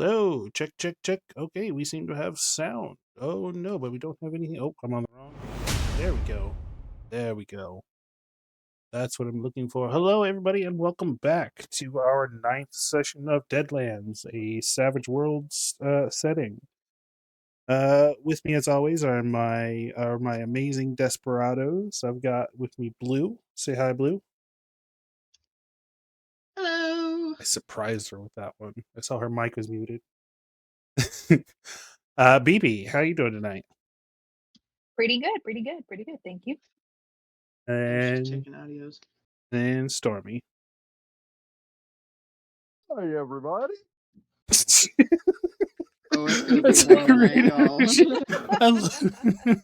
Hello, check, check, check. Okay, we seem to have sound. Oh no, but we don't have anything. Oh, I'm on the wrong. There we go. There we go. That's what I'm looking for. Hello, everybody, and welcome back to our ninth session of Deadlands, a Savage Worlds setting. With me, as always, are my amazing desperados. I've got with me Blue. Say hi, Blue. Hello. I surprised her with that one. I saw her mic was muted. BB, how you doing tonight? Pretty good, pretty good, pretty good. Thank you. And checking audios. and Stormy. Hi, everybody. Oh, it's gonna be That's a a long great night, y'all.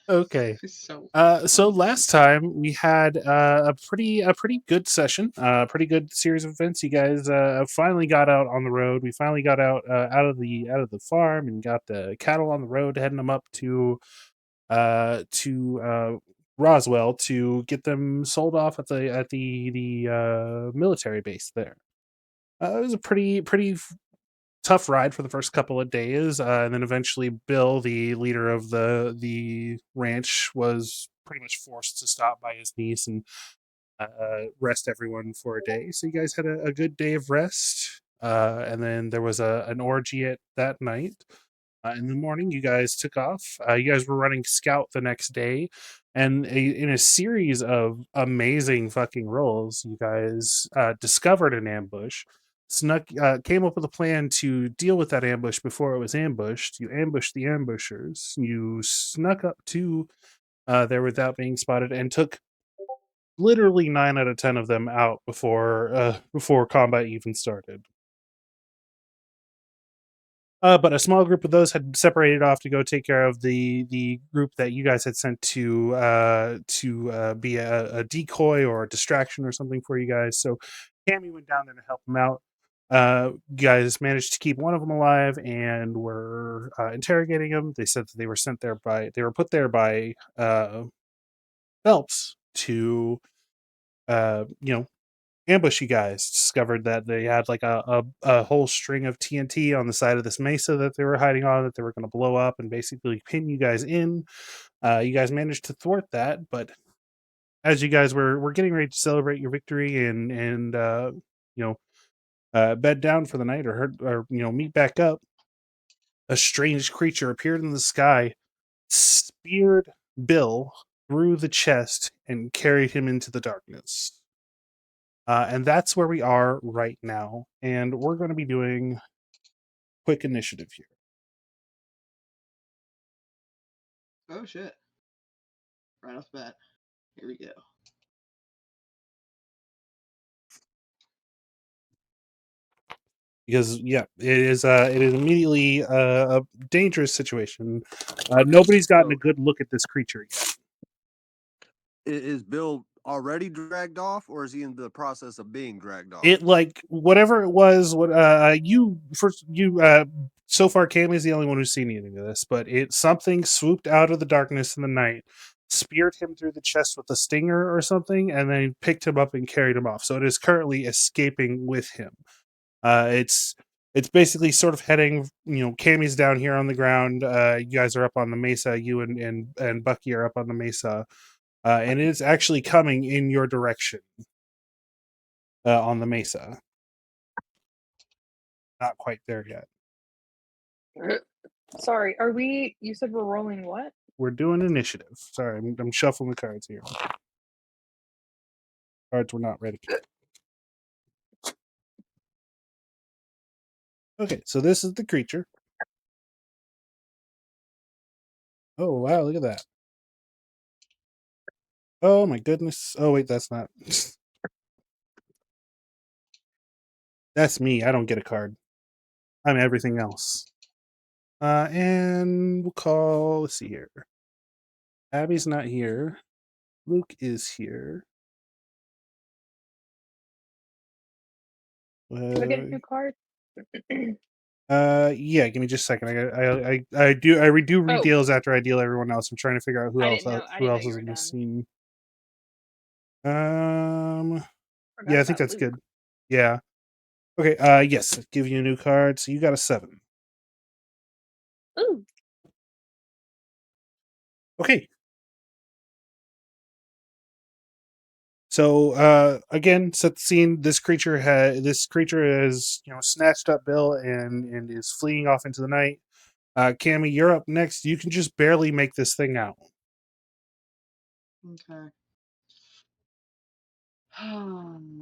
Okay. So So last time we had a pretty good session, pretty good series of events. You guys finally got out on the road. We finally got out of the farm and got the cattle on the road, heading them up to Roswell to get them sold off at the military base there. It was a pretty tough ride for the first couple of days, and then eventually Bill, the leader of the ranch, was pretty much forced to stop by his niece and rest everyone for a day. So you guys had a good day of rest, and then there was an orgy at that night. In the morning, you guys took off. You guys were running scout the next day, and in a series of amazing fucking rolls, you guys discovered an ambush. Snuck, came up with a plan to deal with that ambush before it was ambushed. You ambushed the ambushers. You snuck up to there without being spotted, and took literally 9 out of 10 of them out before combat even started. But a small group of those had separated off to go take care of the group that you guys had sent to be a decoy or a distraction or something for you guys. So Cammy went down there to help them out. You guys managed to keep one of them alive and were interrogating him. They said that they were put there by Phelps to ambush you guys. Discovered that they had like a whole string of TNT on the side of this mesa that they were hiding on, that they were going to blow up and basically pin you guys in. You guys managed to thwart that, but as you guys were getting ready to celebrate your victory and bed down for the night or meet back up, a strange creature appeared in the sky, speared Bill through the chest, and carried him into the darkness. And that's where we are right now. And we're going to be doing quick initiative here. Oh shit! Right off the bat, here we go. Because it is immediately a dangerous situation. Nobody's gotten a good look at this creature yet. Is Bill already dragged off, or is he in the process of being dragged off? It, like, whatever it was, so far Cam is the only one who's seen anything of this, but something swooped out of the darkness in the night, speared him through the chest with a stinger or something, and then picked him up and carried him off. So it is currently escaping with him. It's basically sort of heading, Cammy's down here on the ground. You guys are up on the mesa. You and Bucky are up on the mesa. And it is actually coming in your direction on the mesa. Not quite there yet. Sorry, you said we're rolling what? We're doing initiative. Sorry, I'm shuffling the cards here. Cards were not ready. Okay, so this is the creature. Oh, wow, look at that. Oh, my goodness. Oh, wait, that's not. That's me. I don't get a card. I'm everything else. And we'll call, let's see here. Abby's not here. Luke is here. Do I get a new card? Yeah, give me just a second. I redo redeals after I deal everyone else. I'm trying to figure out who else is in the scene. Yeah, I think that's good. Yeah. Okay, yes, I'll give you a new card. So you got a 7. Ooh. Okay. So again, set the scene. This creature has snatched up Bill and is fleeing off into the night. Cammy, you're up next. You can just barely make this thing out. Okay.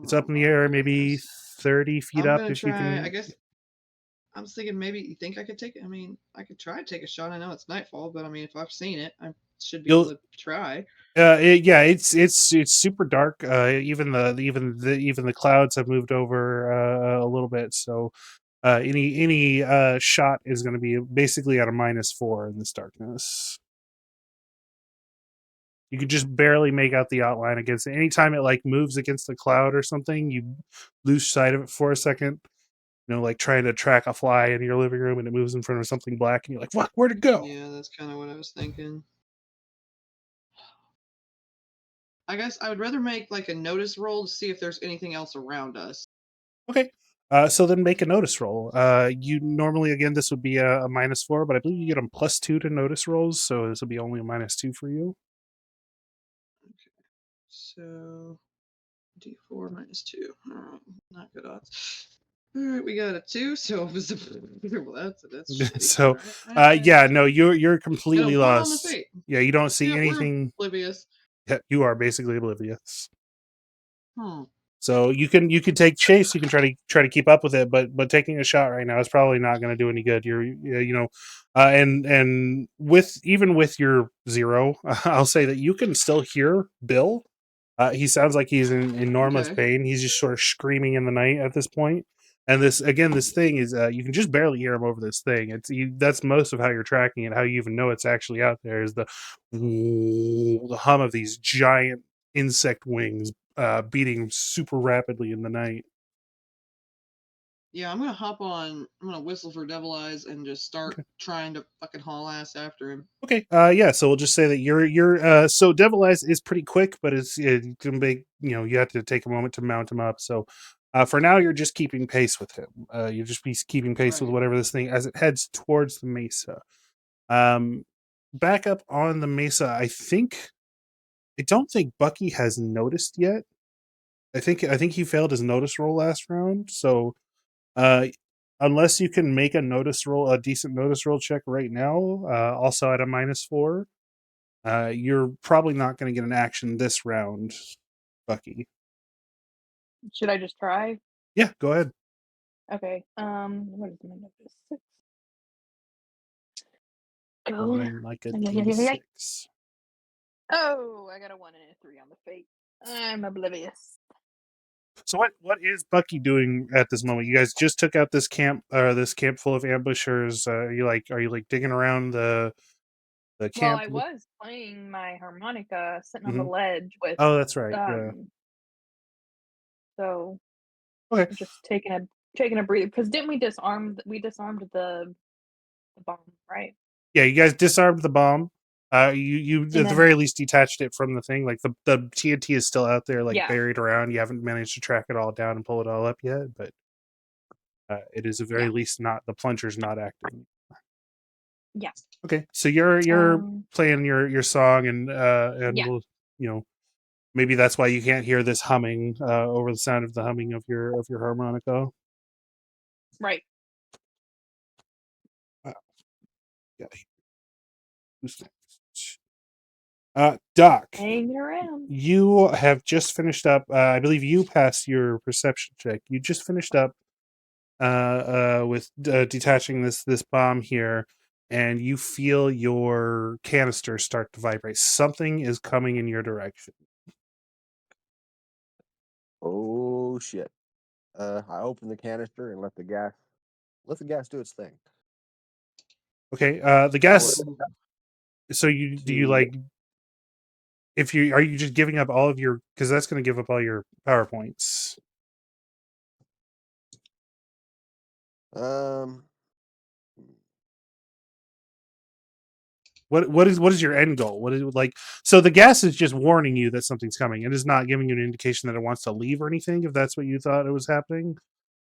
It's up in the air, maybe 30 feet I'm up. gonna If you try. I can, guess I was thinking maybe you think I could take it. I mean, I could try to take a shot. I know it's nightfall, but I mean, if I've seen it, I should be able you'll. to try. Yeah, it's super dark. Even the clouds have moved over a little bit. So any shot is going to be basically at a -4 in this darkness. You can just barely make out the outline against it. Anytime it like moves against a cloud or something, you lose sight of it for a second. Like trying to track a fly in your living room and it moves in front of something black, and you're like, "What? Where'd it go?" Yeah, that's kind of what I was thinking. I guess I would rather make like a notice roll to see if there's anything else around us. Okay. So then make a notice roll. You normally, again, this would be a -4, but I believe you get them +2 to notice rolls, so this will be only a -2 for you. So D4 -2. All right, not good odds. All right, we got a 2, so well, that's shitty. All So, right, yeah, no, you're got a completely 1 on the lost. fate. Yeah, you don't see Yeah, we're anything. oblivious. Yeah, you are basically oblivious. Hmm. So you can take chase. You can try to keep up with it, but taking a shot right now is probably not going to do any good. And with your 0, I'll say that you can still hear Bill. He sounds like he's in enormous Okay. pain. He's just sort of screaming in the night at this point. And this thing is you can just barely hear him over this thing. That's most of how you're tracking it. How you even know it's actually out there is the hum of these giant insect wings beating super rapidly in the night. Yeah, I'm gonna hop on. I'm gonna whistle for Devil Eyes and just start Okay. trying to fucking haul ass after him. Okay. Yeah. So we'll just say that you're. So Devil Eyes is pretty quick, but it can be. You have to take a moment to mount him up. So, for now, you're just keeping pace with him. You just be keeping pace with Right. whatever this thing as it heads towards the mesa. Um, back up on the mesa. I don't think Bucky has noticed yet. I think he failed his notice roll last round. So Uh, unless you can make a decent notice roll check right now, also at a -4, you're probably not going to get an action this round, Bucky. Should I just try? Yeah, go ahead. Okay. What is my notice? 6. Go. Rolling like a Ay, ay, ay, ay, ay. D6. Oh, I got a 1 and a 3 on the fate. I'm oblivious. So what is Bucky doing at this moment? You guys just took out this camp full of ambushers. Are you digging around the Well, camp? I was playing my harmonica sitting on the Mhm. ledge with Oh, that's right. Yeah. um so Okay. just taking a breather because didn't we disarmed the bomb, right? Yeah, you guys disarmed the bomb. You And at the then very least detached it from the thing. Like the TNT is still out there, like yeah, buried around. You haven't managed to track it all down and pull it all up yet, but it is at the very yeah, least not the plunger's not active. yeah. Okay, so you're Um playing your song, and yeah, we'll maybe that's why you can't hear this humming over the sound of the humming of your harmonica. right. Uh, yeah, who's next? Doc. Hanging around. You have just finished up. I believe you passed your perception check. You just finished up with detaching this bomb here, and you feel your canister start to vibrate. Something is coming in your direction. Oh shit. I open the canister and let the gas do its thing. Okay. The Tell it gas. So you do you to like if you are you just giving up all of your because that's going to give up all your power points. um What is your end goal? What is like? So the gas is just warning you that something's coming. It is not giving you an indication that it wants to leave or anything. If that's what you thought it was happening.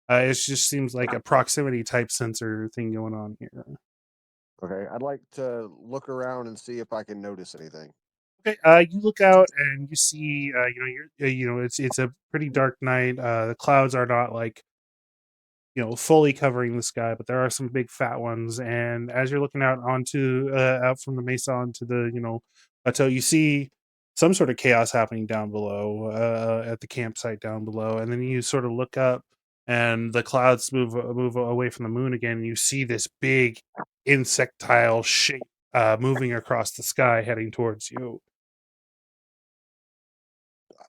It just seems like a proximity type sensor thing going on here. Okay, I'd like to look around and see if I can notice anything. Okay, you look out and you see, it's a pretty dark night. The clouds are not like fully covering the sky, but there are some big fat ones. And as you're looking out out from the mesa onto the plateau, you see some sort of chaos happening down below at the campsite down below. And then you sort of look up, and the clouds move away from the moon again. And you see this big insectile shape moving across the sky, heading towards you.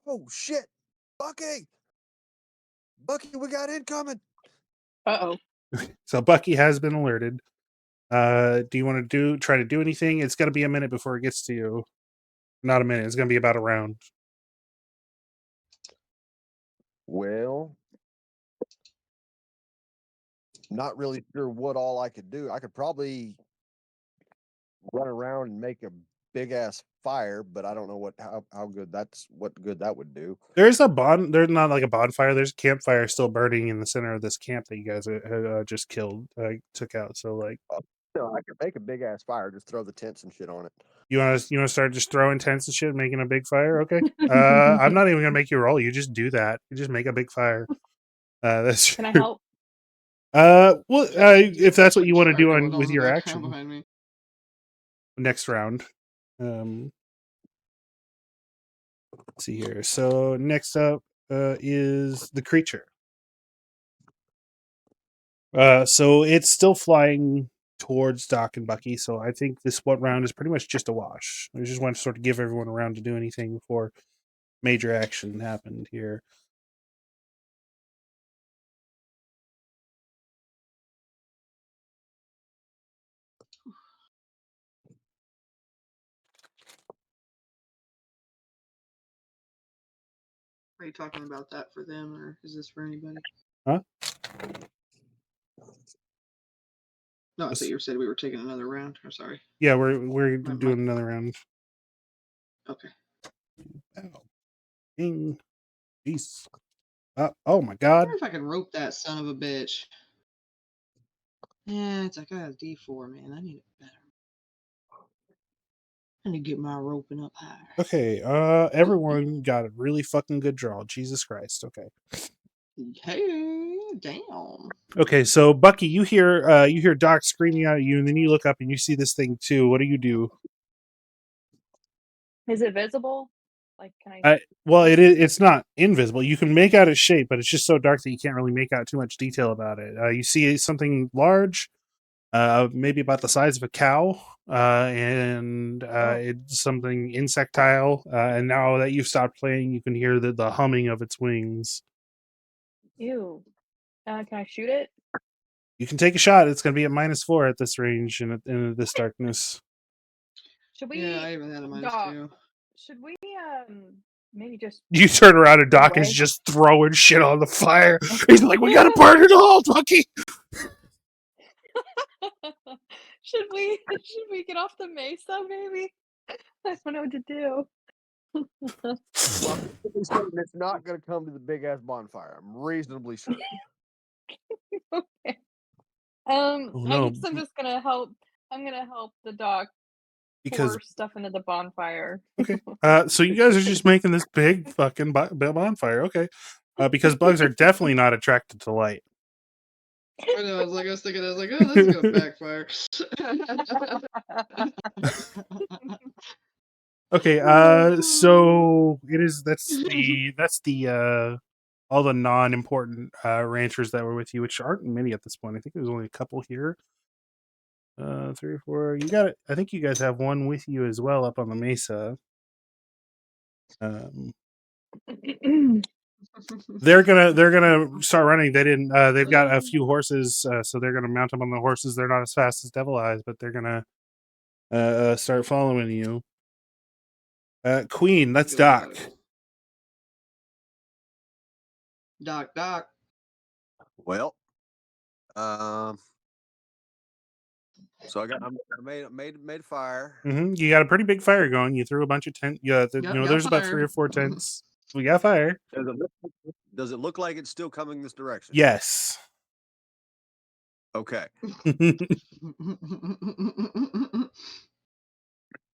Oh shit, Bucky! Bucky, we got incoming. Uh-oh. So Bucky has been alerted. Do you want to try to do anything? It's going to be a minute before it gets to you. Not a minute. It's going to be about a round. Well, not really sure what all I could do. I could probably run around and make a big ass fire, but I don't know how good what good that would do. There's there's not like a bonfire. There's a campfire still burning in the center of this camp that you guys just killed, took out. So like, No, I could make a big ass fire, just throw the tents and shit on it. you want to start just throwing tents and shit, making a big fire? Okay. I'm not even gonna make you roll. You just do that. You just make a big fire. That's Can I help? well, if that's what you want to do Sorry, with the your background action behind me. next round. Let's see here. So next up is the creature. So it's still flying towards Doc and Bucky. So I think this one round is pretty much just a wash. I just want to sort of give everyone a round to do anything before major action happened here. Are you talking about that for them, or is this for anybody? Huh? No, I thought you said we were taking another round. I'm sorry. Yeah, we're doing another round. Okay. Oh, ding. Jeez. Oh my god. I wonder if I can rope that son of a bitch. Yeah, it's like I got a D4, man. I need it better. I need to get my roping up higher. Okay, everyone got a really fucking good draw. Jesus Christ. Okay. Hey, damn. Okay, so Bucky, you hear Doc screaming out at you, and then you look up and you see this thing too. What do you do? Is it visible? Like, can I? Well, it's not invisible. You can make out its shape, but it's just so dark that you can't really make out too much detail about it. You see something large, maybe about the size of a cow, and it's something insectile. And now that you've stopped playing, you can hear the humming of its wings. Ew. Can I shoot it? You can take a shot. It's going to be at -4 at this range and in this darkness. Should we? Yeah, I even had a -2. Should we maybe just? You turn around and Doc is away? just throwing shit on the fire. He's like, "We gotta burn it all, Bucky." Should we get off the mesa? Maybe. I don't know what to do. Well, it's not going to come to the big ass bonfire. I'm reasonably sure. Okay. Oh, no. I guess I'm just gonna help. I'm gonna help the Doc Because pour stuff into the bonfire. okay, so you guys are just making this big fucking bonfire, okay? Because bugs are definitely not attracted to light. I know. I was thinking, oh, this is gonna backfire. Okay, so that's the all the non-important ranchers that were with you, which aren't many at this point. I think there's only a couple here. 3 or 4. You got it. I think you guys have one with you as well up on the mesa. They're gonna start running. They didn't. They've got a few horses, so they're gonna mount them on the horses. They're not as fast as Devil Eyes, but they're gonna start following you. Queen, that's Doc. Doc. Well, so I made a fire. You got a pretty big fire going. You threw a bunch of tent. Yeah, there's about 3 or 4 tents. We got fire. Does it look like it's still coming this direction? Yes. Okay.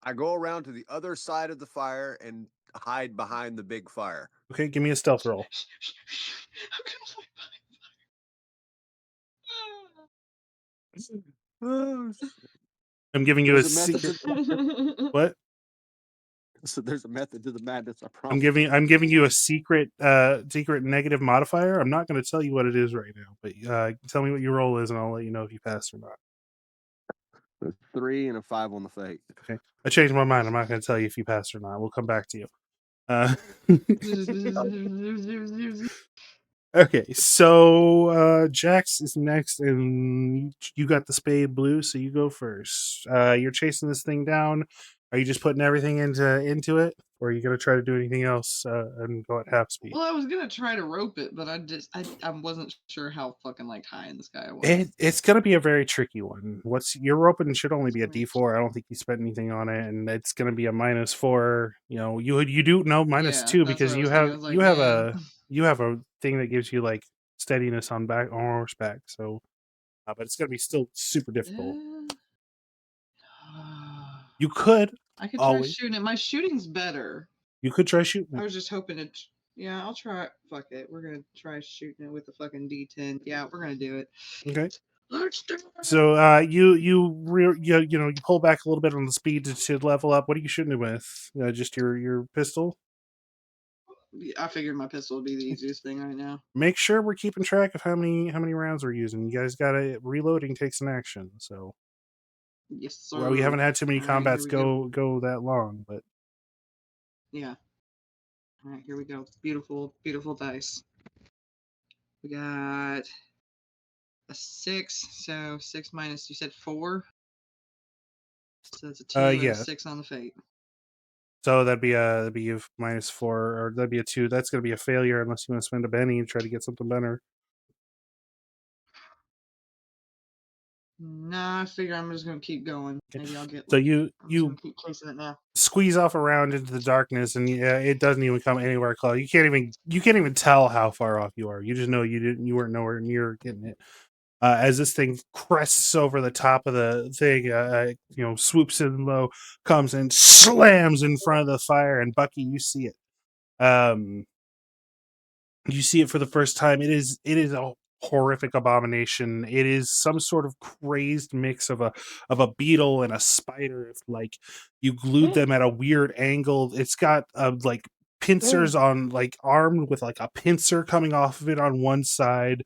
I go around to the other side of the fire and hide behind the big fire. Okay, give me a stealth roll. I'm gonna I'm giving you a There's a method secret. fight by. What? So there's a method to the madness. I I'm promise. giving you a secret negative modifier. I'm not going to tell you what it is right now, but tell me what your roll is, and I'll let you know if you pass or not. A 3 and a 5 on the fate. Okay. I changed my mind. I'm not going to tell you if you pass or not. We'll come back to you. Okay, so Jax is next, and you got the spade blue, so you go first. You're chasing this thing down. Are you just putting everything into it, or are you gonna try to do anything else and go at half speed? Well, I was gonna try to rope it, but I wasn't sure how fucking like high in the sky I was. It's gonna be a very tricky one. What's your rope should only be a D4. I don't think you spent anything on it, and it's gonna be a -4. You know, you do no Yeah, -2 that's what because I was thinking. I was like, man. you have a thing that gives you like steadiness on horseback. So, but it's gonna be still super difficult. You could I could try always shooting it. My shooting's better. you could try shooting I it. was just hoping to. Yeah, I'll try. Fuck it. We're gonna try shooting it with the fucking D10. Yeah, we're gonna do it. Okay. Let's do it. So you pull back a little bit on the speed to level up. What are you shooting it with? Just your pistol. I figured my pistol would be the easiest thing right now. Make sure we're keeping track of how many rounds we're using. You guys got to reloading takes an action. So Yes, sir. well, we haven't had too many All right, combats here we go that long, but Yeah. All right, here we go. Beautiful, beautiful dice. We got a 6. So 6 minus, you said 4. So that's a 2 and yeah. a 6 on the fate. So that'd be a -4, or that'd be a 2. That's gonna be a failure unless you want to spend a penny and try to get something better. Nah, I figure I'm just gonna keep going. Okay. Maybe I'll get. So I'm you just gonna keep chasing it now. squeeze off around into the darkness, and it doesn't even come anywhere close. You can't even tell how far off you are. You just know you weren't nowhere near getting it. As this thing crests over the top of the thing, swoops in low, comes and slams in front of the fire, and Bucky, you see it. You see it for the first time. It is a horrific abomination. It is some sort of crazed mix of a beetle and a spider. It's like you glued them at a weird angle. It's got like pincers on, like armed with like a pincer coming off of it on one side.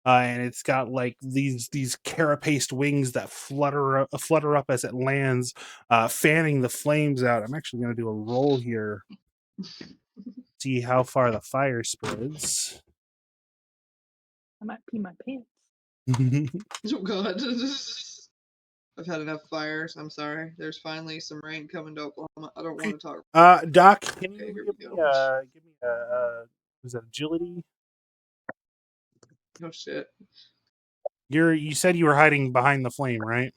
And it's got like these carapaced wings that flutter up as it lands, fanning the flames out. I'm actually going to do a roll here. See how far the fire spreads. I might pee my pants. Oh God. I've had enough fires. I'm sorry. There's finally some rain coming to Oklahoma. I don't want to talk. Doc, can Okay, you here give we me go. was that agility? Oh shit. You said you were hiding behind the flame, right?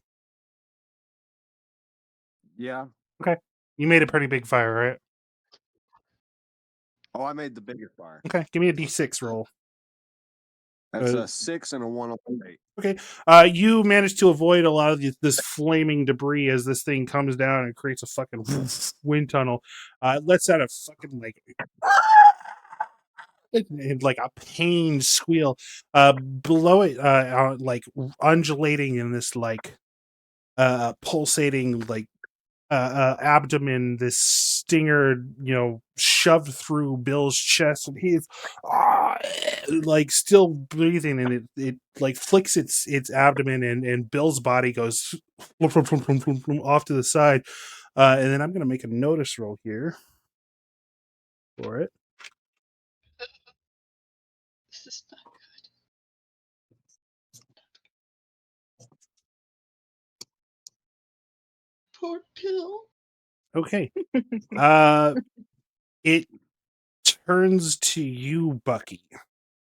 Yeah. Okay. You made a pretty big fire, right? Oh, I made the biggest fire. Okay. Give me a D6 roll. That's a 6 and a 1 on the fate. Okay. You managed to avoid a lot of this flaming debris as this thing comes down and creates a fucking wind tunnel. It lets out a fucking like a pained squeal. Below it, like undulating in this like pulsating like abdomen, this stinger, shoved through Bill's chest, and he's like still breathing, and it like flicks its abdomen, and Bill's body goes off to the side, and then I'm gonna make a notice roll here for it. This is not good. Poor Bill. Okay. It turns to you, Bucky.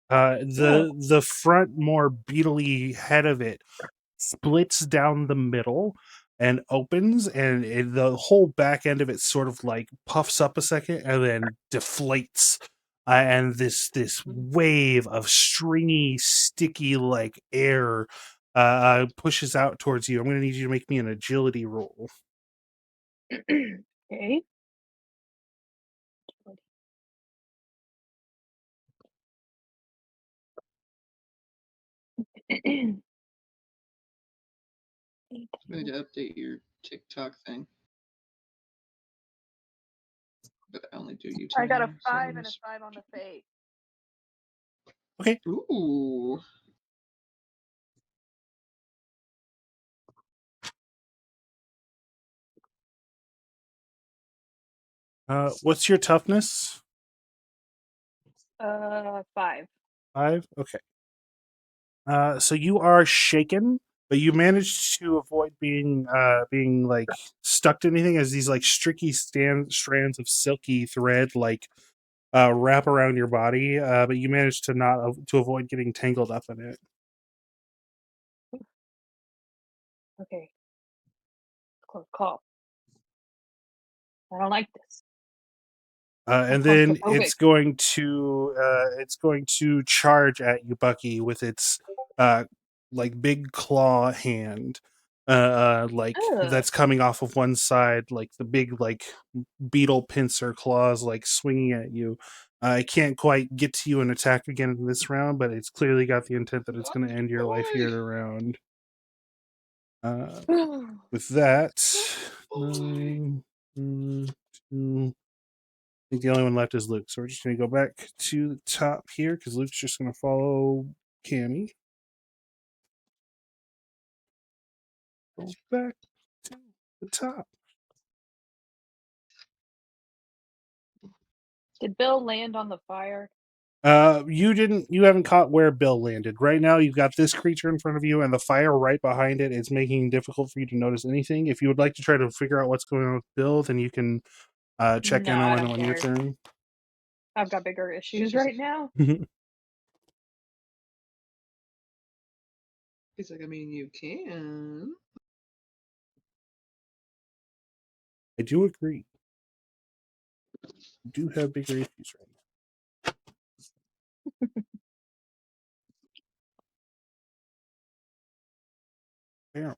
The front, more beetly head of it splits down the middle, and opens, and the whole back end of it sort of like puffs up a second and then deflates. And this wave of stringy, sticky like air pushes out towards you. I'm going to need you to make me an agility roll. Okay. I need to update your TikTok thing. But I only do YouTube. I got a now, so 5 and a just- 5 on the fate. Okay. Ooh. What's your toughness? 5. 5. Okay. So you are shaken, but you managed to avoid being like stuck to anything, as these like streaky strands of silky thread like wrap around your body. But you managed to not to avoid getting tangled up in it. Okay. Close call. I don't like this. And then it's going to charge at you, Bucky, with its like big claw hand, like Ugh. that's coming off of one side, like the big like beetle pincer claws, like swinging at you. I can't quite get to you and attack again in this round, but it's clearly got the intent that it's going to end your life here in a round. With that, 9, 2. I think the only one left is Luke. So we're just going to go back to the top here because Luke's just going to follow Cammy. Go back to the top. Did Bill land on the fire? You haven't caught where Bill landed. Right now you've got this creature in front of you and the fire right behind it. It's making it difficult for you to notice anything. If you would like to try to figure out what's going on with Bill, then you can check No, in I on don't on your care. turn. I've got bigger issues right now. He's like, I mean, you can. I do agree. You do have bigger issues right now. Meow.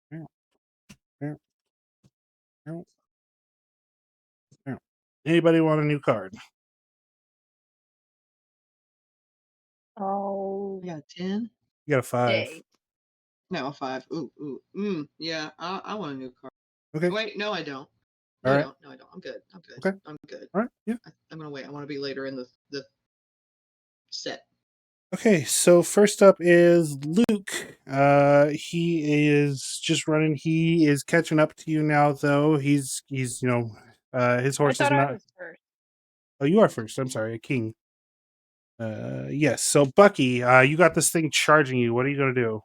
Meow. Meow. Meow. Meow. Anybody want a new card? Oh, I got a 10. You got a 5. day. No, a 5. Ooh. Yeah, I want a new card. Okay. Wait, no, I don't. All No, I right. don't. No, I don't. I'm good. I'm good. Okay. I'm good. All right. Yeah. I'm gonna wait. I want to be later in the set. Okay, so first up is Luke. He is just running. He is catching up to you now, though. He's his I horse is thought I not. was first. Oh, you are first. I'm sorry, a king. Yes. So Bucky, you got this thing charging you. What are you gonna do?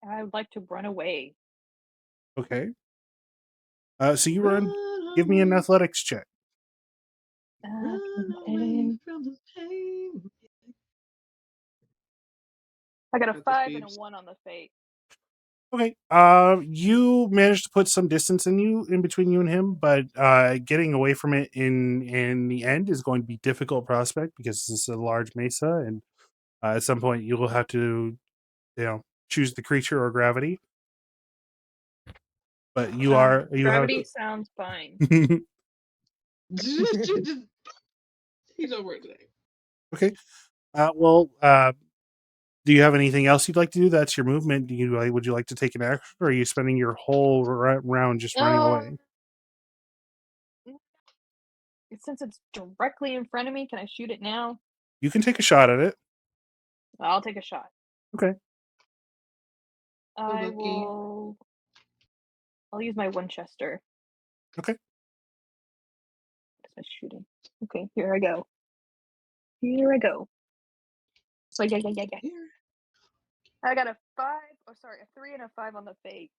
I would like to run away. Okay. So you run. Run Give me an away, athletics check. run away from the pain. I got a Got this, 5 and a peeps. 1 on the fate. Okay. You managed to put some distance in between you and him, but getting away from it in the end is going to be a difficult prospect because this is a large mesa, and at some point you will have to, choose the creature or gravity. But you Gravity sounds fine. He's over it today. Okay. Well, do you have anything else you'd like to do? That's your movement. Would you like to take an action, or are you spending your whole round just running away? Since it's directly in front of me, can I shoot it now? You can take a shot at it. I'll take a shot. Okay. I Lucky. will. I'll use my Winchester. Okay. What's my shooting? Okay, here I go. Here I go. So yeah. Here. I got a 5. Oh, sorry, a 3 and a 5 on the fate.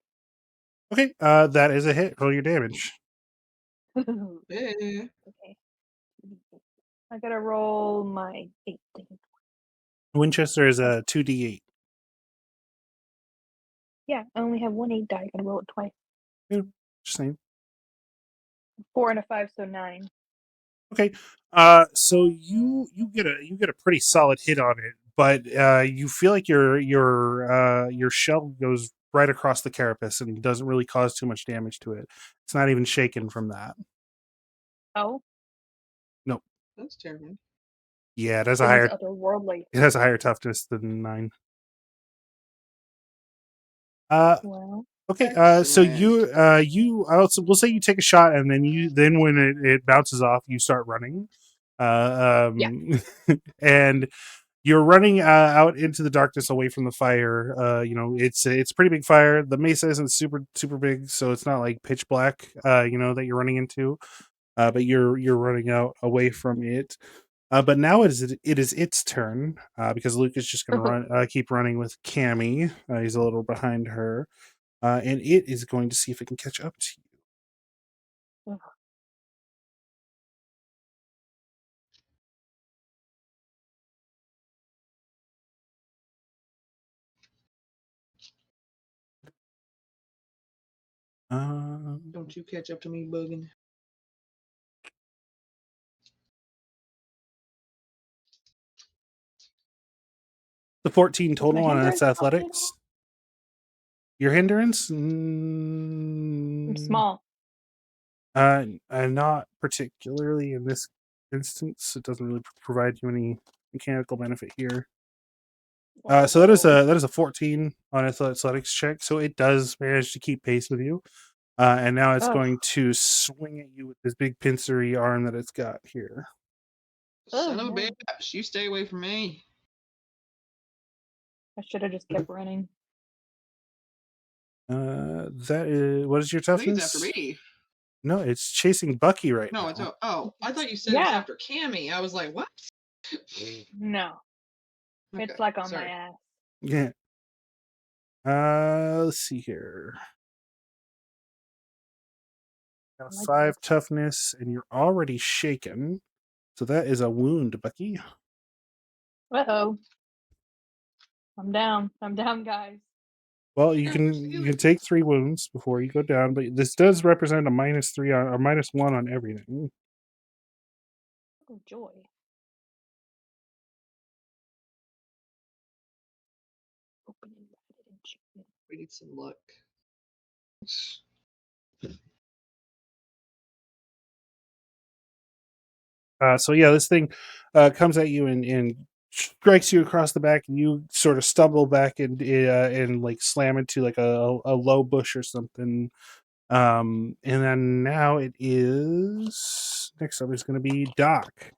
Okay. That is a hit. Roll your damage. Yeah. Okay. I gotta roll my 8. Winchester is a 2d8. Yeah, I only have one 8 die. I gotta roll it twice. Yeah, just saying. 4 and a 5, so 9. Okay. So you get a pretty solid hit on it, but you feel like your shell goes right across the carapace and doesn't really cause too much damage to it. It's not even shaken from that. Oh, Nope. That's terrible. Yeah, it has things otherworldly. a higher toughness than 9. Well, Okay. So Excellent. we'll say you take a shot, and then when it bounces off, you start running. Yeah. And you're running out into the darkness away from the fire. It's a pretty big fire. The mesa isn't super big, so it's not like pitch black. That you're running into. But you're running out away from it. But now it is its turn because Luke is just going to keep running with Cammy. He's a little behind her, and it is going to see if it can catch up to you. Ugh. Don't you catch up to me, bugging. The 14 Is my total on its hindrance not big athletics. Your hindrance? I'm small. Not particularly in this instance. It doesn't really provide you any mechanical benefit here. So that is a 14 on its athletics check. So it does manage to keep pace with you. And now it's going to swing at you with this big pincery arm that it's got here. Son of a no. bitch, you stay away from me. I should have just kept running. That is, what is your I think toughness? it's after me. No, it's chasing Bucky right now. No, it's I thought you said it was after Cammy. I was like, what? No. Okay, It's like on sorry. my ass. Yeah. Let's see here. Got a Like 5 that. toughness, and you're already shaken. So that is a wound, Bucky. Uh-oh. I'm down, guys. Well, you can take 3 wounds before you go down, but this does represent a -3 on or -1 on everything. Oh, joy. Open invited and chicken. We need some luck. So yeah, this thing comes at you and strikes you across the back, and you sort of stumble back and like slam into like a low bush or something. And then now it is next up is going to be Doc.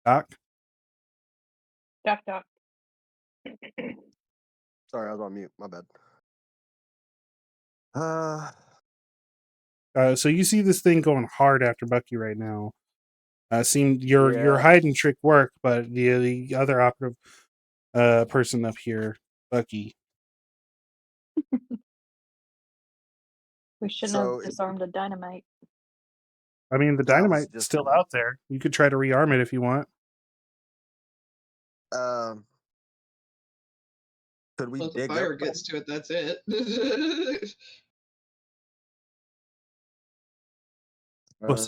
Doc. Doc. Sorry, I was on mute. My bad. So you see this thing going hard after Bucky right now. Seemed your Yeah. hide and trick work, but the other operative person up here, Bucky. We shouldn't So have disarmed the dynamite. I mean, the Yeah, I was dynamite's just still gonna- out there. You could try to rearm it if you want. Could we Well, if the dig fire up? gets to it, that's it. What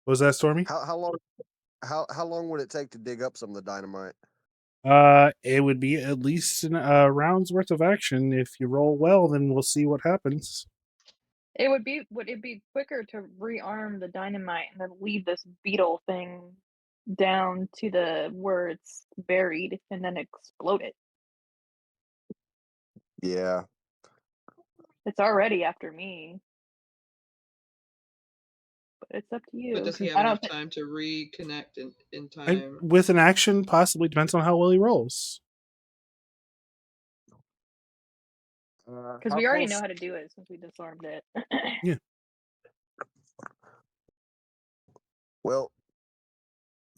was that, Stormy? How long would it take to dig up some of the dynamite? It would be at least a round's worth of action. If you roll well, then we'll see what happens. Would it be quicker to rearm the dynamite and then leave this beetle thing down to the where it's buried and then explode it? Yeah. It's already after me. But it's up to you. But does he have enough time to reconnect in time? With an action, possibly depends on how well he rolls. Because we already know how to do it since we disarmed it. Yeah. Well,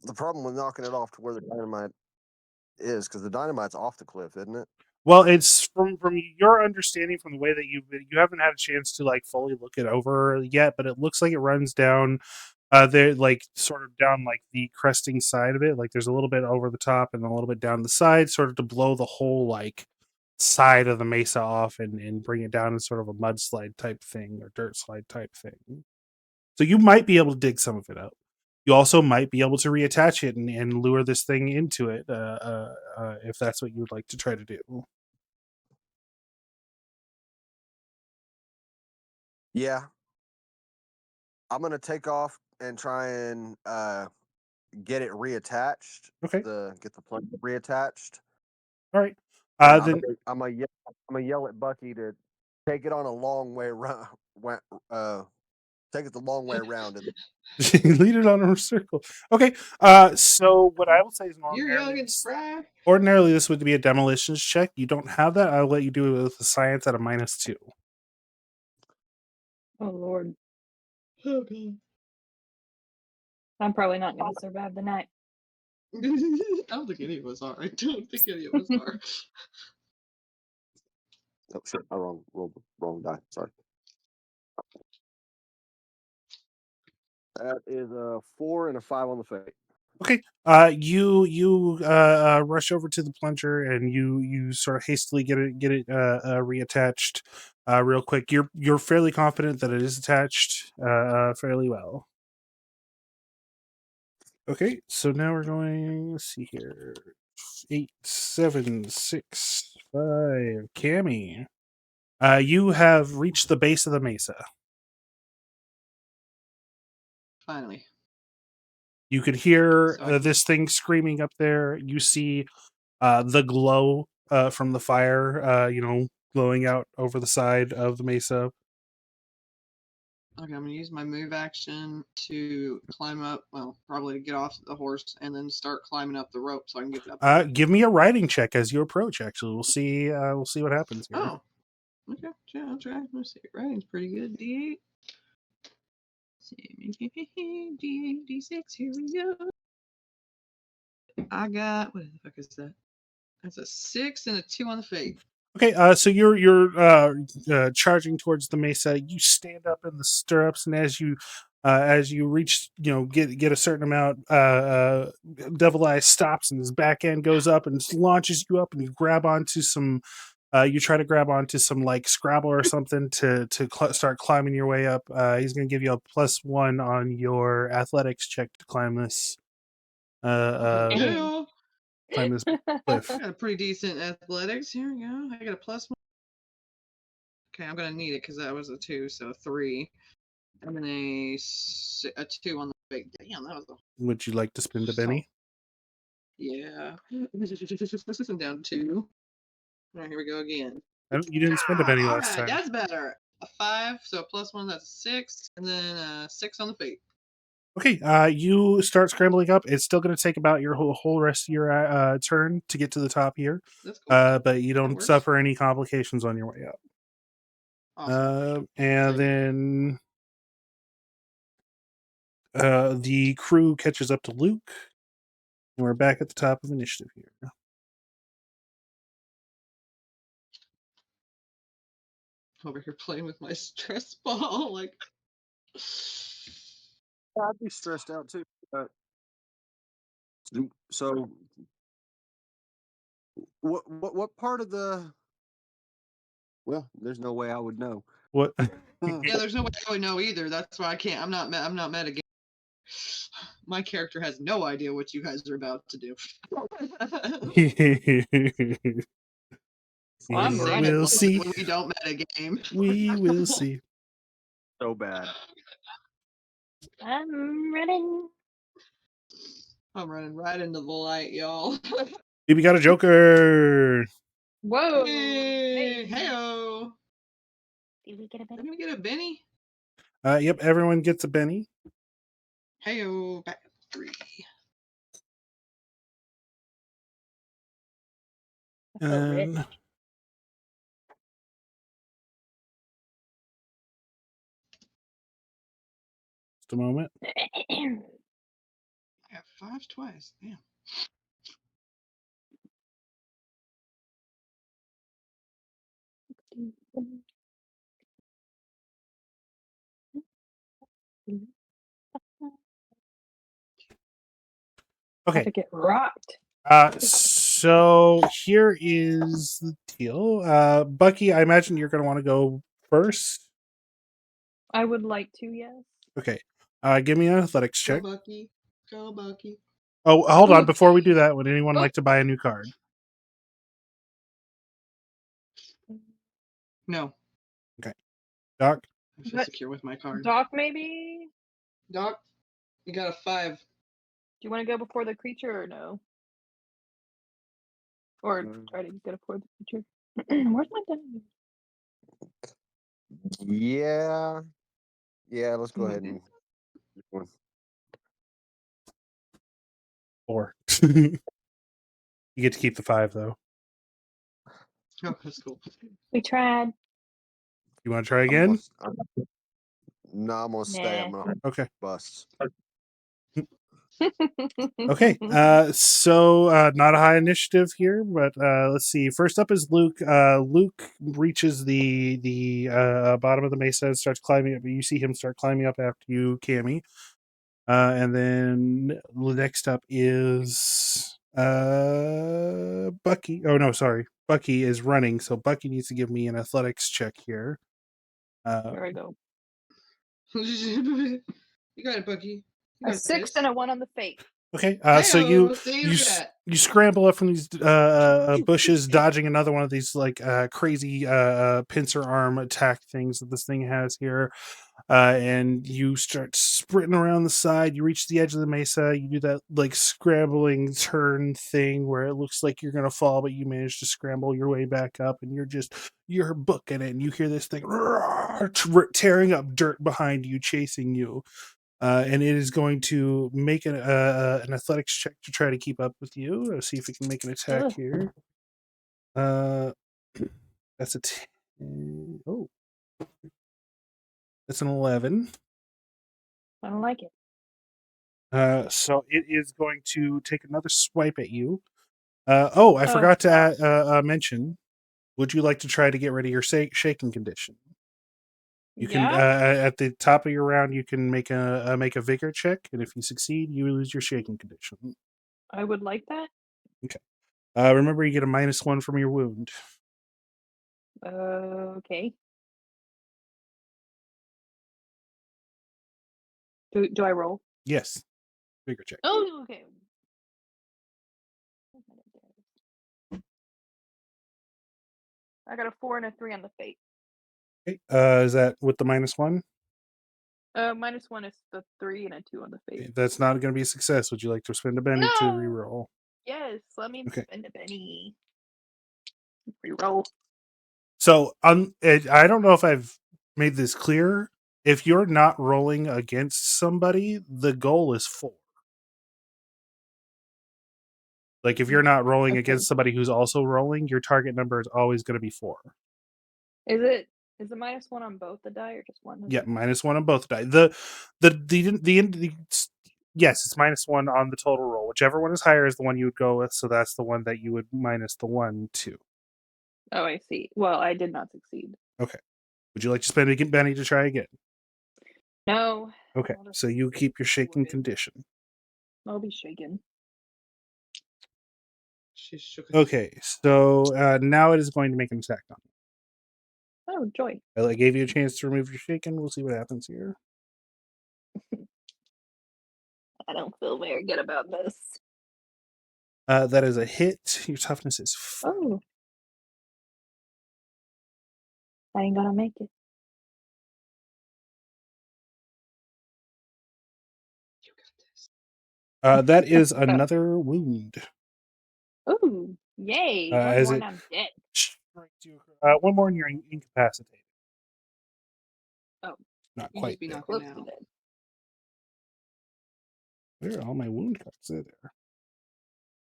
the problem with knocking it off to where the dynamite is, because the dynamite's off the cliff, isn't it? Well, it's from your understanding, from the way that you haven't had a chance to like fully look it over yet, but it looks like it runs down They're like sort of down like the cresting side of it. Like there's a little bit over the top and a little bit down the side, sort of to blow the whole like side of the mesa off and bring it down in sort of a mudslide type thing or dirt slide type thing. So you might be able to dig some of it up. You also might be able to reattach it and lure this thing into it if that's what you would like to try to do. Yeah. I'm gonna take off and try and get it reattached. Okay. Get the plug reattached. All right. And Then I'm gonna yell at Bucky to take it on a long way around. Take it the long way around. And lead it on a circle. Okay. So what I will say is You're young and spry. ordinarily this would be a demolitions check. You don't have that. I'll let you do it with a science at a -2. Oh Lord, Okay. I'm probably not going to survive the night. I don't think any of us are. I don't think any of us are. oh shit, I rolled the wrong die. Sorry. That is a 4 and a 5 on the fate. Okay. You rush over to the plunger and you sort of hastily get it reattached real quick. You're fairly confident that it is attached fairly well. Okay, so now we're going. Let's see here. 8, 7, 6, 5. Cammy, you have reached the base of the mesa. Finally. You could hear So I can- this thing screaming up there. You see the glow from the fire, glowing out over the side of the mesa. Okay, I'm gonna use my move action to climb up. Well, probably to get off the horse and then start climbing up the rope so I can get up there. Give me a riding check as you approach. Actually, we'll see. We'll see what happens here. Oh, okay. Yeah, I'll try. Let's see. Writing's pretty good. D8. D8, D6. Here we go. I got what the fuck is that? That's a 6 and a 2 on the fate. Okay, so you're charging towards the mesa. You stand up in the stirrups, and as you reach, get a certain amount, Devil Eye stops, and his back end goes up and launches you up, and you grab onto some. You try to grab onto some like Scrabble or something to start climbing your way up. He's going to give you a +1 on your athletics check to climb this. Yeah. Climb this cliff. I got a pretty decent athletics. Here we go. I got a +1. Okay, I'm gonna need it because that was a 2, so 3. And then a 2 on the fate. Damn, that was a Would you like to spend a penny? yeah. I'm down 2. All right, here we go again. You didn't spend a penny All last right, time. that's better. A 5, so a +1, that's a 6, and then a 6 on the fate. Okay, you start scrambling up. It's still going to take about your whole rest of your turn to get to the top here, That's cool. but you don't works. suffer any complications on your way up. Awesome. And then the crew catches up to Luke, and we're back at the top of initiative here. Over here playing with my stress ball, like. I'd be stressed out too. So, what part of the? Well, there's no way I would know. What? Yeah, there's no way I would know either. That's why I can't. I'm not meta. My character has no idea what you guys are about to do. Well, I'm We running. will see. When we don't meta game. We will see. So bad. I'm running. I'm running right into the light, y'all. We got a Joker. Whoa. Hey, Hey. heyo. Did we get a I'm bit? gonna get a Benny. Yep, everyone gets a Benny. Heyo, back at 3. And just a moment. I got 5 twice. Damn. About Okay. to get rocked. So here is the deal. Bucky, I imagine you're going to want to go first. I would like to, yes. Okay. Give me an athletics Go check. Bucky. Go Bucky. Oh, hold on. Ooh. Before we do that, would anyone Oh. like to buy a new card? No. Doc? I feel But- secure with my card. Doc, maybe? Doc, you got a 5. Do you want to go before the creature or no? Or try to get before the creature? Where's my diamond? Yeah. Yeah, let's go ahead and 4. You get to keep the 5, though. Oh, that's cool. We tried. You want to try I'm again? no, I'm gonna stay. I'm Nah. gonna Okay. bust. Okay. So not a high initiative here, but let's see. First up is Luke. Luke reaches the bottom of the mesa and starts climbing up. You see him start climbing up after you, Cammy. And then next up is Bucky. Oh no, sorry. Bucky is running, so Bucky needs to give me an athletics check here. There we go. You got it, Bucky. You A got 6 this. and a 1 on the fate. Okay, so Hey-o, see, look at that. you scramble up from these bushes, dodging another one of these like crazy pincer arm attack things that this thing has here, and you start sprinting around the side. You reach the edge of the mesa. You do that like scrambling turn thing where it looks like you're gonna fall, but you manage to scramble your way back up, and you're booking it, and you hear this thing tearing up dirt behind you, chasing you. And it is going to make an athletics check to try to keep up with you. Let's see if it can make an attack Ugh. here. That's a 10. Oh, that's an 11. I don't like it. So it is going to take another swipe at you. I forgot to mention. Would you like to try to get rid of your shaking condition? You can Yeah? at the top of your round, you can make a vigor check, and if you succeed, you lose your shaking condition. I would like that. Remember, you get a -1 from your wound. Okay. Do I roll? Yes, vigor check. Oh, okay. I got a 4 and a 3 on the fate. Okay. Is that with the -1? -1 is the 3 and a 2 on the fate. That's not going to be a success. Would you like to spend a penny to No! reroll? Yes, let me Okay. spend a penny. Reroll. So I don't know if I've made this clear. If you're not rolling against somebody, the goal is 4. Like if you're not rolling Okay. against somebody who's also rolling, your target number is always going to be 4. Is it -1 on both the die or just one? Yeah, -1 on both die. The yes, it's -1 on the total roll. Whichever one is higher is the one you would go with. So that's the one that you would minus the 1 to. Oh, I see. Well, I did not succeed. Okay. Would you like to spend a penny to try again? No. Okay. I'll just So you keep your shaking reward it. condition. I'll be shaken. She's shook. Okay. So now it is going to make an attack on you. Oh, joy. I gave you a chance to remove your shaken. We'll see what happens here. I don't feel very good about this. That is a hit. Your toughness is 4. Oh. I ain't gonna make it. You got this. That is another wound. Ooh, yay. One As more it and I'm dead. strikes you. One more and you're incapacitated. Oh. Not You quite just be there. knocking Close to out. dead. Where are all my wound cards? There.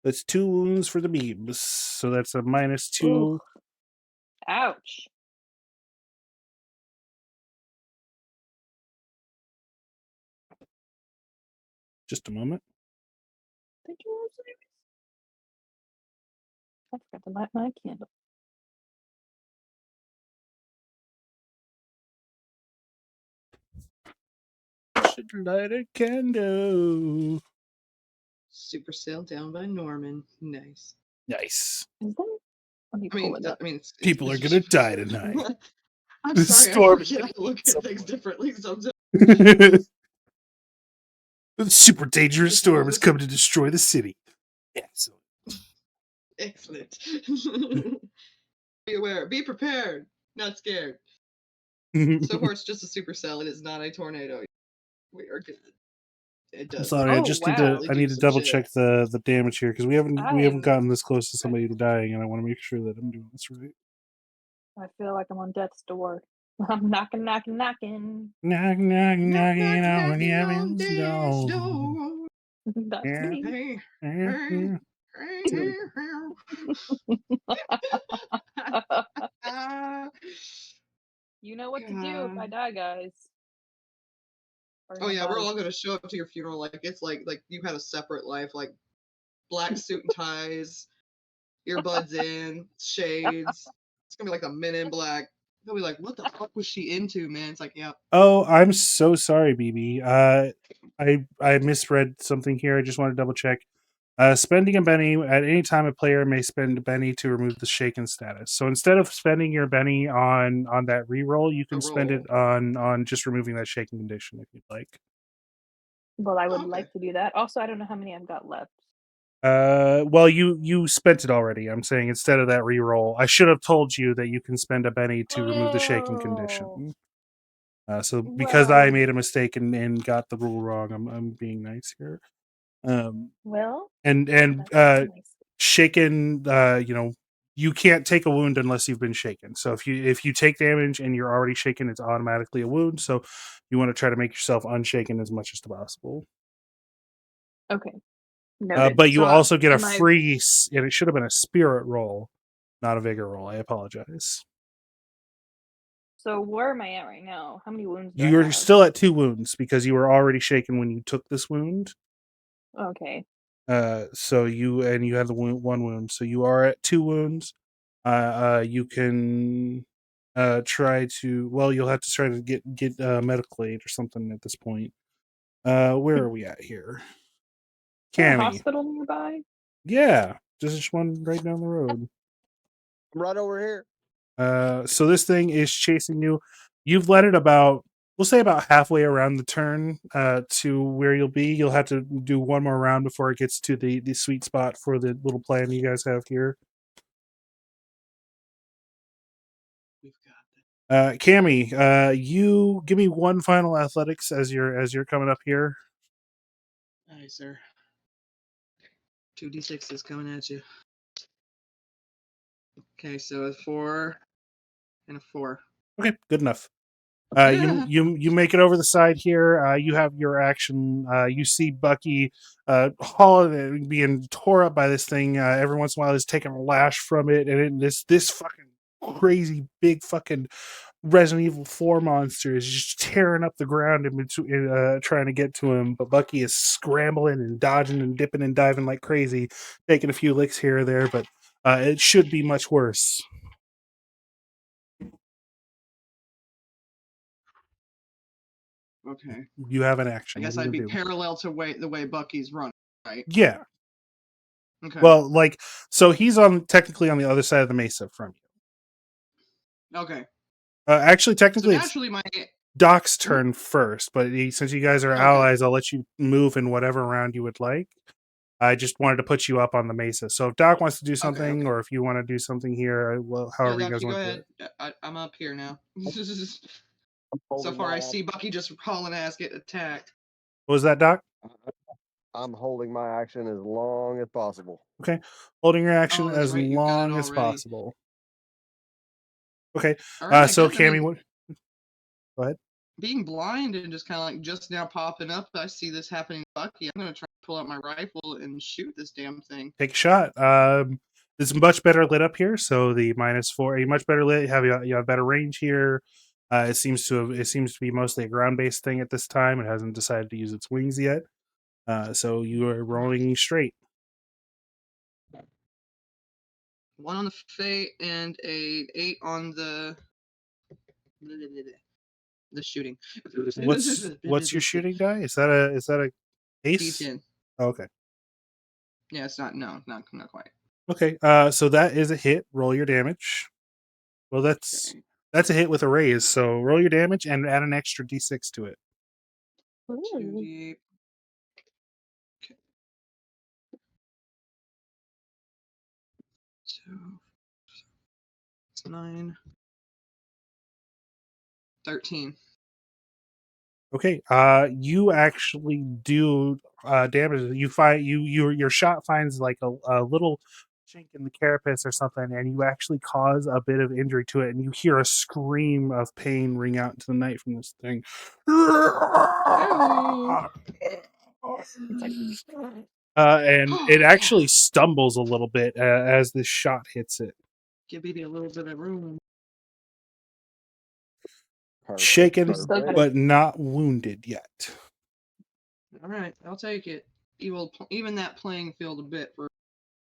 That's 2 wounds for the beams. So that's a -2. Ooh. Ouch. Just a moment. Thank you, Osiris. I forgot to light my candle. Should light a candle. Supercell down by Norman. Nice. Nice. Is that? Let me I pull mean, it up. it's People are gonna die tonight. I'm The sorry, I storm forget I look is at things differently sometimes. The super dangerous storm is coming to destroy the city. Excellent. Excellent. Be aware. Be prepared. Not scared. So far, it's just a supercell. It is not a tornado. We are good. It I'm does. sorry, I Oh, just wow. I need to some double shit. check the damage here because we haven't I'm. gotten this close to somebody dying, and I want to make sure that I'm doing this right. I feel like I'm on death's door. I'm knocking, knocking, knocking. Knock, knock, Knock, knocking knock, on knocking on heaven's death's door. door. That's Yeah, me. Hey, yeah, hey, yeah. You know what to do if I die, guys. Or Oh not yeah, we're body. all gonna show up to your funeral like it's like you had a separate life, like black suit and ties, earbuds in, shades. It's gonna be like a Men in Black. They'll be like, "What the fuck was she into, man?" It's like, yeah. Oh, I'm so sorry, BB. I misread something here. I just want to double check. Spending a Benny at any time a player may spend a Benny to remove the shaken status. So instead of spending your Benny on that reroll, you can spend it on just removing that shaken condition if you'd like. Well, I would Oh, okay. like to do that. Also, I don't know how many I've got left. Well, you spent it already. I'm saying instead of that reroll, I should have told you that you can spend a Benny to remove the shaken condition. So because I Well, made a mistake and got the rule wrong, I'm being nice here. well, And that's nice. shaken, you can't take a wound unless you've been shaken. So if you take damage and you're already shaken, it's automatically a wound. So you want to try to make yourself unshaken as much as possible. Okay, noted. But you So, also get a am I? free, and it should have been a spirit roll, not a vigor roll. I apologize. So where am I at right now? How many wounds do I You're have? still at 2 wounds because you were already shaken when you took this wound. Okay. So you have the 1 wound, so you are at 2 wounds. You can try to. Well, you'll have to try to get medical aid or something at this point. Where are we at here? Is there a Cammy. hospital nearby? Yeah, just one right down the road. I'm right over here. So this thing is chasing you. You've led it about, we'll say about halfway around the turn to where you'll be. You'll have to do one more round before it gets to the sweet spot for the little plan you guys have here. We've got that. Cammy, you give me one final athletics as you're coming up here. Aye, sir. 2d6 is coming at you. Okay, so a 4 and a 4. Okay, good enough. You make it over the side here. You have your action. You see Bucky hauling, being tore up by this thing. Every once in a while, he's taking a lash from it, and this fucking crazy big fucking Resident Evil 4 monster is just tearing up the ground in between, trying to get to him. But Bucky is scrambling and dodging and dipping and diving like crazy, taking a few licks here or there. But it should be much worse. Okay. You have an I action. guess What are I'd you be gonna do? parallel to the way Bucky's running, right? Yeah. Okay. Well, so he's technically on the other side of the mesa from you. Okay. Actually, So technically, it's naturally, my Doc's turn first, but since you guys are Okay. allies, I'll let you move in whatever round you would like. I just wanted to put you up on the mesa. So if Doc wants to do something, okay. or if you want to do something here, well, however you Doc, guys you go want to do ahead. it. I'm up here now. I'm So holding far, my I see Bucky just hauling ass get attacked. What was that, Doc? I'm holding my action as long as possible. Okay, holding your action Oh, that's as right. You've got it long as already. possible. Okay, All right. so Good. I Cammy, mean, what? Go ahead. being blind and just kind of like just now popping up, I see this happening to Bucky. I'm gonna try to pull out my rifle and shoot this damn thing. Take a shot. It's much better lit up here, so the -4, much better lit. You have better range here. It seems to be mostly a ground based thing at this time. It hasn't decided to use its wings yet. So you are rolling straight. 1 on the fate and a 8 on the shooting. What's your shooting die? Is that a ace? D10. Oh, okay. Yeah, it's not. No, not quite. Okay, so that is a hit. Roll your damage. Well, that's Okay. a hit with a raise. So roll your damage and add an extra d6 to it. Ooh. 2d8. Okay. So it's 9. 13. Okay, you actually do damage. You find your shot finds like a little chink in the carapace or something, and you actually cause a bit of injury to it, and you hear a scream of pain ring out into the night from this thing. It's like, And it Yeah. actually stumbles a little bit as this shot hits it. Give BB a little bit of room. Perfect, Shaken, Still gotta- but not wounded yet. All right, I'll take it. Even that playing field a bit for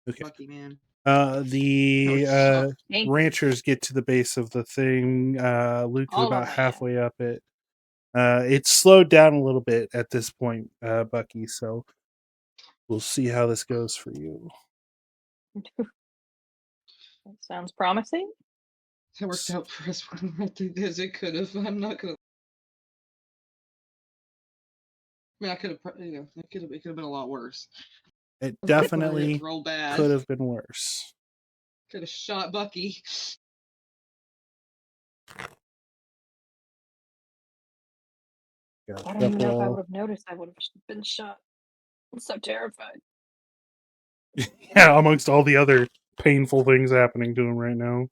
Okay. Bucky, man. The suck. Thank you. ranchers get to the base of the thing. Luke is All about on my ass. halfway up it. It's slowed down a little bit at this point, Bucky. So we'll see how this goes for you. That sounds promising. It worked out for us as it could have. I'm not gonna. I mean, I could have. It could have been a lot worse. It But definitely it rolled bad. could have been worse. Could have shot Bucky. Got a I don't even know if I couple- would have noticed. I would have been shot. I'm so terrified. Yeah, amongst all the other painful things happening to him right now.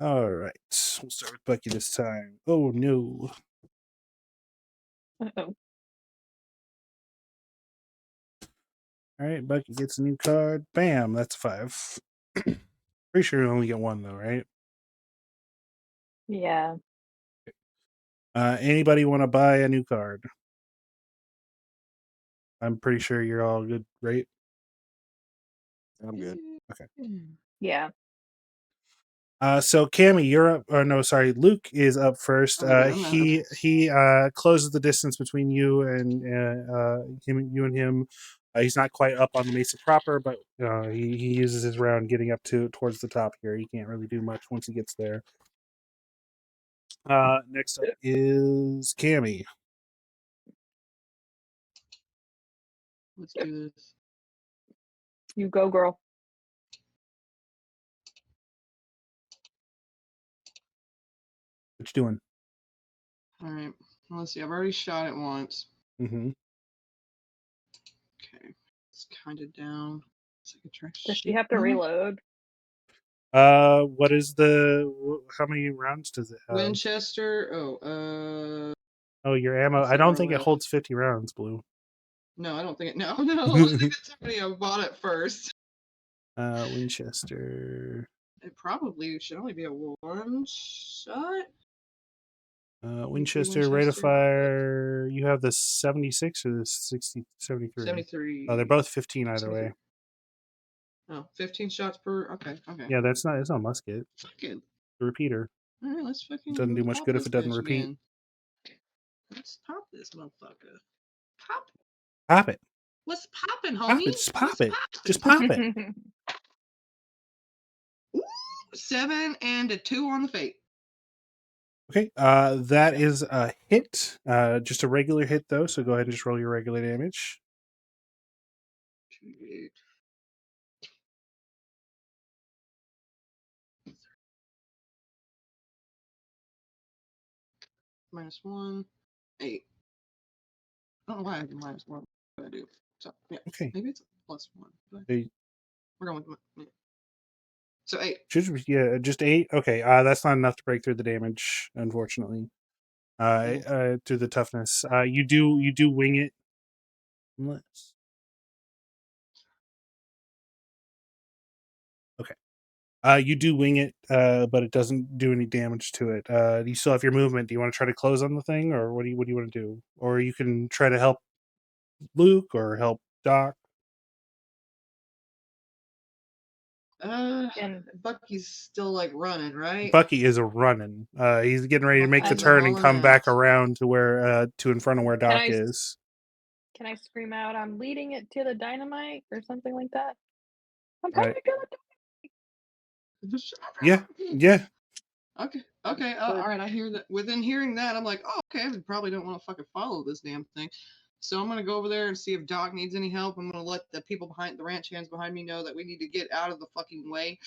All right, we'll start with Bucky this time. Oh no! Uh-oh. All right, Bucky gets a new card. Bam, that's 5. Pretty sure you only get 1 though, right? Yeah. Anybody want to buy a new card? I'm pretty sure you're all good, right? I'm good. Okay. Yeah. So Cammy, you're up. Or no, sorry, Luke is up first. Okay, He closes the distance between you and you and him. He's not quite up on the mesa proper, but he uses his round getting up towards the top here. He can't really do much once he gets there. Next up is Cammy. Let's do this. You go, girl. What you doing? All right. Well, let's see. I've already shot it once. Mm-hmm. Okay. It's kind of down. So I could try Does she shoot have to more. reload? What is the? How many rounds does it have? Winchester. Oh, your ammo. what's I the don't think it ROF? holds 50 rounds, Blue. No, I don't think it. No. I think it's somebody I bought it first. Winchester. It probably should only be a one shot. Winchester rate of fire. You have the 76 or the 60, 73? 73. Oh, they're both 15 either 73. way. Oh, 15 shots per. Okay. Yeah, it's not a musket. Fucking. The repeater. All right, let's fucking. It doesn't do let's much pop good if this it doesn't bitch repeat. again. Let's pop this motherfucker. Pop. Pop it. What's popping, Pop homie? it. Just pop What's it. poppin'? Just pop it. Ooh, 7 and a 2 on the fate. Okay. That is a hit. Just a regular hit though. So go ahead and just roll your regular damage. 2d8. -1, 8. I don't know why I have -1, but I do. So yeah, Okay. maybe it's a +1. But Hey, we're going with yeah. So 8. yeah, just 8. Okay. That's not enough to break through the damage, unfortunately. Through the toughness. You do wing it. Unless. Okay. You do wing it, but it doesn't do any damage to it. Do you still have your movement? Do you want to try to close on the thing, or what do you want to do? Or you can try to help Luke or help Doc. And Bucky's still like running, right? Bucky is a running. He's getting ready to make the I'm turn and come hauling back ass. around to where to in front of where Doc is. Can I scream out, "I'm leading it to the dynamite," or something like that? I'm Right. probably gonna Yeah, yeah. Okay. Okay. All right. I hear that. Within hearing that, I'm like, oh, okay. I probably don't want to fucking follow this damn thing. So I'm gonna go over there and see if Doc needs any help. I'm gonna let the people behind the ranch hands behind me know that we need to get out of the fucking way.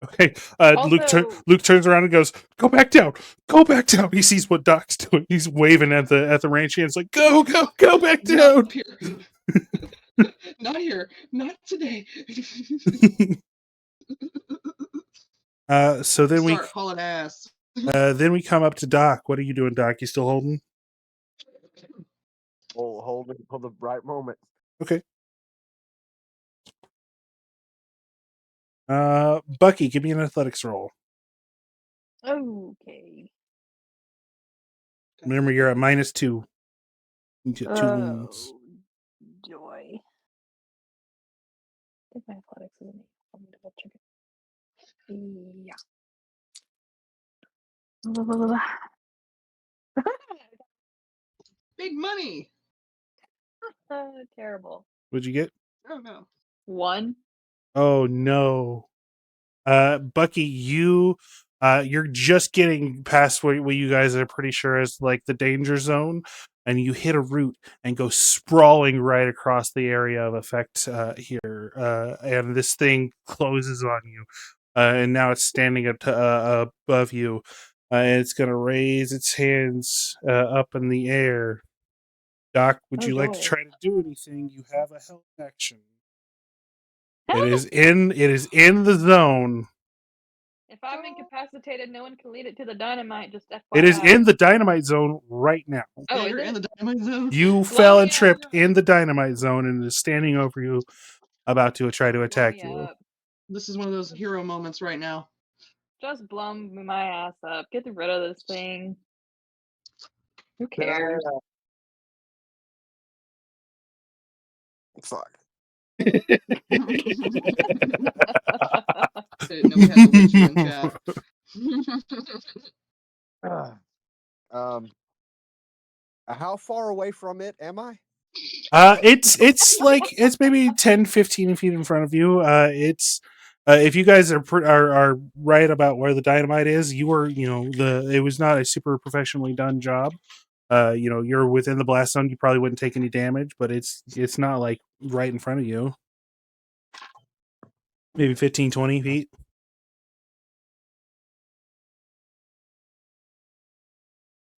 Okay. Also, Luke turns around and goes, "Go back down. Go back down." He sees what Doc's doing. He's waving at the ranch hands like, "Go, go, go back down." Not here. Not here. Not today. So Start hauling ass. then we come up to Doc. What are you doing, Doc? You still holding? Hold it for the right moment. Okay. Bucky, give me an athletics roll. okay. Remember, you're at -2. You get 2 wounds. Oh, joy. I think my athletics is an 8. Let me double check it. Yeah. Big money. Terrible. What'd you get? Oh no. 1. Oh no. Bucky, you're just getting past what you guys are pretty sure is like the danger zone, and you hit a root and go sprawling right across the area of effect here. And this thing closes on you, and now it's standing up above you. And it's going to raise its hands up in the air. Doc, would Oh, you like to joy. try to do anything? You have a help action. Help! It is in the zone. If I'm incapacitated, no one can lead it to the dynamite, just FYI. It is in the dynamite zone right now. Oh, Yeah, is you're it? in the dynamite zone. You Blow fell me and tripped up. in the dynamite zone and is standing over you, about to try to Blow attack me you. up. This is one of those hero moments right now. Just blow my ass up. Get rid of this thing. Who cares? Fuck. No, we had the Witcher in chat. How far away from it am I? It's maybe 10, 15 feet in front of you. It's if you guys are right about where the dynamite is, it was not a super professionally done job. You're within the blast zone. You probably wouldn't take any damage, but it's not like right in front of you. Maybe 15, 20 feet.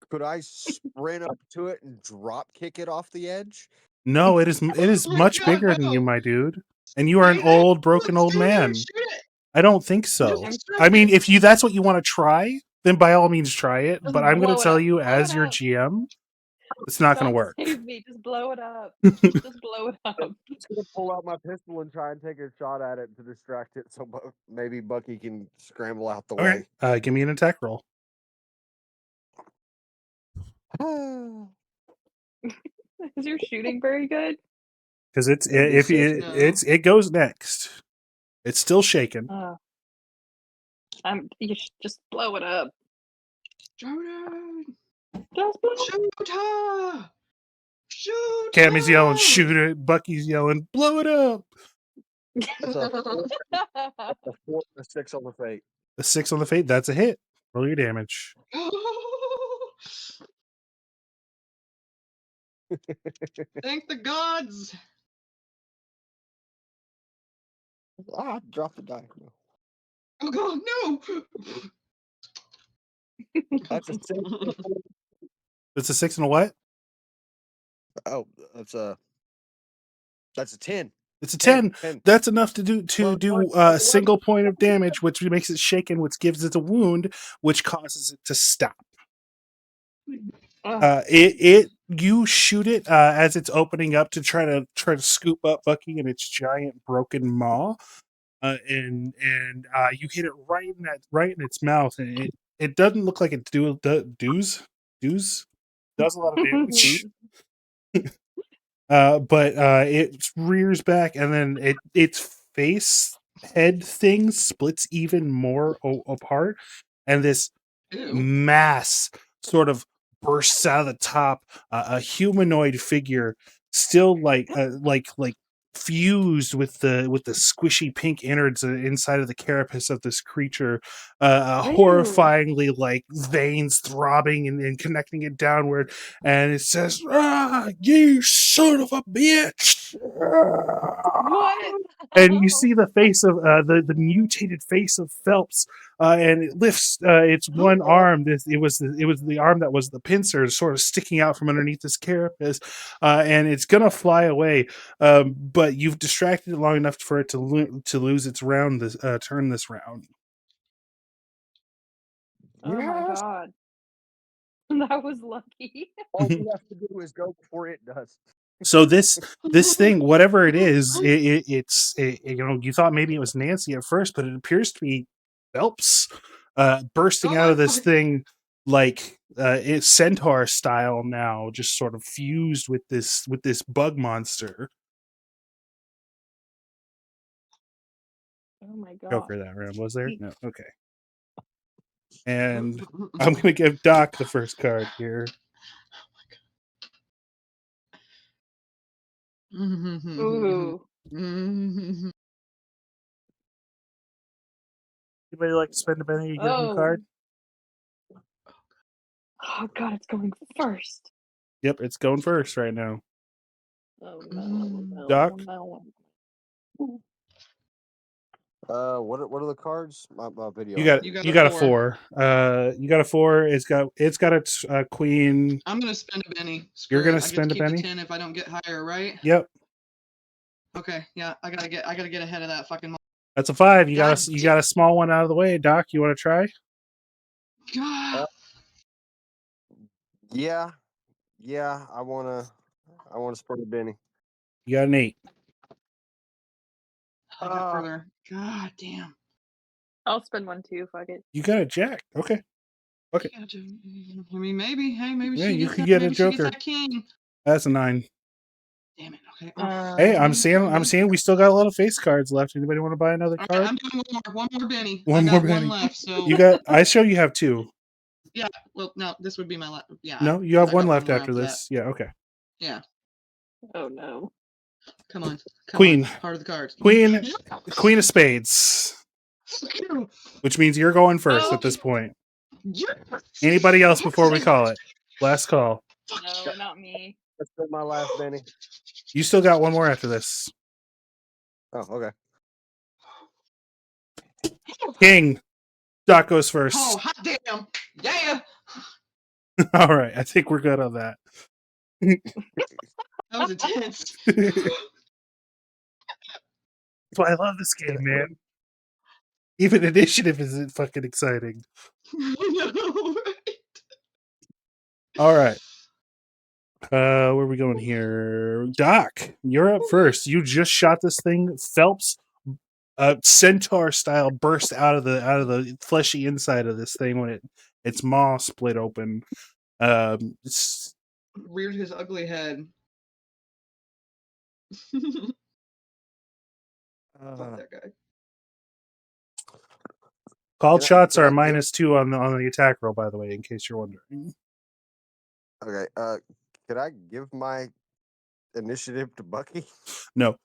Could I sprint up to it and drop kick it off the edge? No, it is Oh my much God, bigger than you, no. my dude. And you are an old, broken old man. Shoot it. I don't think so. Just I mean, distract if that's what you want to try, then by all means try it. Just But I'm going blow to it tell up. you, Blow as it your up. GM, it's not going to Don't work. save me. Just blow it up. Just blow it up. I'm just gonna pull out my pistol and try and take a shot at it to distract it, so maybe Bucky can scramble out the Okay, way. give me an attack roll. Is your shooting very good? Because No. it goes next. It's still shaking. You should just blow it up. Jordan. Just blow it Shoot her. Shoot Cammy's yelling, her. "Shoot it!" Bucky's yelling, "Blow it up!" That's a 4 and a 6 on the fate. A 6 on the fate. That's a hit. Roll your damage. Thank the gods. Drop the die. No. Oh God, no. That's a 6. It's a 6 and a what? Oh, that's a 10. It's a 10. 10. That's enough to do a 11. single point of damage, which makes it shaken, which gives it a wound, which causes it to stop. You shoot it as it's opening up to try to scoop up Bucky in its giant broken maw, and you hit it right in its mouth, and it doesn't look like it does a lot of damage. But it rears back, and then its face head thing splits even more apart, and this Ew. mass sort of bursts out of the top. A humanoid figure, still like fused with the squishy pink innards inside of the carapace of this creature, Ew. horrifyingly like veins throbbing and connecting it downward, and it says, "Ah, you son of a bitch!" What? And you see the face of the mutated face of Phelps, and it lifts its one arm. It was the arm that was the pincer, sort of sticking out from underneath this carapace, and it's gonna fly away. But you've distracted it long enough for it to lose its round. This turn this round. Oh my Yes. god. That was lucky. All we have to do is go before it does. So this thing, whatever it is, you thought maybe it was Nancy at first, but it appears to be Phelps, bursting Oh out my of this fuck. thing like it's centaur style now, just sort of fused with this bug monster. Oh my god. Joker that round was there? He- No, okay. And I'm gonna give Doc the first card here. Ooh. Anybody like to spend a penny to get a new Oh. card? Oh god, it's going first. Yep, it's going first right now. Oh no, Doc? no, no. What are the cards? My video. You ain't got good. You got you a got a 4. 4. You got a 4. It's got its queen. I'm gonna spend a penny. You're Screw it. gonna I get to spend a keep the penny. 10 if I don't get higher, right? Yep, Okay, yeah. I gotta get ahead of that fucking. that's a 5. You God got you got a small one out of the way. Doc, you want to try? God. Yeah, yeah. I wanna spread a Benny. You got an 8. I got further. God damn. I'll spend one too, fuck it. You got a Jack. Okay. Okay. Yeah, I mean, maybe. Hey, maybe Yeah, she you gets could that. get a Maybe she gets Joker. that king. That's a 9. Damn it. Okay. Hey, I'm Um, seeing we still got a lot of face cards left. Anybody want to buy another All right, card? I'm doing one more Benny. One I more got one penny. left. So You got. I show you have 2. yeah. Well, no, this would be my last. Yeah. No, you have I one got one left more after after that. this. Yeah. Okay. Yeah. oh no. Come on. Queen. Heart of the cards. Queen. Yes. Queen of Spades. Fuck you. Which means you're going first Oh, at this point. yes. Anybody else before we Okay. call it? Last call. Fuck No, not me. That's been my last Benny. You still got one more after this. Oh, okay. King. Doc goes Oh, first. hot damn. Yeah. All right. I think we're good on that. That was intense. That's why I love this game, man. Even initiative isn't fucking exciting. No. All right. Where are we going here? Doc, you're up first. You just shot this thing. Phelps, centaur style, burst out of the fleshy inside of this thing when its maw split open. It's, Reared his ugly head. Fuck that guy. called shots can are I give- -2 on the attack roll, by the way, in case you're wondering. Okay. Could I give my initiative to Bucky? No,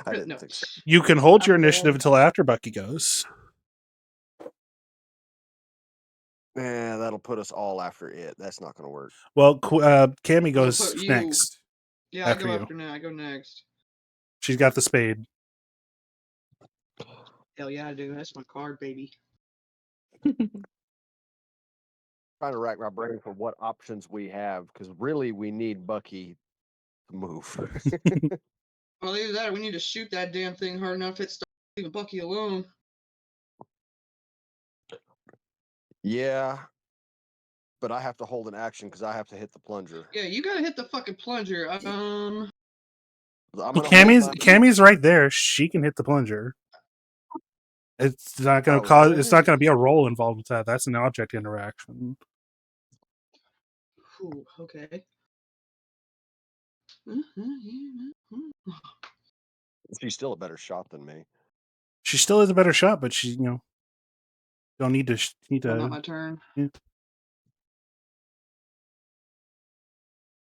I didn't No. think so. you can hold your I'm initiative good. until after Bucky goes. Yeah, that'll put us all after it. That's not going to work. Well, Cammy goes put you- next. Yeah, After I go you. after now. I go next. She's got the spade. Hell yeah, I do. That's my card, baby. Trying to rack my brain for what options we have because really we need Bucky to move. Well, either that or we need to shoot that damn thing hard enough it starts leaving Bucky alone. Yeah, but I have to hold an action because I have to hit the plunger. Yeah, you gotta hit the fucking plunger. I'm Well, gonna hold Cammy's right there. She can hit the plunger. It's not going to Oh, cause. really? It's not going to be a roll involved with that. That's an object interaction. Ooh, okay. She's still a better shot than me. she still is a better shot, but she don't need to Well, not my turn. yeah.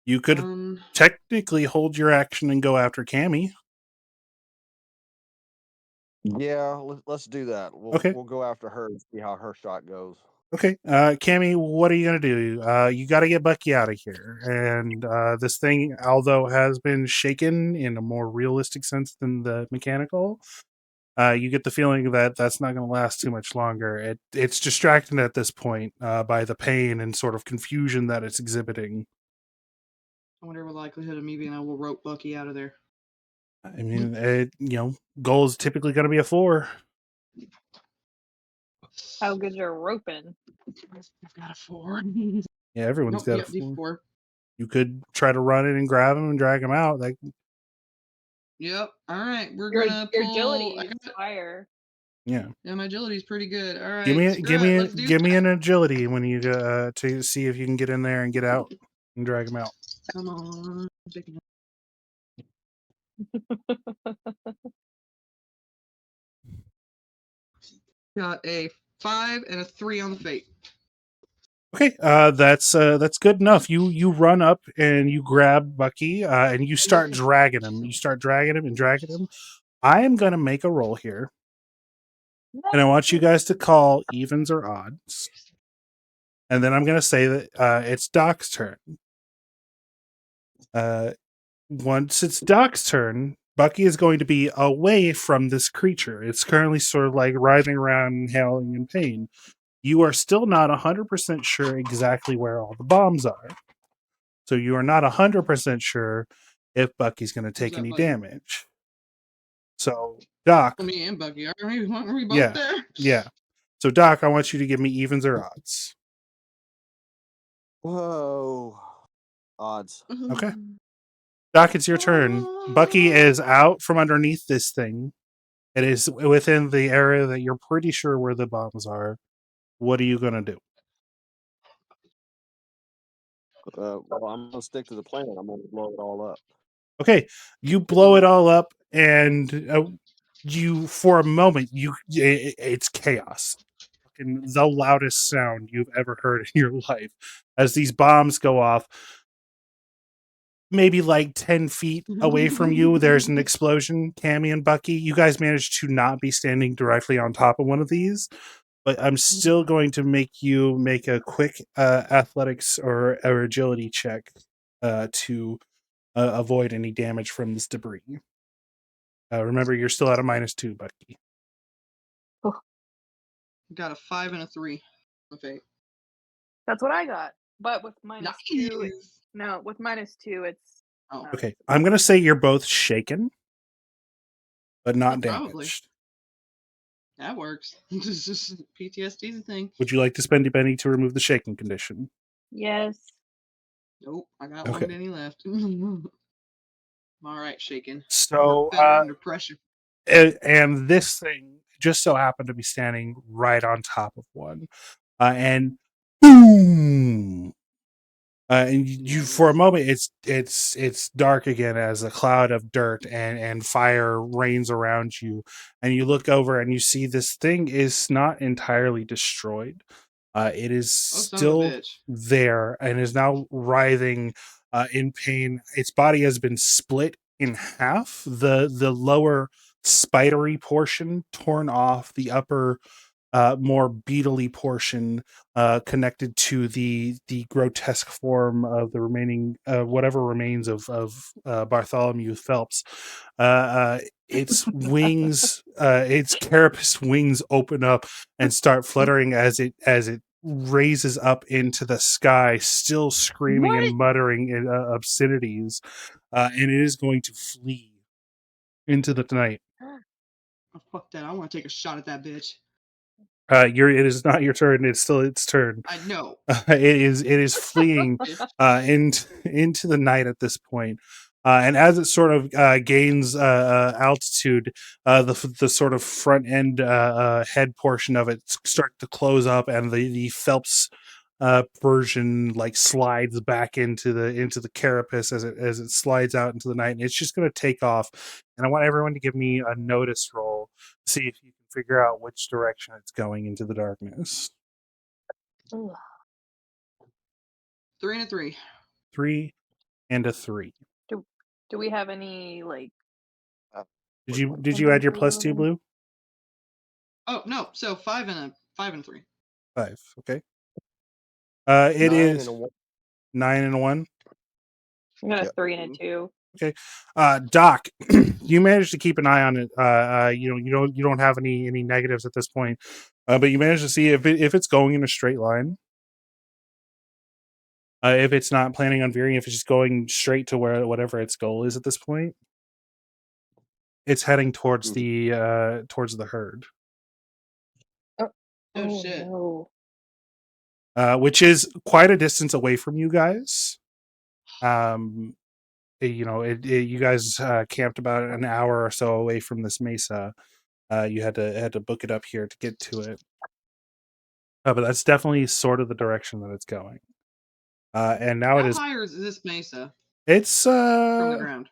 You could Um, technically hold your action and go after Cammy. Yeah, let's do that. Okay. We'll go after her and see how her shot goes. Okay, Cammy, what are you gonna do? You got to get Bucky out of here, and this thing, although has been shaken in a more realistic sense than the mechanical, you get the feeling that that's not going to last too much longer. It's distracted at this point by the pain and sort of confusion that it's exhibiting. I wonder what likelihood of me being able to rope Bucky out of there. I mean, goal is typically going to be a 4. How good you're roping. I've got a 4. Yeah, everyone's Nope, got a 4. D4. You could try to run in and grab him and drag him out. Yep. All right, we're Your gonna your pull. agility I is got, higher. Yeah. yeah, my agility's pretty good. All right, Give me screw it. Let's do give me that. an agility when you to see if you can get in there and get out and drag him out. Come on. Got a 5 and a 3 on the fate. Okay, that's good enough. You run up and you grab Bucky and you start dragging him. You start dragging him and dragging him. I am gonna make a roll here, and I want you guys to call evens or odds. And then I'm gonna say that it's Doc's turn. Once it's Doc's turn, Bucky is going to be away from this creature. It's currently sort of like writhing around and howling in pain. You are still not 100% sure exactly where all the bombs are. So you are not 100% sure if Bucky's going to take any damage. So, Doc. Well, me and Bucky, are we both yeah, there? Yeah. So, Doc, I want you to give me evens or odds. Whoa. Odds. Okay. Doc, it's your turn. Bucky is out from underneath this thing. It is within the area that you're pretty sure where the bombs are. What are you going to do? Well, I'm gonna stick to the plan. I'm gonna blow it all up. Okay, you blow it all up, and you, for a moment, it's chaos. The loudest sound you've ever heard in your life as these bombs go off. Maybe like 10 feet away from you, there's an explosion. Cammy and Bucky, you guys managed to not be standing directly on top of one of these, but I'm still going to make you make a quick athletics or agility check to avoid any damage from this debris. Remember, you're still at a -2, Bucky. Got a 5 and a 3 on the fate. That's what I got. But with -2, Nice. no, with -2, it's Okay. I'm gonna say you're both shaken, but not Probably. damaged. That works. PTSD's a thing. Would you like to spend a penny to remove the shaking condition? yes. Nope, I got Okay. 1 penny left. I'm all right, shaking. So, Work better under pressure. and this thing just so happened to be standing right on top of one, and boom. And you for a moment it's dark again as a cloud of dirt and fire rains around you, and you look over and you see this thing is not entirely destroyed. It is still there and is now writhing in pain. Its body has been split in half. The lower spidery portion torn off, the upper more beetly portion connected to the grotesque form of the remaining whatever remains of Bartholomew Phelps. Its wings, its carapace wings open up and start fluttering as it raises up into the sky, still screaming and muttering in, obscenities, and it is going to flee into the night. Oh, fuck that! I want to take a shot at that bitch. It is not your turn. It's still its turn. I know. It is fleeing into the night at this point. And as it sort of gains altitude, the sort of front end head portion of it starts to close up, and the Phelps version like slides back into the carapace as it slides out into the night, and it's just going to take off. And I want everyone to give me a notice roll, see if you can figure out which direction it's going into the darkness. Ugh. 3 and a 3. 3 and a 3. Do we have any like? Did you add your +2, Blue? Oh no, so 5 and a 3. 5. Okay. It 9 is and a 1. 9 and a 1. I got a Yep. 3 and a 2. Okay. Doc, you managed to keep an eye on it. You don't have any negatives at this point, but you managed to see if it's going in a straight line. If it's not planning on veering, if it's just going straight to whatever its goal is at this point, it's heading towards the herd. Oh shit. No. Which is quite a distance away from you guys. You guys camped about an hour or so away from this mesa. You had to book it up here to get to it. But that's definitely sort of the direction that it's going. And now it How is. high is this mesa It's from the ground?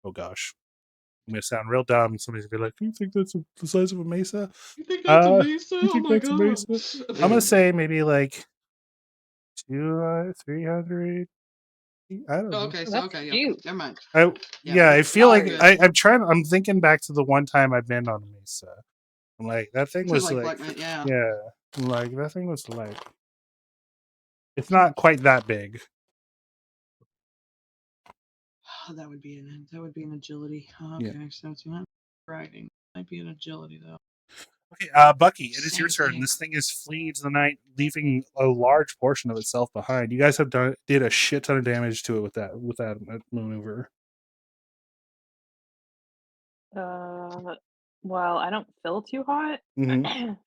Oh gosh, I'm gonna sound real dumb. Somebody's gonna be like, "Do you think that's the size of a mesa?" You think that's a mesa? You Oh think my that's a god. mesa? I'm gonna say maybe like 300. I don't know. Okay, so That's okay, yeah. huge. Never mind. Yeah, I feel like good. I'm thinking back to the one time I've been on a mesa. I'm like, that thing was like, Black Man, yeah. I'm like, that thing was like, it's not quite that big. That would be an agility. Okay, so it's not riding. Might be an agility though. Okay, Bucky, it is your Same turn. thing. This thing is fleeing to the night, leaving a large portion of itself behind. You guys have did a shit ton of damage to it with that maneuver. Well, I don't feel too hot. Mhm.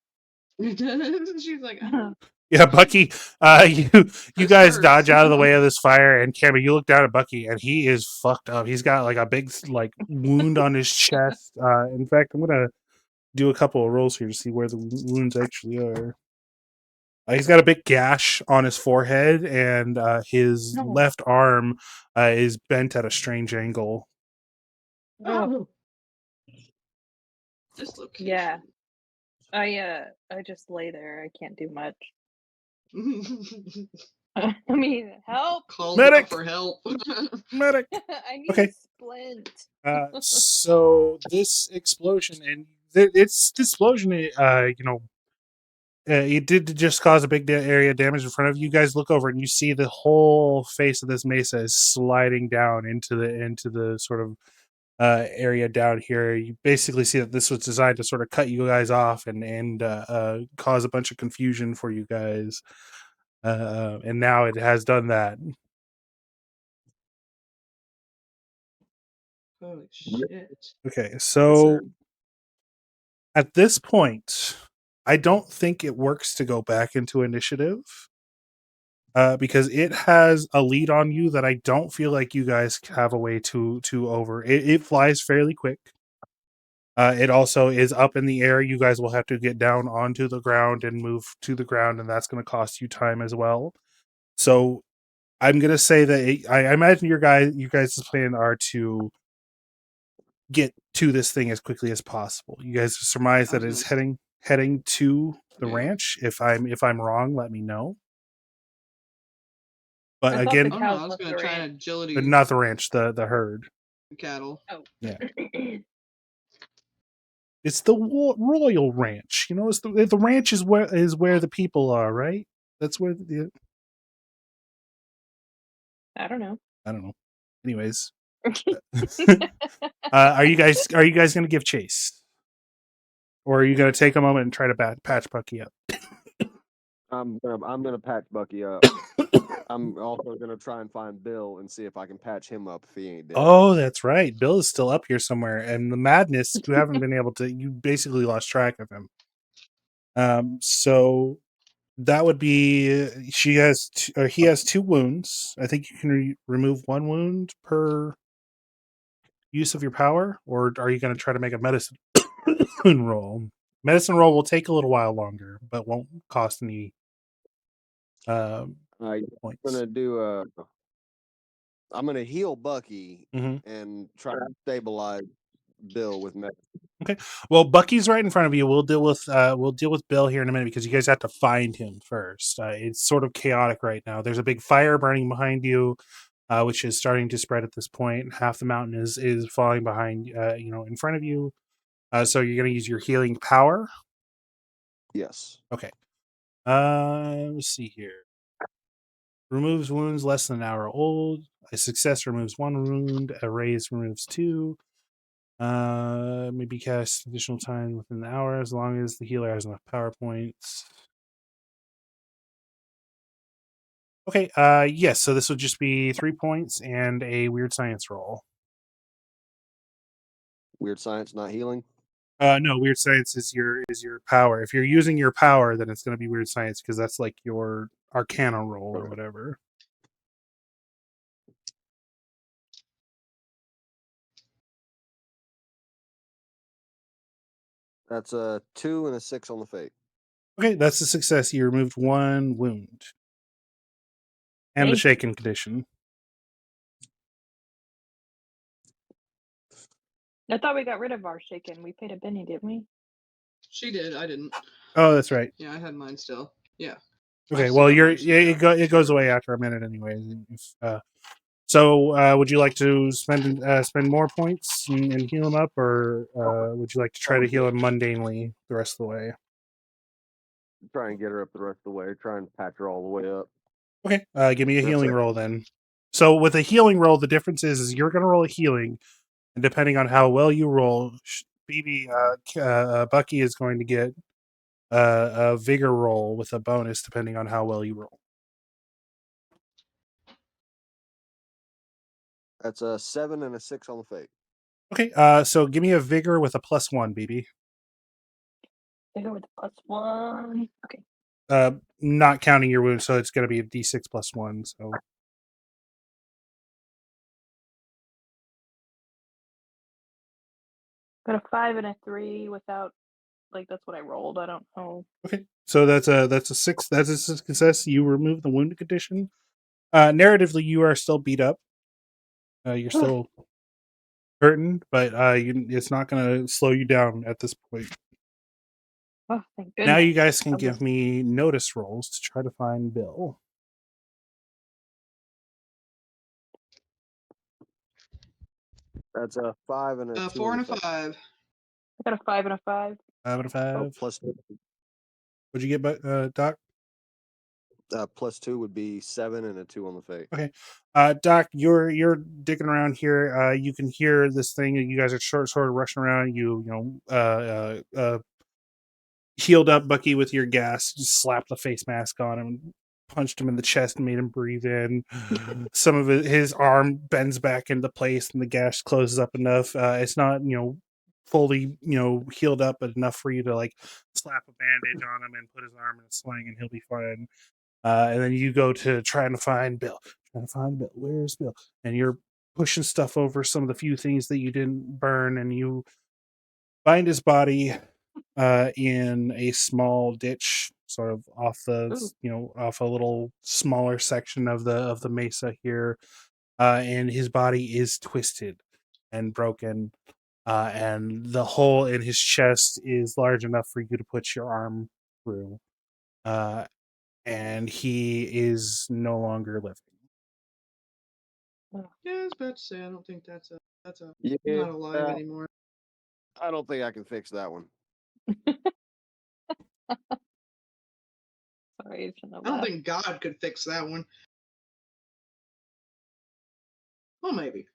She's like, oh. Yeah, Bucky, you This guys hurts. dodge out of the way of this fire, and Cammy, you look down at Bucky, and he is fucked up. He's got like a big like wound on his chest. In fact, I'm gonna do a couple of rolls here to see where the wounds actually are. He's got a big gash on his forehead, and his No. left arm is bent at a strange angle. Oh, Dislocation. yeah. I just lay there. I can't do much. I mean, help! Called Medic! out for help. Medic. I need Okay. a splint. So this explosion, and this explosion, it did just cause a big area damage in front of you. You guys look over and you see the whole face of this mesa is sliding down into the sort of area down here. You basically see that this was designed to sort of cut you guys off and cause a bunch of confusion for you guys. And now it has done that. Holy shit. Okay, so at this point, I don't think it works to go back into initiative. Because it has a lead on you that I don't feel like you guys have a way to over. It flies fairly quick. It also is up in the air. You guys will have to get down onto the ground and move to the ground, and that's going to cost you time as well. So I'm going to say that I imagine you guys' plan are to get to this thing as quickly as possible. You guys surmise that it's heading to the ranch. If I'm wrong, let me know. But I thought again, the Oh no, I cows was left gonna the try an ranch. agility not the ranch, the herd. cattle. Oh. Yeah. It's the royal ranch. You know, it's the ranch is where the people are, right? That's where the I don't know. I don't know. Anyways, are you guys going to give chase, or are you going to take a moment and try to patch Bucky up? I'm gonna patch Bucky up. I'm also gonna try and find Bill and see if I can patch him up if he ain't dead. Oh, that's right. Bill is still up here somewhere, and the madness, you haven't been able to. You basically lost track of him. So that would be he has 2 wounds. I think you can remove 1 wound per use of your power, or are you going to try to make a medicine roll? Medicine roll will take a little while longer, but won't cost any I'm points. gonna do I'm gonna heal Bucky Mhm. and try to stabilize Bill with medicine. Well, Bucky's right in front of you. We'll deal with Bill here in a minute because you guys have to find him first. It's sort of chaotic right now. There's a big fire burning behind you, which is starting to spread at this point. Half the mountain is falling behind, in front of you. So you're going to use your healing power. Yes. Okay. Let's see here. Removes wounds less than an hour old. A success removes 1 wound. A raise removes 2. Maybe cast additional time within the hour as long as the healer has enough power points. Okay, yes, so this would just be 3 points and a weird science roll. Weird science, not healing. No, weird science is your power. If you're using your power, then it's going to be weird science because that's like your arcana roll or whatever. That's a 2 and a 6 on the fate. Okay, that's a success. You removed 1 wound. And the Thank shaken condition. I thought we got rid of our shaken. We paid a penny, didn't we? She did. I didn't. Oh, that's right. Yeah, I had mine still. Yeah. Okay, still well, got mine, so yeah, it goes sure. away after a minute anyway. So, would you like to spend more points and heal him up, or would you like to try to heal him mundanely the rest of the way? Try and get her up the rest of the way. Try and patch her all the way up. Okay, give me a That's healing it. roll then. So, with a healing roll, the difference is you're going to roll a healing, and depending on how well you roll, Bucky is going to get a vigor roll with a bonus depending on how well you roll. That's a 7 and a 6 on the fate. Okay, so give me a vigor with a +1, BB. They go with the +1. Okay. Not counting your wounds, so it's going to be a D6 +1. So Got a 5 and a 3 without, like, that's what I rolled. I don't know. okay, so that's a 6. That's a success. You remove the wound condition. Narratively, you are still beat up. You're still hurting, but it's not going to slow you down at this point. Oh, thank goodness. Now you guys can I was- give me notice rolls to try to find Bill. That's a 5 and a 2. 4 on and a the fate. 5. I got a 5 and a 5. 5 out of 5. Oh, plus What'd you get, Doc? +2 would be 7 and a 2 on the fate. Okay, Doc, you're digging around here. You can hear this thing. You guys are sort of rushing around. Healed up Bucky with your gas. Just slapped the face mask on him, punched him in the chest, and made him breathe in. Some of his arm bends back into place, and the gash closes up enough. It's not fully healed up, but enough for you to like slap a bandage on him and put his arm in a sling, and he'll be fine. And then you go to trying to find Bill. Trying to find Bill. Where's Bill? And you're pushing stuff over some of the few things that you didn't burn, and you find his body in a small ditch, sort of off Ooh. off a little smaller section of the mesa here. And his body is twisted and broken. And the hole in his chest is large enough for you to put your arm through. And he is no longer living. Yeah, I was about to say I don't think that's Yeah, not alive anymore. I don't think I can fix that one. Sorry, I shouldn't have I don't laughed. think God could fix that one. Well, maybe.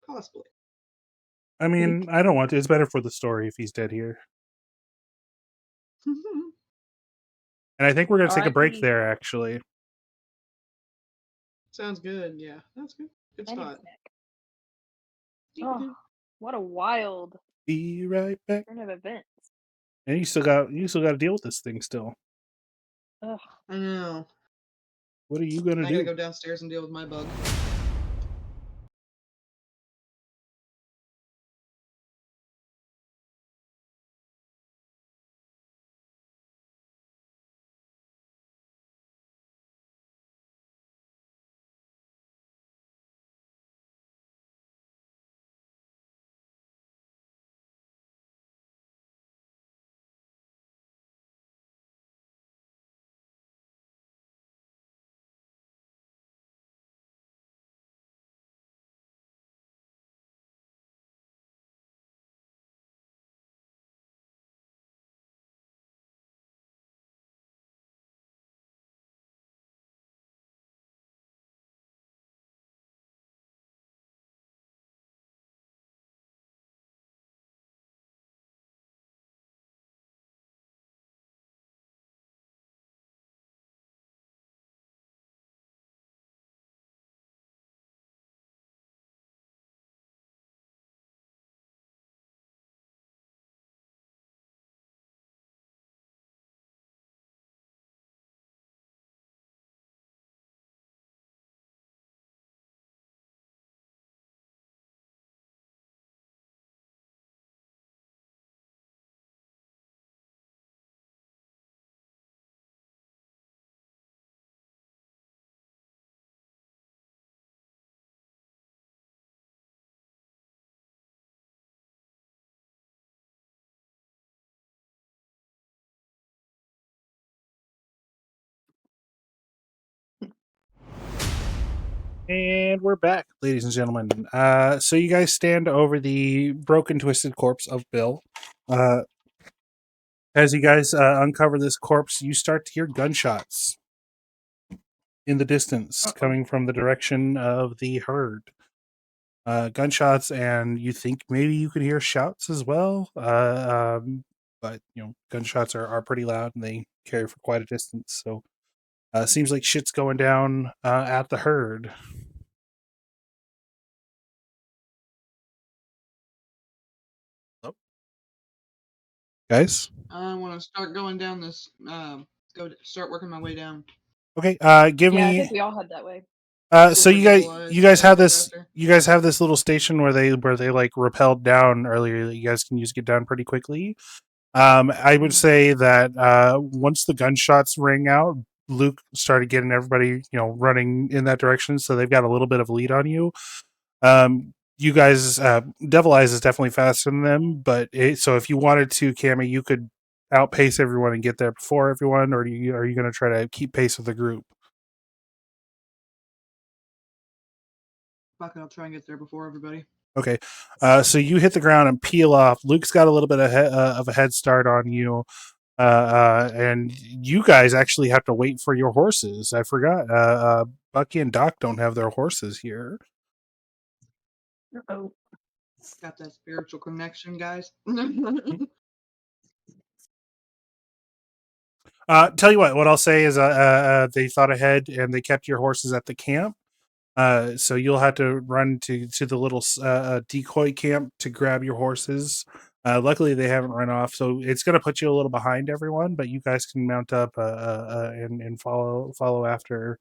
Possibly. I mean, I don't want to. It's better for the story if he's dead here. And I think we're going to take a break R.I.P. there, actually. Sounds good. Yeah, that's good. Good I need a spot. snack. Oh, what a wild Be right back. turn of events. And you still got to deal with this thing still. Ugh. I know. What are you going to I gotta do? go downstairs and deal with my bug. And we're back, ladies and gentlemen. So you guys stand over the broken, twisted corpse of Bill. As you guys uncover this corpse, you start to hear gunshots in the distance coming from the direction of the herd. Gunshots, and you think maybe you could hear shouts as well. But gunshots are pretty loud and they carry for quite a distance. So seems like shit's going down at the herd. Guys? I want to start going down this. Start working my way down. Okay, give Yeah, I me. think we all had that way. So Over you guys have this faster. you guys have this little station where they like rappelled down earlier that you guys can use to get down pretty quickly. I would say that once the gunshots rang out, Luke started getting everybody running in that direction, so they've got a little bit of a lead on you. You guys, Devil Eyes is definitely faster than them, but so if you wanted to, Cammy, you could outpace everyone and get there before everyone, or are you going to try to keep pace with the group? Fuck it, I'll try and get there before everybody. Okay, so you hit the ground and peel off. Luke's got a little bit of a head start on you, and you guys actually have to wait for your horses. I forgot. Bucky and Doc don't have their horses here. Oh, Got that spiritual connection, guys. Tell you what I'll say is they thought ahead and they kept your horses at the camp. So you'll have to run to the little decoy camp to grab your horses. Luckily, they haven't run off, so it's going to put you a little behind everyone. But you guys can mount up and follow after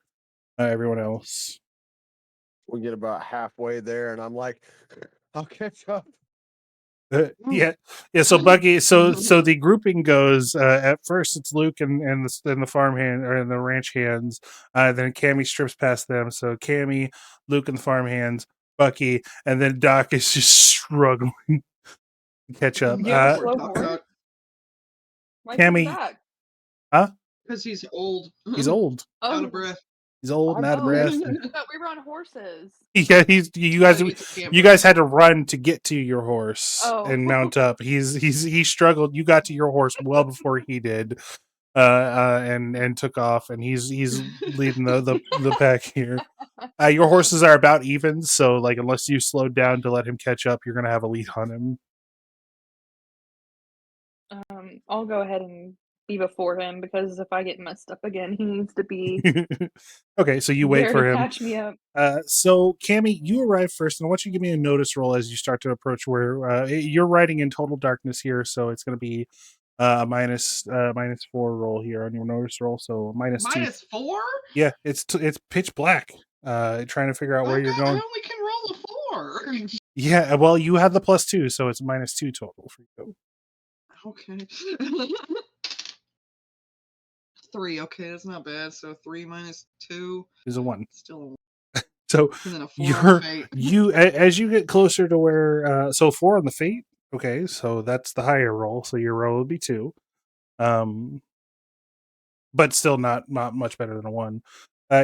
everyone else. We get about halfway there, and I'm like, I'll catch up. Yeah. So Bucky, so the grouping goes. At first, it's Luke and the farm hand or the ranch hands. Then Cammy strips past them. So Cammy, Luke, and the farm hands. Bucky, and then Doc is just struggling to catch up. Yeah, slow talk horse. about Why Cammy- come back? because he's old. He's old. Out Oh, of breath. He's old and out of oh, breath. I thought we were on horses. Yeah, you guys. Gotta get to camp You guys first. had to run to get to your horse Oh. and mount up. He struggled. You got to your horse well before he did, and took off. And he's leading the pack here. Your horses are about even, so like unless you slowed down to let him catch up, you're gonna have a lead on him. I'll go ahead and be before him because if I get messed up again, he needs to be Okay, so you wait there for to him. catch me up. So Cammy, you arrive first, and I want you to give me a notice roll as you start to approach where you're riding in total darkness here, so it's going to be a minus 4 roll here on your notice roll. So -2. -4? Yeah, it's pitch black. Trying to figure out where you're I going. only can roll a 4. Yeah, well, you have the +2, so it's -2 total for you. Okay. 3. Okay, that's not bad. So 3 minus 2 is a 1. Still. So And then a 4 on the fate. as you get closer to where so 4 on the fate. Okay, so that's the higher roll. So your roll would be 2. But still not much better than a 1.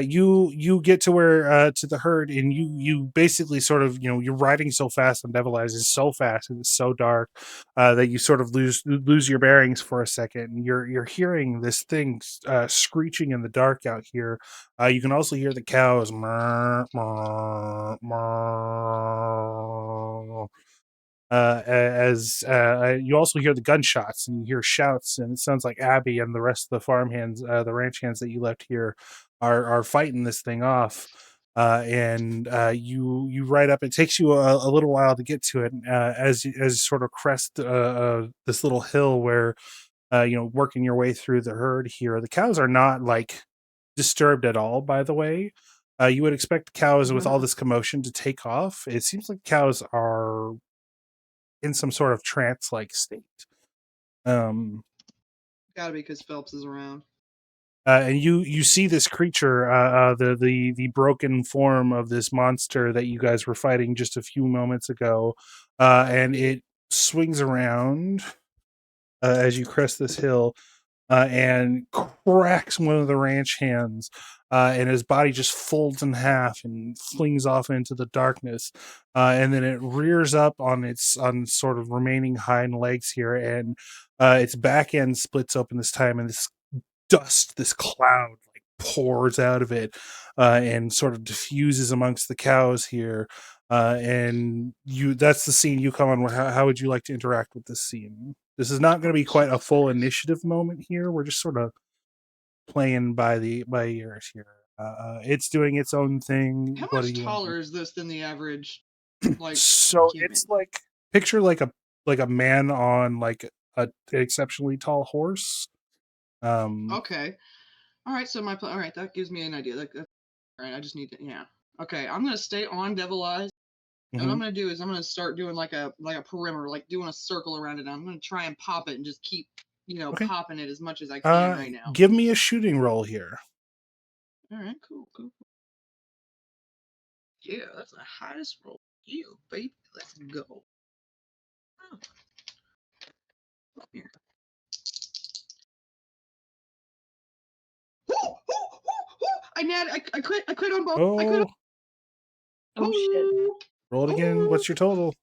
You get to where to the herd, and you basically sort of you're riding so fast on Devil Eyes is so fast and it's so dark that you sort of lose your bearings for a second. And you're hearing this thing screeching in the dark out here. You can also hear the cows. As you also hear the gunshots and you hear shouts, and it sounds like Abby and the rest of the farm hands, the ranch hands that you left here, are fighting this thing off. And you ride up. It takes you a little while to get to it as you sort of crest this little hill where working your way through the herd here. The cows are not like disturbed at all, by the way. You would expect cows with all this commotion to take off. It seems like cows are in some sort of trance-like state. Gotta be because Phelps is around. And you see this creature, the broken form of this monster that you guys were fighting just a few moments ago, and it swings around as you crest this hill. and cracks one of the ranch hands, and his body just folds in half and flings off into the darkness. And then it rears up on sort of remaining hind legs here, and its back end splits open this time, and this cloud like pours out of it, and sort of diffuses amongst the cows here. And that's the scene you come on. How would you like to interact with this scene? This is not going to be quite a Jesus full Christ. initiative moment here. We're just sort of playing by ears here. It's doing its own thing. How What do much you want? taller is this than the average, like, So human? it's like, picture like a man on like an exceptionally tall horse. Okay. All right. So all right, that gives me an idea. All right. I just need to. Yeah. Okay. I'm gonna stay on Devil Eyes. And what I'm Mhm. gonna do is I'm gonna start doing like a perimeter, like doing a circle around it. I'm gonna try and pop it and just keep, Okay. popping it as much as I can right now. Give me a shooting roll here. All right, cool. Yeah, that's the highest roll. Yeah, baby, let's go. Oh, come here. I quit on both. I quit. Oh, Oh shit. roll it again. What's your total?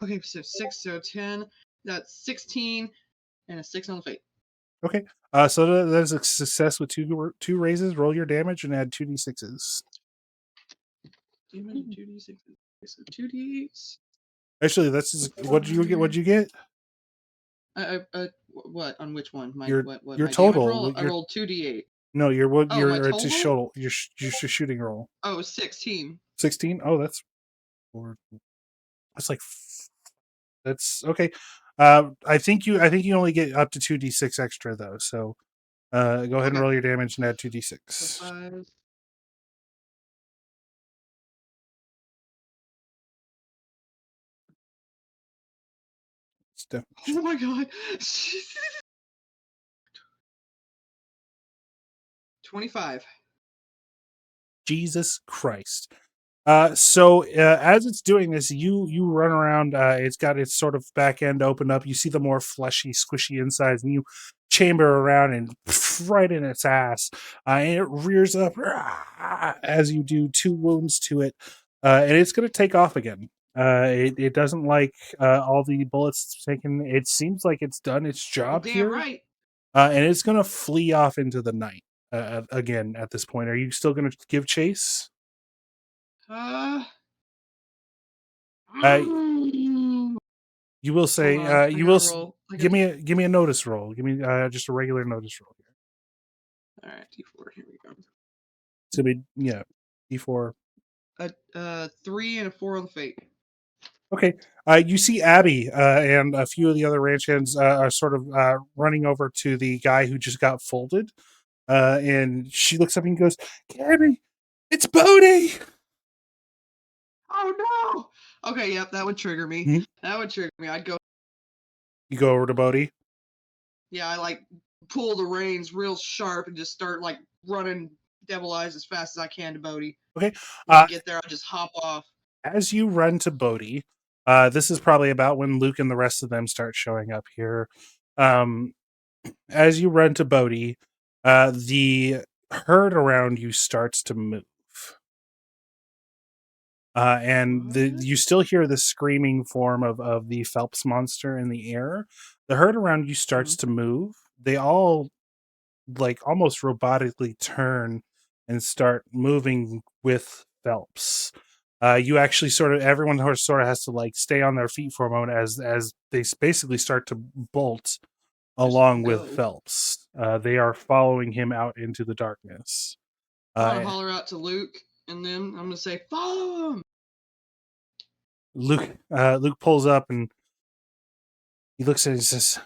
Okay, so 6, so 10. That's 16, and a 6 on the fate. Okay. So that is a success with two raises. Roll your damage and add 2d6s. Damage 2d6. So 2d8. Actually, that's just, what did you get? What'd you get? What on which one? My Your what your my damage roll? total. I rolled 2d8. No, your what? Oh, my Your it's a total? shuttle. Your shooting roll. Oh, 16. 16. Oh, that's like that's okay. I think you only get up to 2d6 extra though. So go ahead and Okay. roll your damage and add So 2d6. 5. Oh my god. 25. Jesus Christ. So as it's doing this, you run around. It's got its sort of back end open up. You see the more fleshy, squishy insides, and you chamber around and right in its ass. And it rears up as you do 2 wounds to it, and it's going to take off again. It doesn't like all the bullets it's taken. It seems like it's done its You're job damn here, right. and it's going to flee off into the night again. At this point, are you still going to give chase? Uh, Uh, hold You will say, on. I you will gotta roll. give me a notice roll. Give me just a regular notice roll here. All right, D4. Here we go. It's gonna be D4. A 3 and a 4 on the fate. Okay. You see Abby and a few of the other ranch hands are sort of running over to the guy who just got folded, and she looks up and goes, "Abby, it's Bodie." Oh no! Okay, yep, that would trigger me. Mhm. That would trigger me. I'd go. You go over to Bodie. Yeah, I like pull the reins real sharp and just start like running Devil Eyes as fast as I can to Bodie. Okay. When I get there, I just hop off. As you run to Bodie, this is probably about when Luke and the rest of them start showing up here. As you run to Bodie, the herd around you starts to move. And you still hear the screaming form of the Phelps monster in the air. The herd around you starts to move. They all like almost robotically turn and start moving with Phelps. You actually everyone sort of has to like stay on their feet for a moment as they basically start to bolt along with go. Phelps. They are following him out into the darkness. I want to holler out to Luke and them. I'm gonna say, "Follow him!" Luke pulls up and he looks at it and says,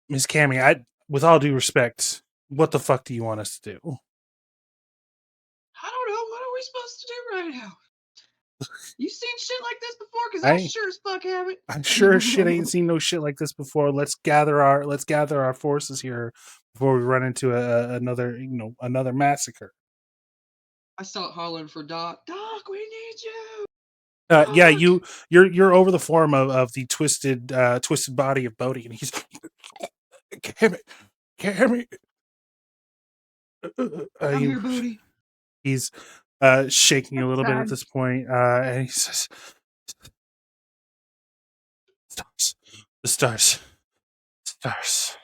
Miss Cammy, with all due respect, what the fuck do you want us to do?" I don't know. What are we supposed to do right now? You seen shit like this before? Cause I I sure as fuck haven't. I'm sure as shit ain't seen no shit like this before. Let's gather our forces here before we run into another massacre. I start hollering for Doc. Doc, we need you. Yeah, Fuck! you're over the form of the twisted body of Bodhi, and he's can't hear me. I'm You here, Bodhi. He's shaking a little bit at Sad. this point, and he says, "Stars, the stars, stars."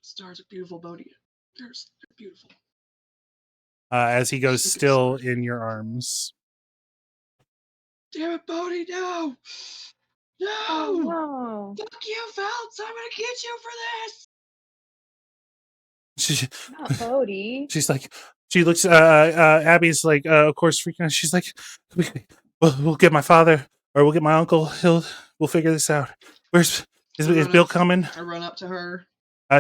Stars are beautiful, Bodhi. They're beautiful. As he goes Just look at the still stars. in your arms. Damn it, Bodhi, no! Oh No! no. Fuck you, Phelps! I'm gonna get you for this! She, Not Bodhi. she's like, she looks. Abby's like, of course, freaking out. She's like, we'll get my father or we'll get my uncle. We'll figure this out. Where's is Bill coming? I run up to her.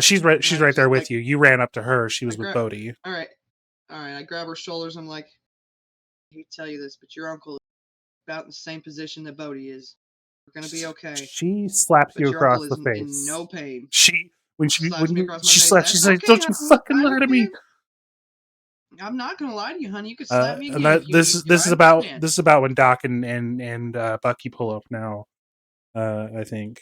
She's right. She's right there with like, you. You ran up to her. She was with grab. Bodhi. All right. I grab her shoulders. I'm like, I hate to tell you this, but your uncle is about in the same position that Bodhi is. We're gonna be okay. She slaps But you your uncle across the is face. in no pain. When Slaps me you across my she face. slaps. She's like, Okay, "Don't you honey, fucking I lie don't to me." care. I'm not gonna lie to you, honey. You can slap me And again if you need to. this is I about understand. when Doc and Bucky pull up now. I think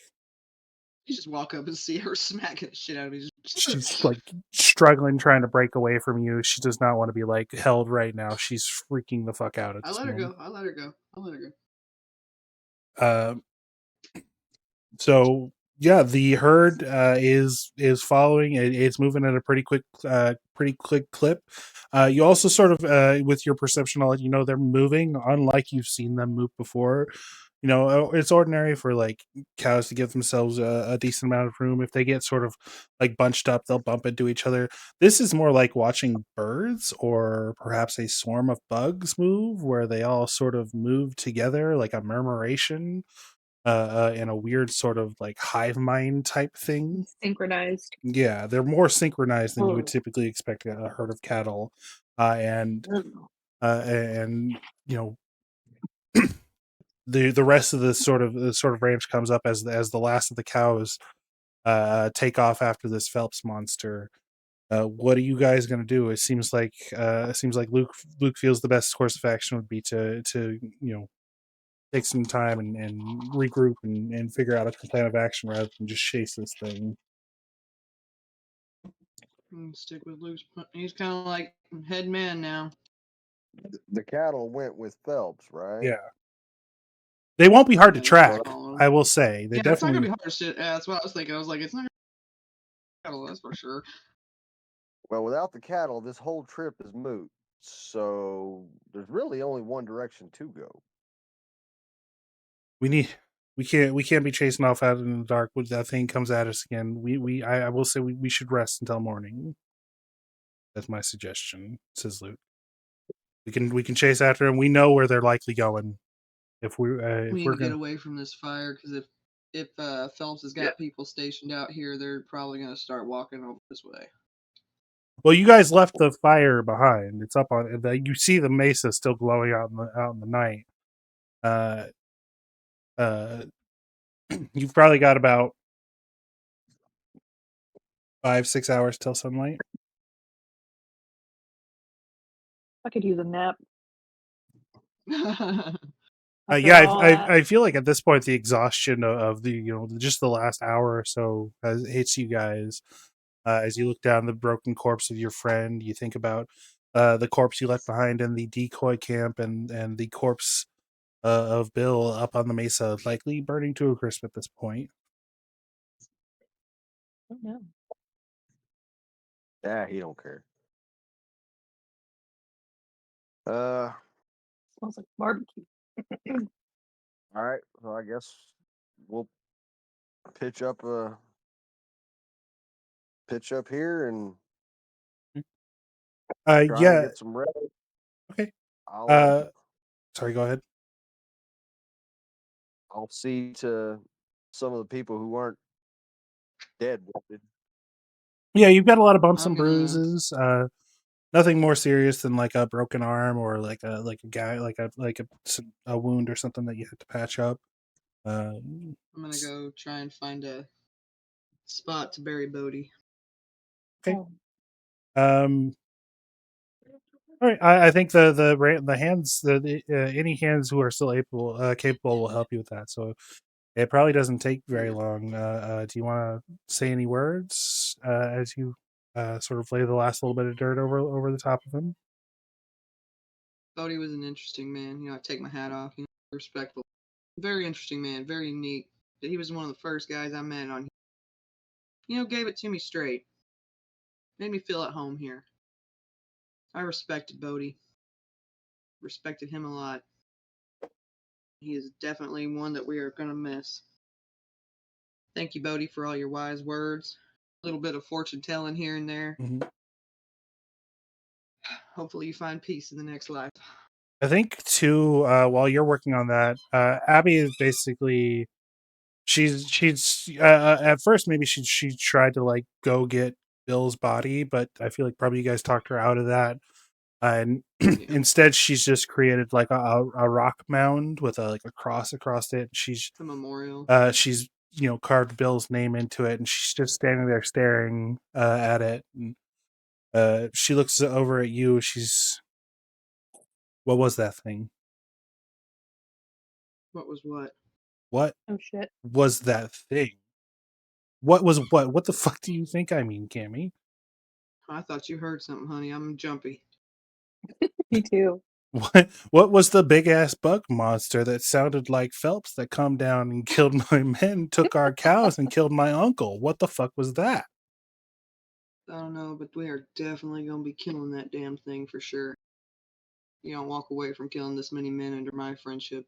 You just walk up and see her smacking the shit out of me. she's like struggling, trying to break away from you. She does not want to be like held right now. She's freaking the fuck out at I this let her moment. go. I let her go. I let her go. So yeah, the herd is following. It's moving at a pretty quick clip. You also sort of with your perception, I'll let you know they're moving, unlike you've seen them move before. You know, it's ordinary for like cows to give themselves a decent amount of room. If they get sort of like bunched up, they'll bump into each other. This is more like watching birds or perhaps a swarm of bugs move, where they all sort of move together like a murmuration in a weird sort of like hive mind type thing. Synchronized. Yeah, they're more synchronized than you would Oh. typically expect a herd of cattle, and you know the rest of the sort of ranch comes up as the last of the cows take off after this Phelps monster. What are you guys gonna do? It seems like Luke feels the best course of action would be to take some time and regroup and figure out a plan of action rather than just chase this thing. Stick with Luke's. He's kind of like head man now. The cattle went with Phelps, right? Yeah, they won't be hard to Yeah, they're track. just following. I will say they Yeah, it's not gonna definitely. be hard to shit. Yeah, that's what I was thinking. I was like, it's not gonna that's for sure. Well, without the cattle, this whole trip is moot. So there's really only one direction to go. We need. We can't be chasing off out in the dark when that thing comes at us again. I will say we should rest until morning. That's my suggestion, says Luke. We can chase after them. We know where they're likely going. If We if need we're to get gonna. away from this fire because if Phelps has got Yeah. people stationed out here, they're probably gonna start walking over this way. Well, you guys left the fire behind. It's up on. You see the mesa still glowing out in the night. Uh, uh, you've probably got about 5-6 hours till sunlight. I could use a nap after Yeah, all that. I feel like at this point the exhaustion of the just the last hour or so hits you guys as you look down the broken corpse of your friend. You think about the corpse you left behind in the decoy camp and the corpse of Bill up on the mesa, likely burning to a crisp at this point. Oh no. Yeah, he don't care. Uh, Smells like barbecue. all right. So I guess we'll pitch up here and try and Yeah. get some rest. Okay. I'll Sorry. Go ahead. I'll see to some of the people who aren't dead wounded. Yeah, you've got a lot of bumps I'm and gonna. bruises. Nothing more serious than like a broken arm or like a guy a wound or something that you had to patch up. I'm gonna go try and find a spot to bury Bodhi. Okay. Oh. Um, All right, I think the hands any hands who are still capable will help you with that. So it probably doesn't take very long. Do you want to say any words as you sort of lay the last little bit of dirt over the top of him? Bodie was an interesting man. You know, I take my hat off. You know, respectful. Very interesting man. Very unique. He was one of the first guys I met on. You know, gave it to me straight. Made me feel at home here. I respected Bodie. Respected him a lot. He is definitely one that we are going to miss. Thank you, Bodie, for all your wise words. A little bit of fortune telling here and there. Mm-hmm. Hopefully, you find peace in the next life. I think too. While you're working on that, Abby is basically she's at first maybe she tried to like go get Bill's body, but I feel like probably you guys talked her out of that. And Yeah. instead, she's just created like a rock mound with a like a cross across it. It's a memorial. She's carved Bill's name into it, and she's just standing there staring at it. And she looks over at you. What was that thing? What was what? What Oh shit. was that thing? What was what? What the fuck do you think I mean, Cammy? I thought you heard something, honey. I'm jumpy. Me too. What was the big ass bug monster that sounded like Phelps that come down and killed my men, took our cows, and killed my uncle? What the fuck was that? I don't know, but we are definitely going to be killing that damn thing for sure. You don't walk away from killing this many men under my friendship.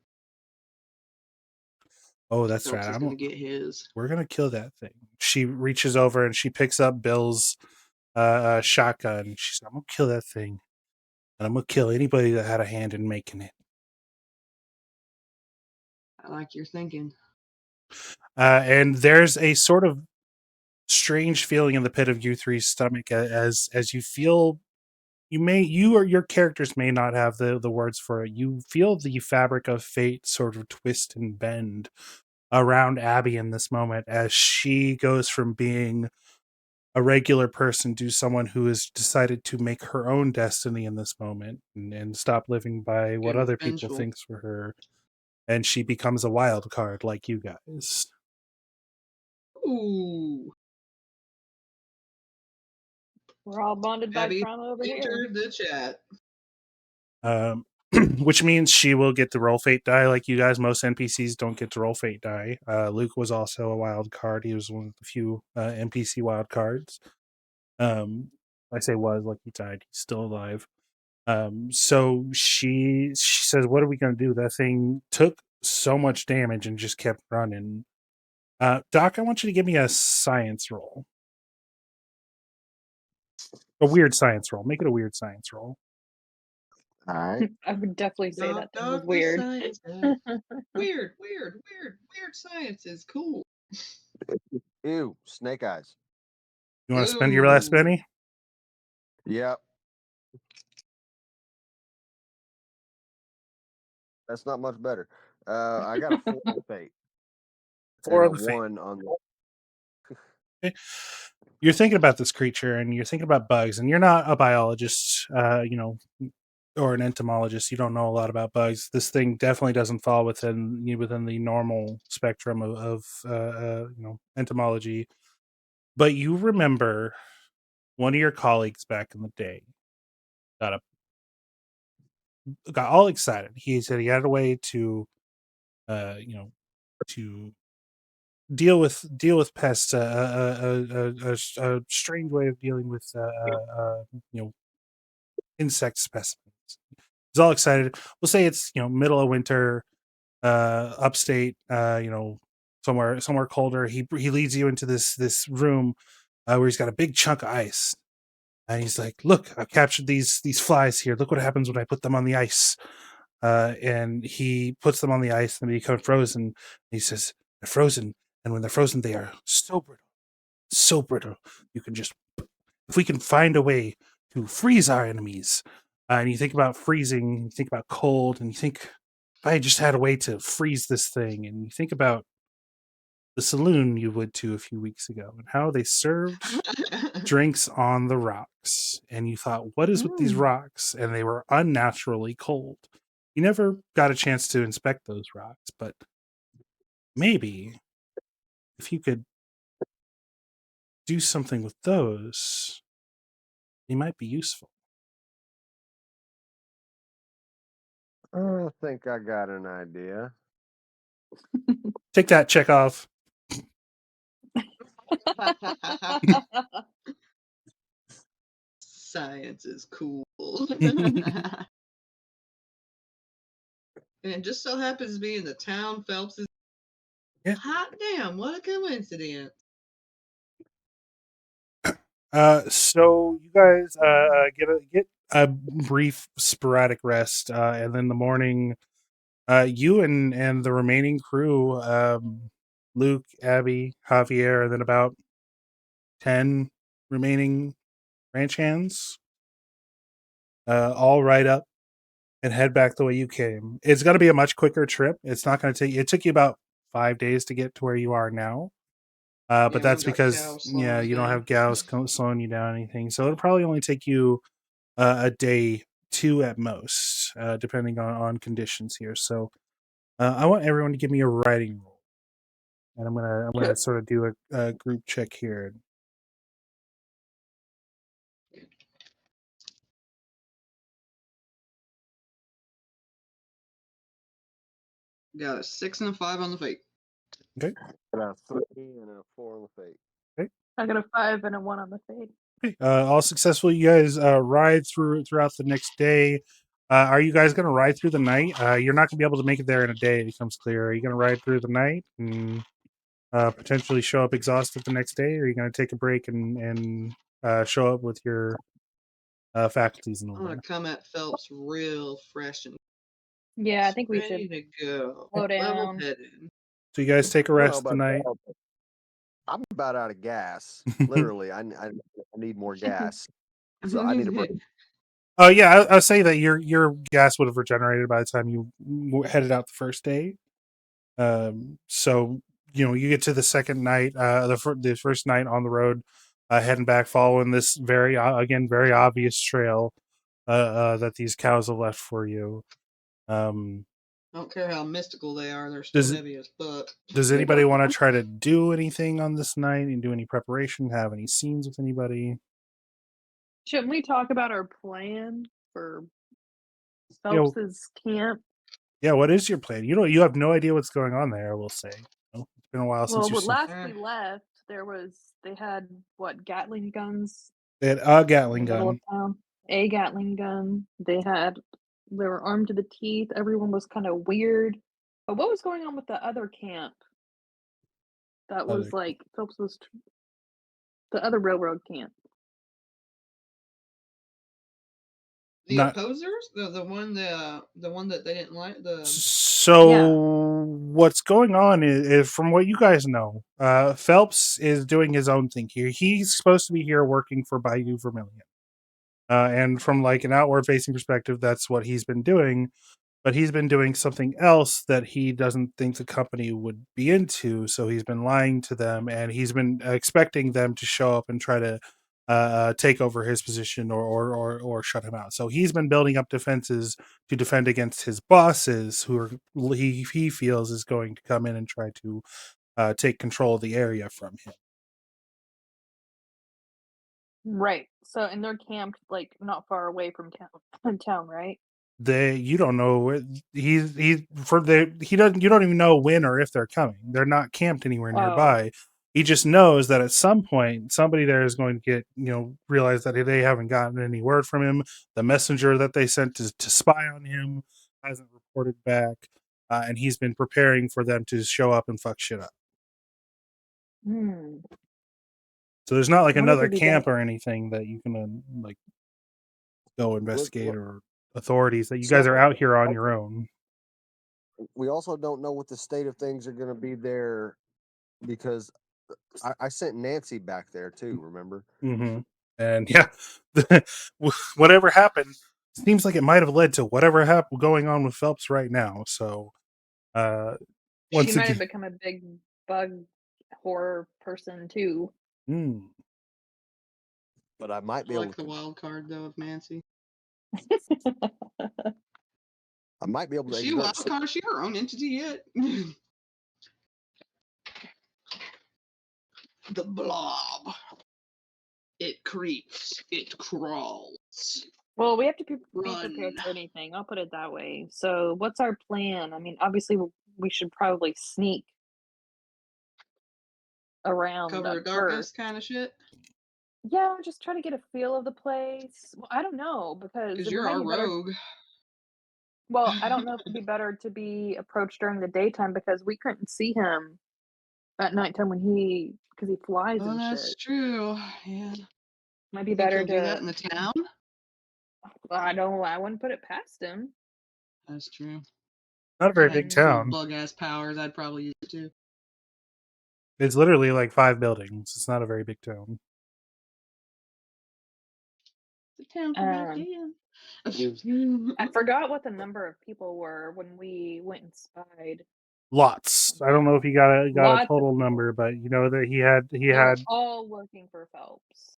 Oh, that's Phelps right. is going to get his. We're gonna kill that thing. She reaches over and she picks up Bill's shotgun. She said, "I'm gonna kill that thing, and I'm gonna kill anybody that had a hand in making it." I like your thinking. And there's a sort of strange feeling in the pit of you three's stomach as you feel you or your characters may not have the words for it. You feel the fabric of fate sort of twist and bend around Abby in this moment as she goes from being a regular person to someone who has decided to make her own destiny in this moment and stop living by what Getting other people vengeful. thinks for her, and she becomes a wild card like you guys. Ooh. We're all bonded by Abby trauma over here. entered the chat. Which means she will get the roll fate die like you guys. Most NPCs don't get to roll fate die. Luke was also a wild card. He was one of the few NPC wild cards. I say was, like he died. He's still alive. So she says, "What are we gonna do?" That thing took so much damage and just kept running. Doc, I want you to give me a science roll. A weird science roll. Make it a weird science roll. All right. I would definitely say that thing was Dog, weird. science. Weird science is cool. Ew, snake eyes. You want to spend your last Ooh. penny? Yep. That's not much better. I got a 4 on fate. Four and on a the fate. 1 on the. Okay. You're thinking about this creature and you're thinking about bugs, and you're not a biologist, or an entomologist. You don't know a lot about bugs. This thing definitely doesn't fall within the normal spectrum of entomology. But you remember one of your colleagues back in the day got got all excited. He said he had a way to, to deal with pests. A strange way of dealing with insect specimens. He's all excited. We'll say it's middle of winter, upstate, somewhere colder. He leads you into this room where he's got a big chunk of ice, and he's like, "Look, I've captured these flies here. Look what happens when I put them on the ice." And he puts them on the ice, and they become frozen. And he says, "They're frozen, and when they're frozen, they are so brittle, so brittle. You can just if we can find a way to freeze our enemies." And you think about freezing, you think about cold, and you think if I just had a way to freeze this thing, and you think about the saloon you went to a few weeks ago and how they served drinks on the rocks. And you thought, what is with these rocks? And they were unnaturally cold. You never got a chance to inspect those rocks, but maybe if you could do something with those, they might be useful. I think I got an idea. Take that, Chekhov. Science is cool. And it just so happens to be in the town Phelps is. Yeah. Hot damn, what a coincidence. So you guys get a brief sporadic rest, and then the morning, you and the remaining crew, Luke, Abby, Javier, and then about 10 remaining ranch hands, all ride up and head back the way you came. It's going to be a much quicker trip. It's not going to take. It took you about 5 days to get to where you are now. But we that's don't got because cows slowing us you don't down. have gals slowing you down or anything. So it'll probably only take you a day, 2 at most, depending on conditions here. So I want everyone to give me a writing roll, and I'm gonna sort of do a group check here. Got a 6 and a 5 on the fate. Okay. Got a 3 and a 4 on the fate. I got a 5 and a 1 on the fade. Okay. All successful. You guys ride throughout the next day. Are you guys going to ride through the night? You're not going to be able to make it there in a day. It becomes clear. Are you going to ride through the night and potentially show up exhausted the next day? Or are you going to take a break and show up with your faculties in I'm order? gonna come at Phelps real fresh and Yeah, I think we ready should to go. slow Level down. headed. So you guys take a rest Well, tonight. I'm about out of gas. Literally, I need more gas. So I need a break. Oh yeah, I'll say that your gas would have regenerated by the time you headed out the first day. So you get to the second night, the first night on the road, heading back, following this very obvious trail that these cows have left for you. I don't care how mystical they are, they're still heavy as fuck. Does anybody want to try to do anything on this night and do any preparation? Have any scenes with anybody? Shouldn't we talk about our plan for You know, Phelps's camp? yeah, what is your plan? You have no idea what's going on there. I will say, it's been a while since Well, you've when seen. last we left, they had what, Gatling guns They had a in Gatling the middle of gun. town. A Gatling gun. They were armed to the teeth. Everyone was kind of weird. But what was going on with the other camp? That was like Phelps was the other railroad camp. The Not opposers, the one that they didn't like. so. What's going on is, from what you guys know, Phelps is doing his own thing here. He's supposed to be here working for Bayou Vermilion, and from like an outward-facing perspective, that's what he's been doing. But he's been doing something else that he doesn't think the company would be into. So he's been lying to them, and he's been expecting them to show up and try to take over his position or shut him out. So he's been building up defenses to defend against his bosses, who are he feels is going to come in and try to take control of the area from him. Right. So, and they're camped like not far away from town, right? You don't know he doesn't you don't even know when or if they're coming. They're not camped anywhere nearby. He just knows that at some point somebody there is going to get realize that they haven't gotten any word from him. The messenger that they sent to spy on him hasn't reported back, and he's been preparing for them to show up and fuck shit up. So there's not like another camp or anything that you can like go investigate or authorities. That you guys are out here on your own. We also don't know what the state of things are going to be there, because I sent Nancy back there too. Remember? Mm-hmm. And yeah, whatever happened seems like it might have led to whatever happened going on with Phelps right now. So, she might have become a big bug horror person too. Mm. But I might I be able like the to. wild card though of Nancy. I might be able to Is she a exert. wild card? Is she her own entity yet? The blob. It creeps. It crawls. Well, we have to be Run. prepared for anything. I'll put it that way. So, what's our plan? I mean, obviously, we should probably sneak around Cover at of darkness first. kind of shit. Yeah, just try to get a feel of the place. Well, I don't know because Because it you're might our be better. rogue. Well, I don't know if it'd be better to be approached during the daytime because we couldn't see him at nighttime because he flies Oh, and that's shit. true. Yeah. Might be You think better he'll do that to. in the town? I wouldn't put it past him. That's true. Not a If I very had big cool town. bug ass powers, I'd probably use it too. It's literally like 5 buildings. It's not a very big town. The town for Um, goddamn. I forgot what the number of people were when we went and spied. Lots. I don't know if he got a Lots of total people. number, but you know that he had They were all working for Phelps.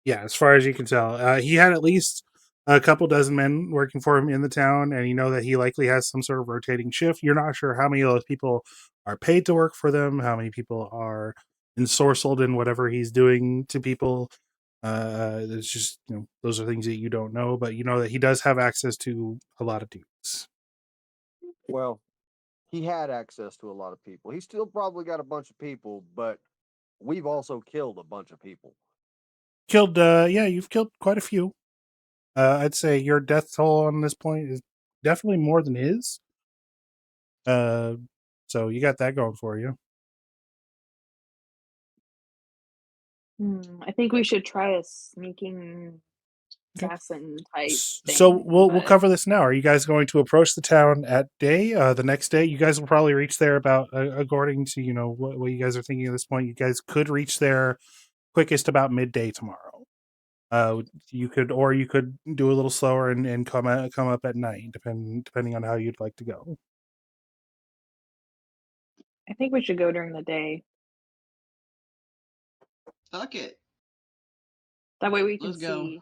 yeah, as far as you can tell, he had at least a couple dozen men working for him in the town, and you know that he likely has some sort of rotating shift. You're not sure how many of those people are paid to work for them, how many people are ensorcelled in whatever he's doing to people. It's just those are things that you don't know, but you know that he does have access to a lot of dudes. Well, he had access to a lot of people. He still probably got a bunch of people, but we've also killed a bunch of people. Killed, yeah, you've killed quite a few. I'd say your death toll on this point is definitely more than his. So you got that going for you. I think we should try a sneaking Okay. assassin type So thing. we'll cover this now. Are you guys going to approach the town at day? The next day, you guys will probably reach there about according to what you guys are thinking at this point. You guys could reach there quickest about midday tomorrow. You could do a little slower and come up at night, depending on how you'd like to go. I think we should go during the day. Fuck it. That way we can Let's go. see.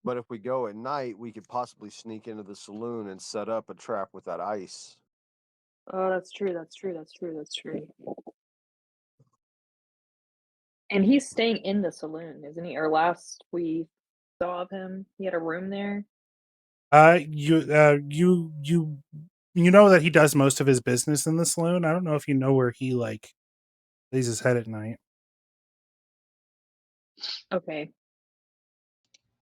But if we go at night, we could possibly sneak into the saloon and set up a trap with that ice. Oh, that's true. That's true. That's true. That's true. And he's staying in the saloon, isn't he? Or last we saw of him, he had a room there. You know that he does most of his business in the saloon. I don't know if you know where he lays his head at night. Okay.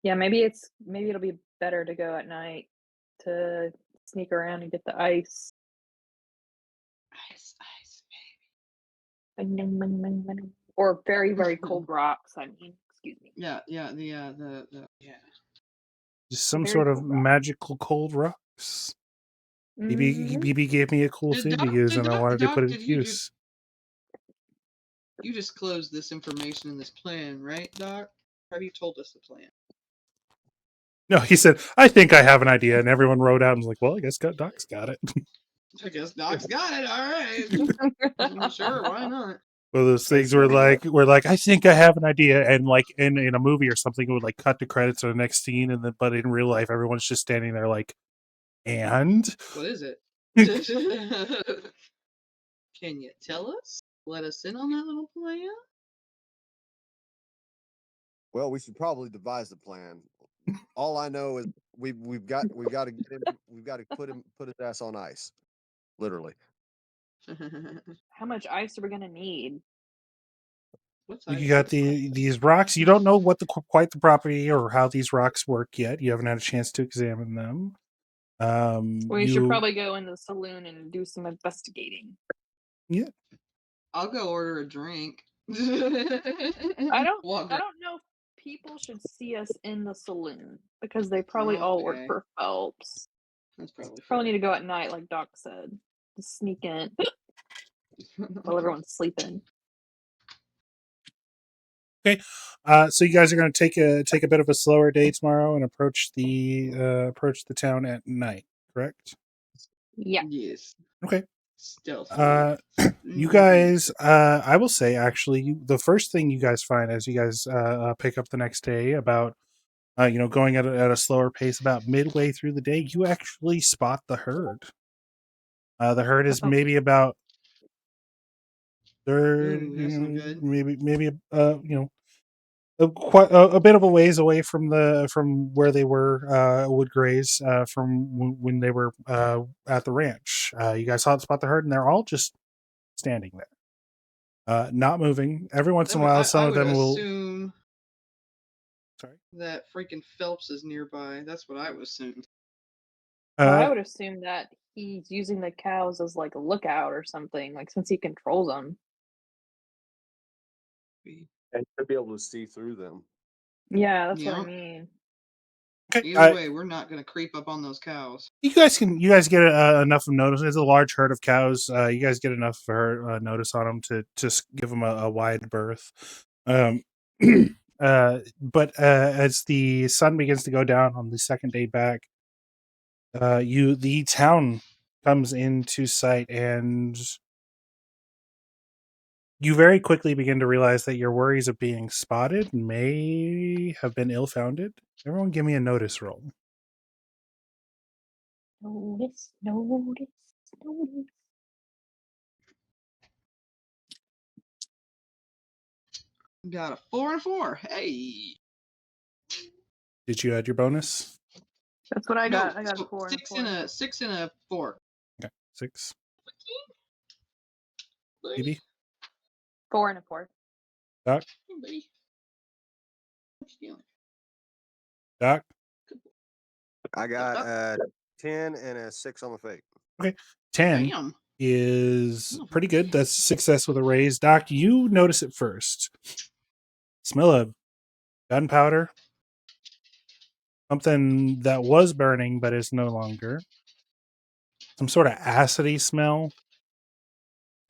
Yeah, maybe it'll be better to go at night to sneak around and get the ice. Ice, Or very, very cold rocks. I mean, excuse me. Yeah, yeah, Just some Very sort of cold rock. magical cold rocks. Mhm. BB gave me a cool thing to use, and I wanted to put it to use. You disclosed this information in this plan, right, Doc? Or have you told us the plan? No, he said, "I think I have an idea," and everyone wrote out and was like, "Well, I guess Doc's got it." I guess Doc's got it. All right. Sure, why not? Well, those things were like, I think I have an idea, and like in a movie or something, it would like cut to credits or the next scene, and then but in real life, everyone's just standing there like, and What is it? Can you tell us? Let us in on that little plan? Well, we should probably devise a plan. All I know is we've got to get him. We've got to put his ass on ice, literally. How much ice are we gonna need? What's you ice? got these rocks. You don't know what quite the property or how these rocks work yet. You haven't had a chance to examine them. We should probably go in the saloon and do some investigating. Yeah. I'll go order a drink. I don't know if people should see us in the saloon because they probably all work Okay. for Phelps. That's probably fair. Probably need to go at night, like Doc said. Just sneak in while everyone's sleeping. Okay, so you guys are going to take a bit of a slower day tomorrow and approach the town at night, correct? Yeah. Yes. Okay. Stealth. You guys, I will say actually, the first thing you guys find as you guys pick up the next day, about going at a slower pace, about midway through the day, you actually spot the herd. The herd is Uh-oh. maybe about Ooh, that's not good. maybe quite a bit of a ways away from where they were would graze from when they were at the ranch. You guys spot the herd, and they're all just standing there, not moving. Every once in a while, some I of would them will. assume Sorry. that freaking Phelps is nearby. That's what I would assume. I would assume that he's using the cows as like a lookout or something, like since he controls them. And to be able to see through them. Yeah, that's what I Yeah. mean. Okay, Either way, we're not going to creep up on those cows. you guys get enough of notice. It's a large herd of cows. You guys get enough of her notice on them to just give them a wide berth. But as the sun begins to go down on the second day back, the town comes into sight, and you very quickly begin to realize that your worries of being spotted may have been ill-founded. Everyone, give me a notice roll. Notice. Got a 4 and 4. Hey. Did you add your bonus? That's what I No, got. I got so a 4 and a 6 4. and a 6 and a 4. Okay, 6. Buddy. Maybe 4 and a 4. Doc. Hey, buddy. What you doing? Doc. I got 10 and a 6 on the fake. Okay, 10 Damn. is pretty good. That's success with a raise. Doc, you notice it first. Smell of gunpowder. Something that was burning but is no longer. Some sort of acidy smell.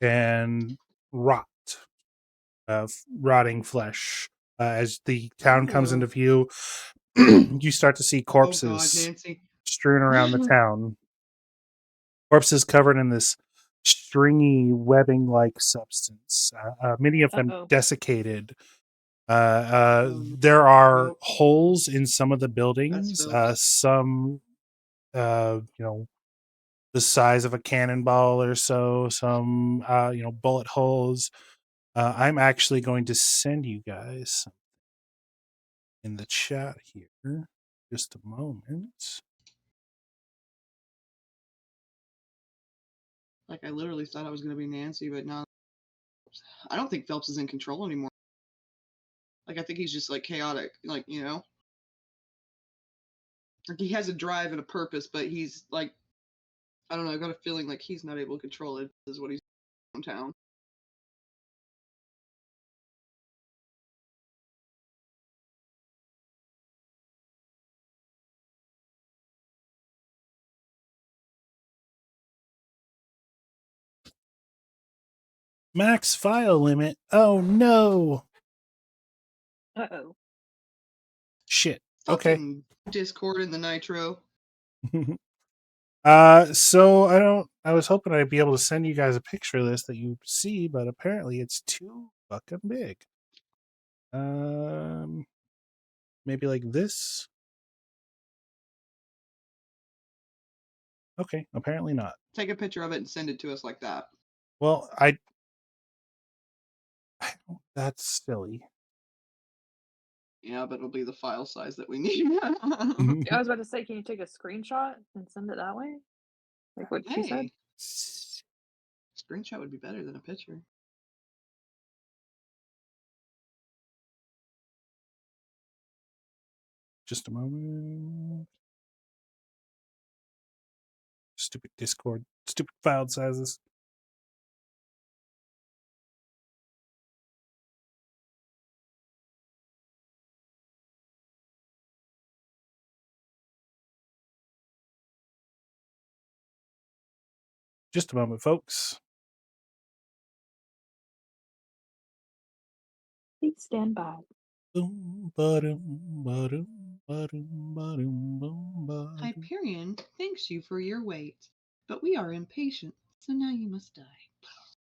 And rot of rotting flesh. As the town comes into view, you start to see Oh, God, corpses Nancy. strewn around the town. Corpses covered in this stringy webbing-like substance. Many of them Uh-oh. desiccated. no. There are Nope. holes in some of the buildings. Phillips. Some, the size of a cannonball or so. Some, bullet holes. I'm actually going to send you guys in the chat here. Just a moment. Like, I literally thought I was going to be Nancy, but no. I don't think Phelps is in control anymore. Like, I think he's just, like, chaotic. Like, Like, he has a drive and a purpose, but he's, like, I don't know. I got a feeling like he's not able to control it, is what he's doing downtown. Max file limit. Oh no. Uh-oh. Shit. Okay. Fucking Discord in the Nitro. So I was hoping I'd be able to send you guys a picture of this that you see, but apparently it's too fucking big. Maybe like this. Okay, apparently not. Take a picture of it and send it to us like that. Well, that's silly. Yeah, but it'll be the file size that we need. I was about to say, can you take a screenshot and send it that way? Like what she said? Hey, screenshot would be better than a picture. Just a moment. Stupid Discord. Stupid file sizes. Just a moment, folks. Please stand by. Hyperion thanks you for your wait, but we are impatient. So now you must die.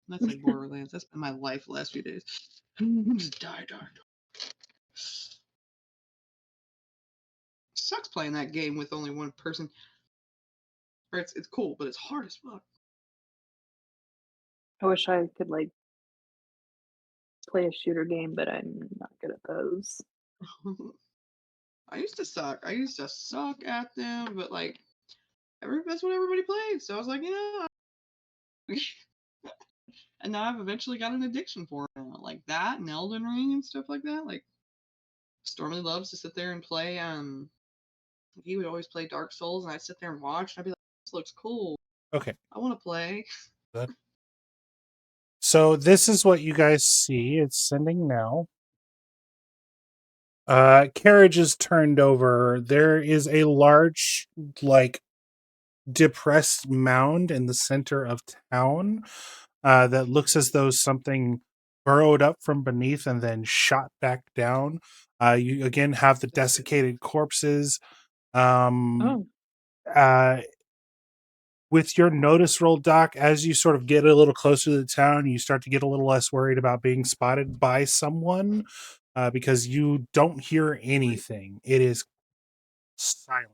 That's like Borderlands. That's been my life the last few days. Just die. Sucks playing that game with only one person. Or it's cool, but it's hard as fuck. I wish I could like play a shooter game, but I'm not good at those. I used to suck. I used to suck at them, but like that's what everybody played. So I was like, and now I've eventually got an addiction for it now. Like that and Elden Ring and stuff like that. Like Stormy loves to sit there and play. He would always play Dark Souls, and I'd sit there and watch, and I'd be like, "This looks cool. Okay. I want to play." Good. So this is what you guys see. It's sending now. Carriage is turned over. There is a large, like, depressed mound in the center of town that looks as though something burrowed up from beneath and then shot back down. You again have the desiccated corpses. Oh, Uh, with your notice roll, Doc, as you sort of get a little closer to the town, you start to get a little less worried about being spotted by someone because you don't hear anything. It is silent.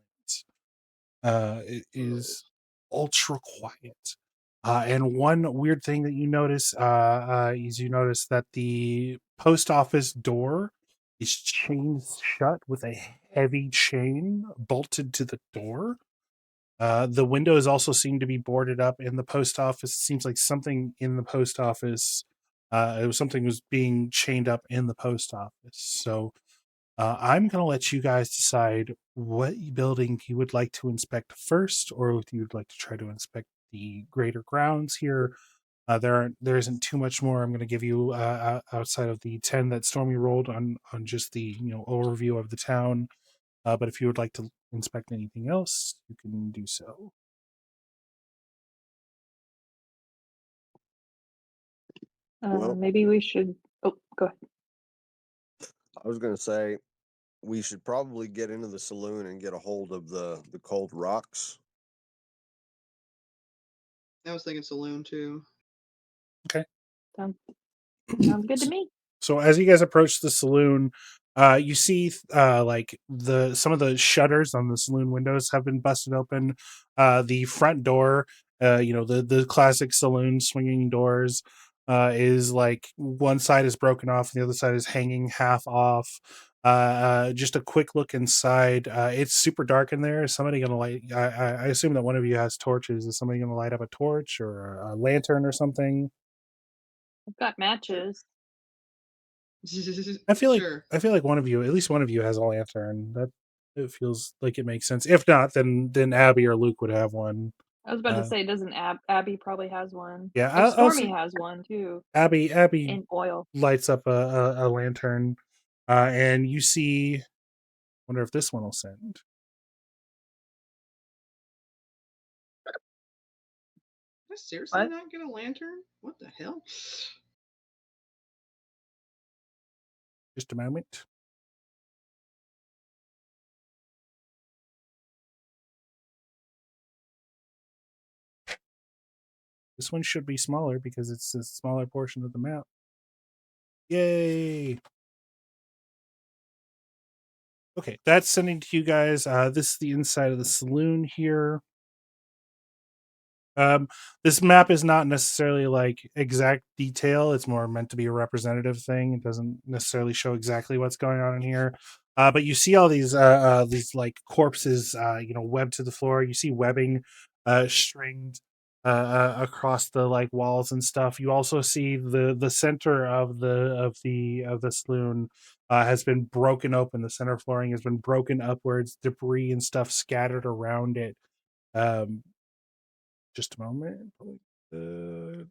It is ultra quiet. And one weird thing that you notice is you notice that the post office door is chained shut with a heavy chain bolted to the door. The windows also seem to be boarded up in the post office. It seems like something in the post office, something was being chained up in the post office. So I'm going to let you guys decide what building you would like to inspect first, or if you would like to try to inspect the greater grounds here. There isn't too much more I'm going to give you outside of the 10 that Stormy rolled on just the overview of the town. But if you would like to inspect anything else, you can do so. Well, maybe we should. Oh, go ahead. I was going to say we should probably get into the saloon and get a hold of the cold rocks. I was thinking saloon too. Okay. Sounds good to me. So as you guys approach the saloon, you see like some of the shutters on the saloon windows have been busted open. The front door, the classic saloon swinging doors, is like one side is broken off, and the other side is hanging half off. Just a quick look inside. It's super dark in there. Is somebody gonna light? I assume that one of you has torches. Is somebody gonna light up a torch or a lantern or something? I've got matches. I feel like Sure. one of you, at least one of you, has a lantern. That it feels like it makes sense. If not, then Abby or Luke would have one. I was about to Uh, say, doesn't Abby probably has one? yeah, Oh, I'll Stormy say has one too, Abby in oil. lights up a lantern, and you see. Wonder if this one will send. Did I seriously What? not get a lantern? What the hell? Just a moment. This one should be smaller because it's a smaller portion of the map. Yay! Okay, that's sending to you guys. This is the inside of the saloon here. This map is not necessarily like exact detail. It's more meant to be a representative thing. It doesn't necessarily show exactly what's going on in here. But you see all these like corpses, webbed to the floor. You see webbing stringed across the like walls and stuff. You also see the center of the saloon has been broken open. The center flooring has been broken upwards. Debris and stuff scattered around it. Just a moment. Here.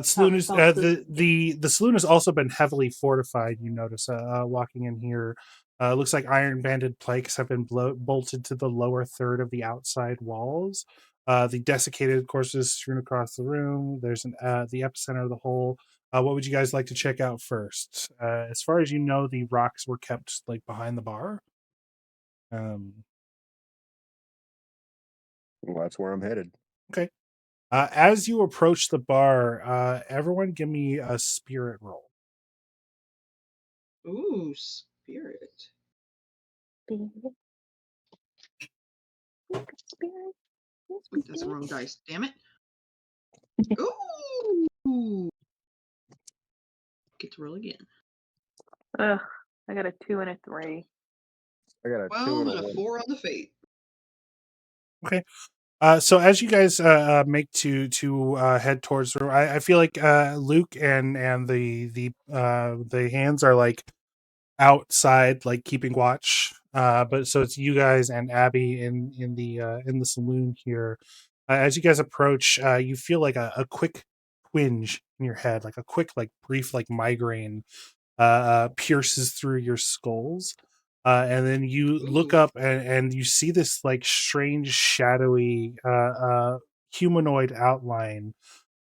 Saloon is Sounds the saloon has also been heavily fortified. You notice walking in here. Looks like iron banded planks have been bolted to the lower third of the outside walls. The desiccated corpses strewn across the room. There's the epicenter of the whole. What would you guys like to check out first? As far as you know, the rocks were kept like behind the bar. Well, that's where I'm headed. Okay. As you approach the bar, everyone give me a spirit roll. Ooh, spirit. Spirit. Spirit. Ooh, that's the wrong dice. Damn it. Ooh. Get to roll again. Ugh, I got a 2 and a 3. I got a 2 12 and and a a 1. 4 on the fate. Okay. So as you guys make to head towards the room, I feel like Luke and the hands are like outside, like keeping watch. But so it's you guys and Abby in the saloon here. As you guys approach, you feel like a quick twinge in your head, like a quick, like brief, like migraine pierces through your skulls. And then you look Ooh. up and you see this like strange, shadowy humanoid outline.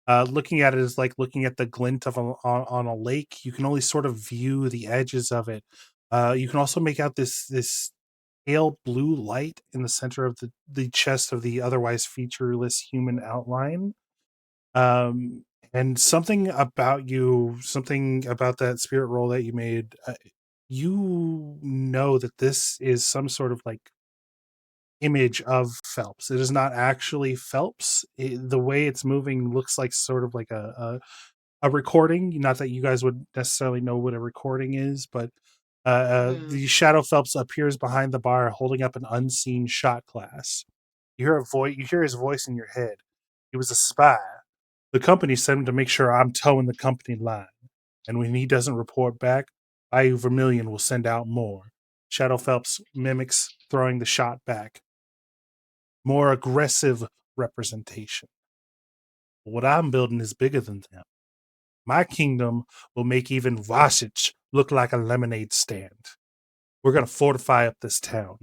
Looking at it is like looking at the glint of on a lake. You can only sort of view the edges of it. You can also make out this pale blue light in the center of the chest of the otherwise featureless human outline. Um, and something about you, something about that spirit roll that you made, you know that this is some sort of like image of Phelps. It is not actually Phelps. The way it's moving looks like sort of like a recording. Not that you guys would necessarily know what a recording is, but the Shadow Phelps appears behind the bar holding up an unseen shot glass. You hear a voice. You hear his voice in your head. He was a spy. The company sent him to make sure I'm towing the company line. And when he doesn't report back, Bayou Vermilion will send out more. Shadow Phelps mimics throwing the shot back. More aggressive representation. What I'm building is bigger than them. My kingdom will make even Vasich look like a lemonade stand. We're going to fortify up this town.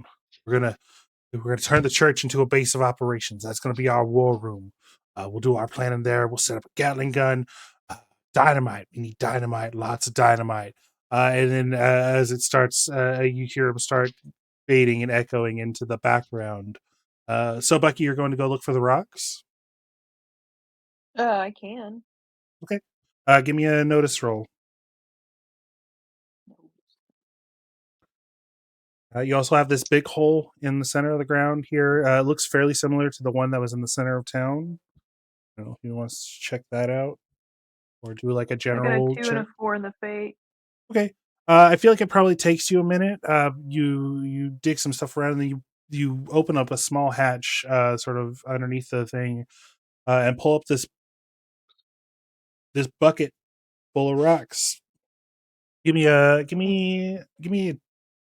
We're going to turn the church into a base of operations. That's going to be our war room. We'll do our planning there. We'll set up a Gatling gun, dynamite. We need dynamite, lots of dynamite. And then as it starts, you hear them start fading and echoing into the background. So, Bucky, you're going to go look for the rocks? I can. Okay. Give me a notice roll. You also have this big hole in the center of the ground here. It looks fairly similar to the one that was in the center of town. I don't know if you want to check that out or do like a I got a general 2 and check. a 4 in the fate. Okay. I feel like it probably takes you a minute. You dig some stuff around and then you open up a small hatch sort of underneath the thing and pull up this bucket full of rocks. Give me a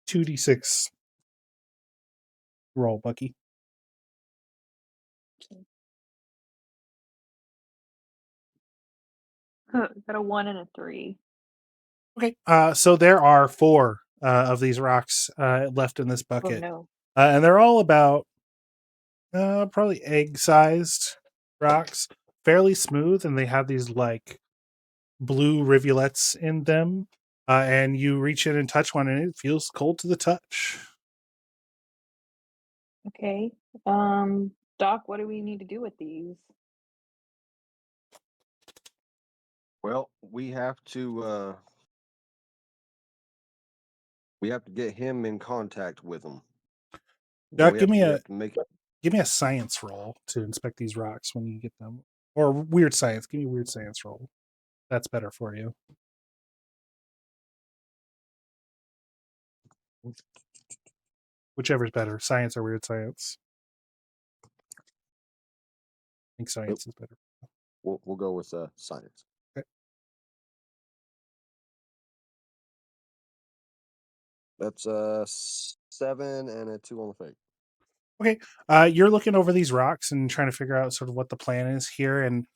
2d6 roll, Bucky. Got a 1 and a 3. Okay. So there are 4 of these rocks left in this Oh bucket. no. And they're all about probably egg-sized rocks, fairly smooth, and they have these like blue rivulets in them. And you reach in and touch one, and it feels cold to the touch. Okay. Doc, what do we need to do with these? Well, we have to get him in contact with them. Doc, We have to make give me a science roll to inspect these rocks when you get them, or weird science. Give me a weird science roll. That's better for you. Whichever's better, science or weird science. I think science is better. We'll go with science. Okay. That's 7 and a 2 on the fake. Okay, you're looking over these rocks and trying to figure out sort of what the plan is here. And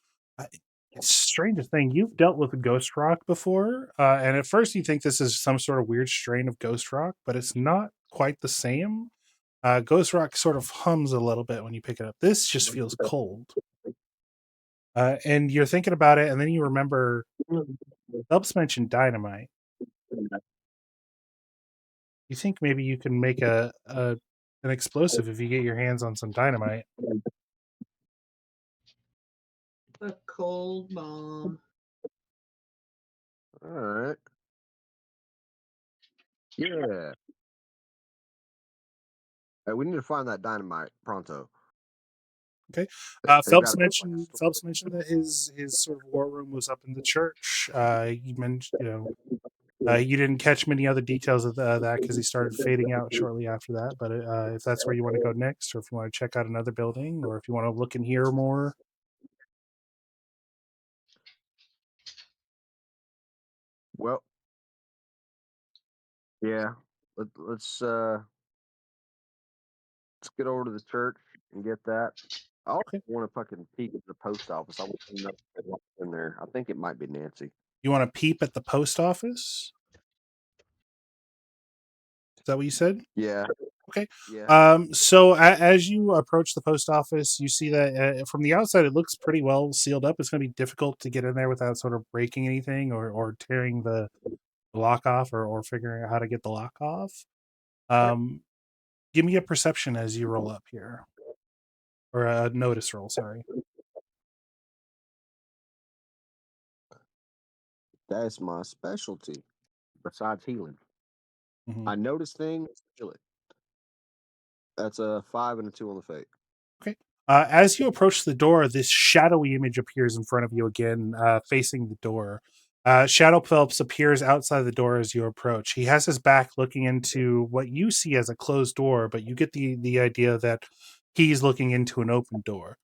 it's strange thing. You've dealt with a ghost rock before, and at first you think this is some sort of weird strain of ghost rock, but it's not quite the same. Ghost rock sort of hums a little bit when you pick it up. This just feels cold. And you're thinking about it, and then you remember Phelps mentioned dynamite. You think maybe you can make an explosive if you get your hands on some dynamite. A cold bomb. All right. Yeah. We need to find that dynamite pronto. Okay. They've got Phelps mentioned that his sort of war room was up in the church. You mentioned, you didn't catch many other details of that because he started fading out shortly after that. But if that's where you want to go next, or if you want to check out another building, or if you want to look and hear more. Well, yeah. Let's get over to the church and get that. I also Okay. want to fucking peek at the post office. I want to know what's in there. I think it might be Nancy. You want to peep at the post office? Is that what you said? Yeah. Okay. Yeah. So as you approach the post office, you see that from the outside, it looks pretty well sealed up. It's going to be difficult to get in there without sort of breaking anything or tearing the lock off or figuring out how to get the lock off. Give me a perception as you roll up here, or a notice roll. Sorry. That's my specialty. Besides healing, Mhm. I notice things, feel it. That's a 5 and a 2 on the fate. Okay. As you approach the door, this shadowy image appears in front of you again, facing the door. Shadow Phelps appears outside the door as you approach. He has his back looking into what you see as a closed door, but you get the idea that he's looking into an open door.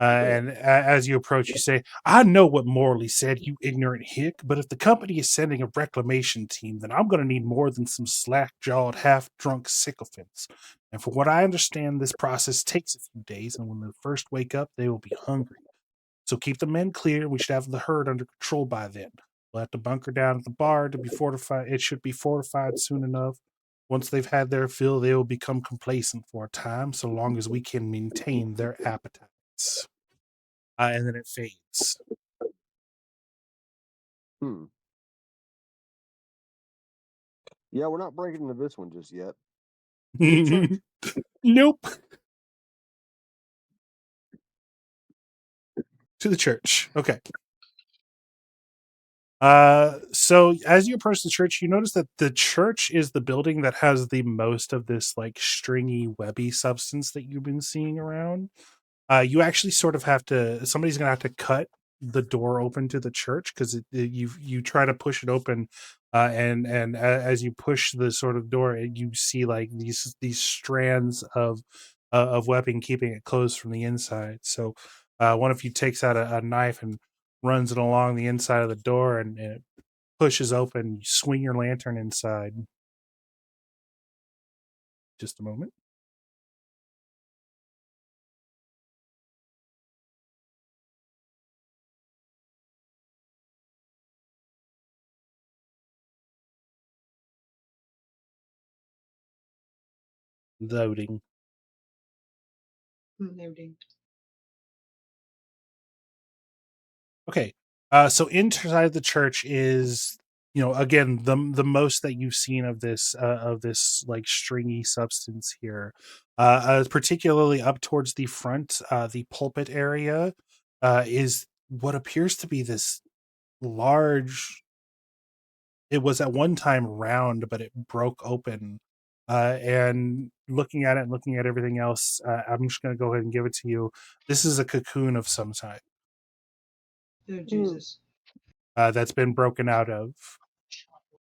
And as you approach, you say, "I know what Morley said, you ignorant hick, but if the company is sending a reclamation team, then I'm going to need more than some slack-jawed, half-drunk sycophants. And for what I understand, this process takes a few days, and when they first wake up, they will be hungry. So keep the men clear. We should have the herd under control by then. We'll have to bunker down at the bar to be fortified. It should be fortified soon enough. Once they've had their fill, they will become complacent for a time, so long as we can maintain their appetites." And then it fades. Hmm. Yeah, we're not breaking into this one just yet. Nope. To the church. Okay. So as you approach the church, you notice that the church is the building that has the most of this like stringy, webby substance that you've been seeing around. You actually sort of have to. Somebody's gonna have to cut the door open to the church because you try to push it open, as you push the sort of door, you see like these strands of webbing keeping it closed from the inside. So one of you takes out a knife and runs it along the inside of the door, and it pushes open. You swing your lantern inside. Just a moment. Loading. Loading. Okay. So inside the church is, again, the most that you've seen of this like stringy substance here. Particularly up towards the front, the pulpit area, is what appears to be this large. It was at one time round, but it broke open. And looking at it and looking at everything else, I'm just going to go ahead and give it to you. This is a cocoon of some type Oh, Jesus. that's been broken out of.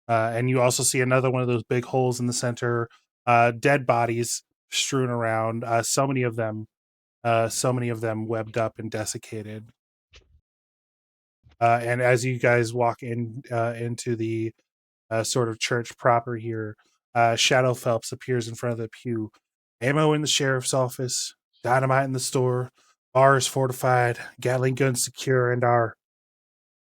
And you also see another one of those big holes in the center, dead bodies strewn around, so many of them webbed up and desiccated. And as you guys walk into the sort of church proper here, Shadow Phelps appears in front of the pew. Ammo in the sheriff's office, dynamite in the store, bars fortified, Gatling guns secure, and our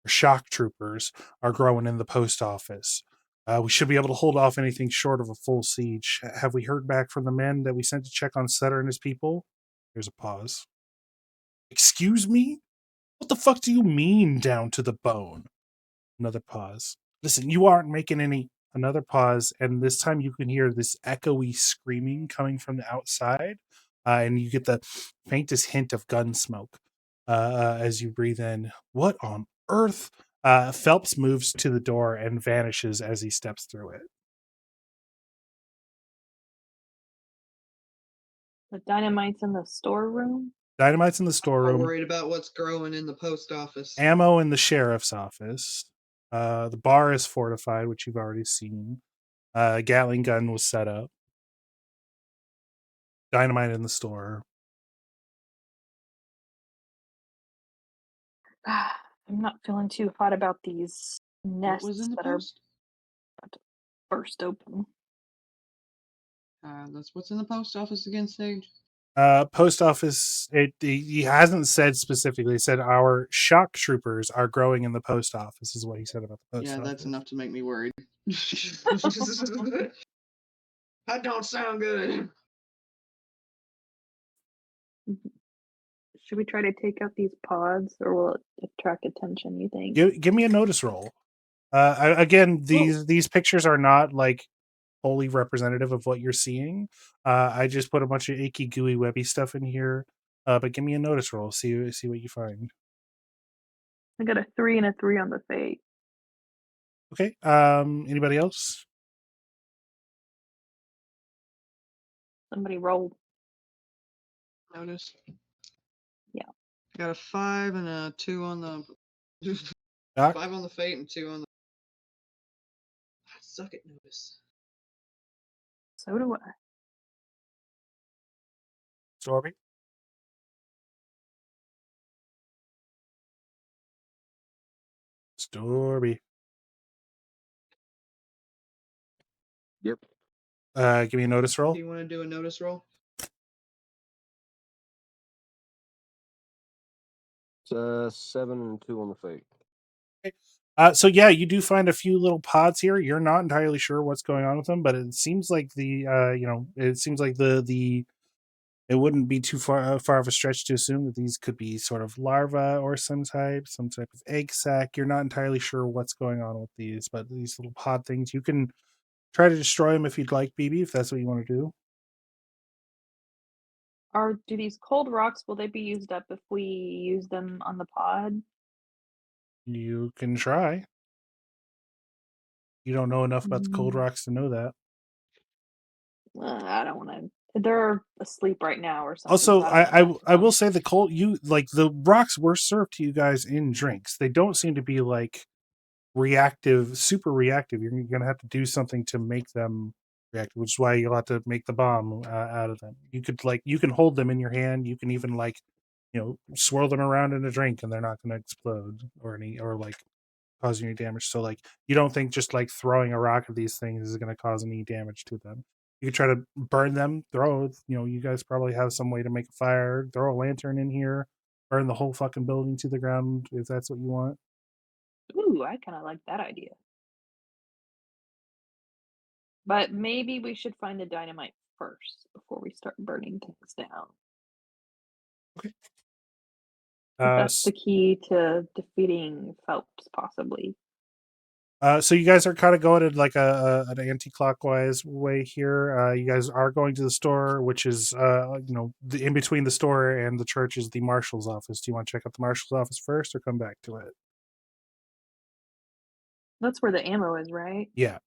shock troopers are growing in the post office. We should be able to hold off anything short of a full siege. Have we heard back from the men that we sent to check on Sutter and his people? There's a pause. Excuse me? What the fuck do you mean down to the bone? Another pause. Listen, you aren't making any. Another pause, and this time you can hear this echoey screaming coming from the outside, and you get the faintest hint of gun smoke. as you breathe in. What on earth? Phelps moves to the door and vanishes as he steps through it. The dynamite's in the storeroom. Dynamite's in the I'm storeroom. worried about what's growing in the post office. Ammo in the sheriff's office. The bar is fortified, which you've already seen. Gatling gun was set up. Dynamite in the store. I'm not feeling too hot about these What was in nests the that are post? burst open. That's what's in the post office again, Sage. Post office. He hasn't said specifically. He said our shock troopers are growing in the post office. Is what he said about the post Yeah, office. that's enough to make me worried. That don't sound good. Should we try to take out these pods, or will it attract attention, you think? Give me a notice roll. Again, Well, these pictures are not like wholly representative of what you're seeing. I just put a bunch of icky, gooey, webby stuff in here. But give me a notice roll. See what you find. I got a 3 and a 3 on the fate. Okay. Anybody else? Somebody rolled. Notice. Yeah. Got a 5 and a 2 on the Doc? 5 on the fate and 2 on the. I suck at notice. So do I. Storby? Storby. Yep. Give me a notice roll. Do you want to do a notice roll? It's 7 and 2 on the fate. So yeah, you do find a few little pods here. You're not entirely sure what's going on with them, but it seems like it seems like the it wouldn't be too far of a stretch to assume that these could be sort of larvae or some type of egg sac. You're not entirely sure what's going on with these, but these little pod things, you can try to destroy them if you'd like, BB, if that's what you want to do. Do these cold rocks, will they be used up if we use them on the pod? You can try. You don't know enough about the cold rocks to know that. I don't want to. They're asleep right now or something. Also, so I don't I will say the rocks were served to you guys in drinks. They don't seem to be like super reactive. You're gonna have to do something to make them reactive, which is why you'll have to make the bomb out of them. You can hold them in your hand. You can even swirl them around in a drink, and they're not gonna explode or cause any damage. So you don't think just throwing a rock at these things is gonna cause any damage to them. You could try to burn them. You guys probably have some way to make a fire. Throw a lantern in here. Burn the whole fucking building to the ground if that's what you want. Ooh, I kind of like that idea. But maybe we should find the dynamite first before we start burning things down. Okay. That's the key to defeating Phelps, possibly. So you guys are kind of going in an anti-clockwise way here. You guys are going to the store, which is in between the store and the church is the marshal's office. Do you want to check out the marshal's office first, or come back to it? That's where the ammo is, right? Yeah.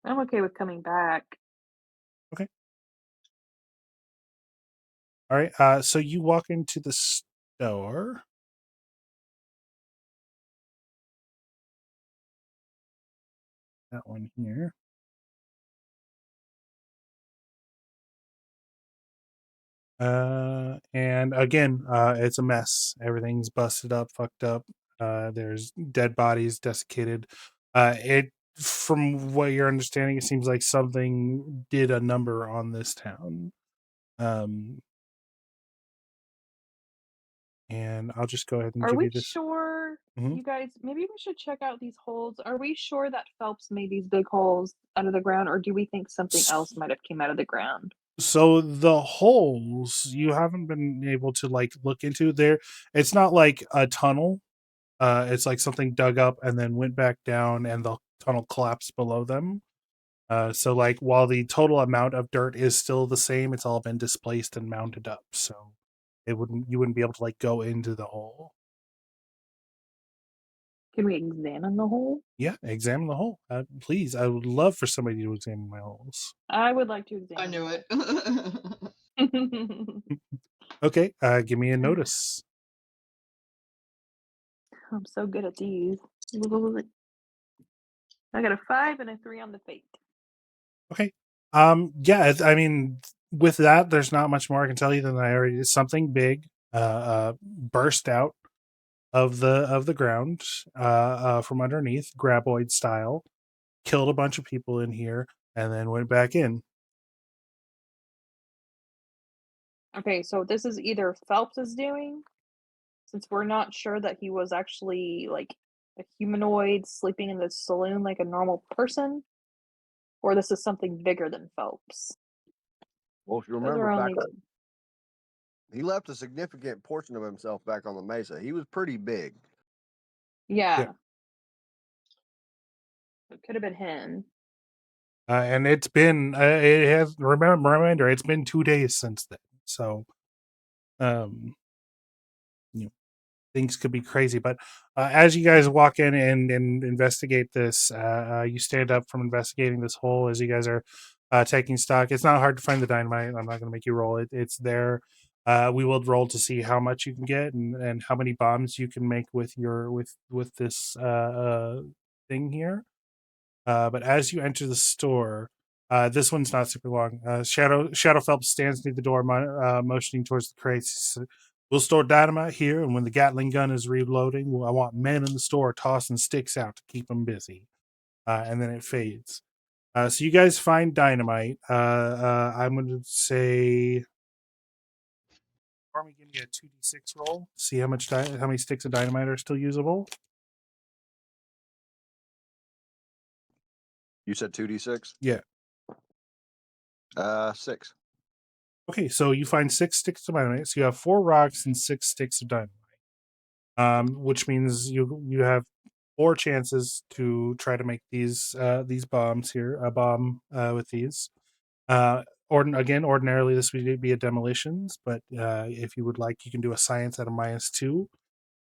I'm okay with coming back. Okay. All right. So you walk into the store. That one here. And again, it's a mess. Everything's busted up, fucked up. There's dead bodies, desiccated. From what you're understanding, it seems like something did a number on this town. And I'll just go ahead and Are give we you this. sure, Mhm. you guys, maybe we should check out these holes. Are we sure that Phelps made these big holes out of the ground, or do we think something else might have came out of the ground? So the holes you haven't been able to look into there. It's not like a tunnel. It's like something dug up and then went back down, and the tunnel collapsed below them. So while the total amount of dirt is still the same, it's all been displaced and mounted up. So You wouldn't be able to like go into the hole. Can we examine the hole? Yeah, examine the hole. Please, I would love for somebody to examine my holes. I would like to examine. I knew it. it. Okay, give me a notice. I'm so good at these. I got a 5 and a 3 on the fate. Okay. Yeah, I mean, with that, there's not much more I can tell you than I already did. Something big burst out of the ground from underneath, graboid style, killed a bunch of people in here, and then went back in. Okay, so this is either Phelps is doing, since we're not sure that he was actually like a humanoid sleeping in the saloon like a normal person, or this is something bigger than Phelps. Well, if you Those remember are back, only he left a significant portion of himself back on the mesa. He was pretty big. yeah. It could have been him. And it's been it has reminder it's been 2 days since then, so you know, things could be crazy. But as you guys walk in and investigate this, you stand up from investigating this hole as you guys are taking stock. It's not hard to find the dynamite. I'm not going to make you roll it. It's there. We will roll to see how much you can get and how many bombs you can make with your with this thing here. But as you enter the store, this one's not super long. Shadow Phelps stands near the door, motioning towards the crates. We'll store dynamite here, and when the Gatling gun is reloading, I want men in the store tossing sticks out to keep them busy. And then it fades. So you guys find dynamite. I'm going to say, Army, give me a 2d6 roll. See how many sticks of dynamite are still usable. You said 2d6? Yeah. 6. Okay, so you find 6 sticks of dynamite. So you have 4 rocks and 6 sticks of dynamite, which means you have 4 chances to try to make these bombs here. A bomb with these. Ordinarily this would be a demolitions, but if you would like, you can do a science at a -2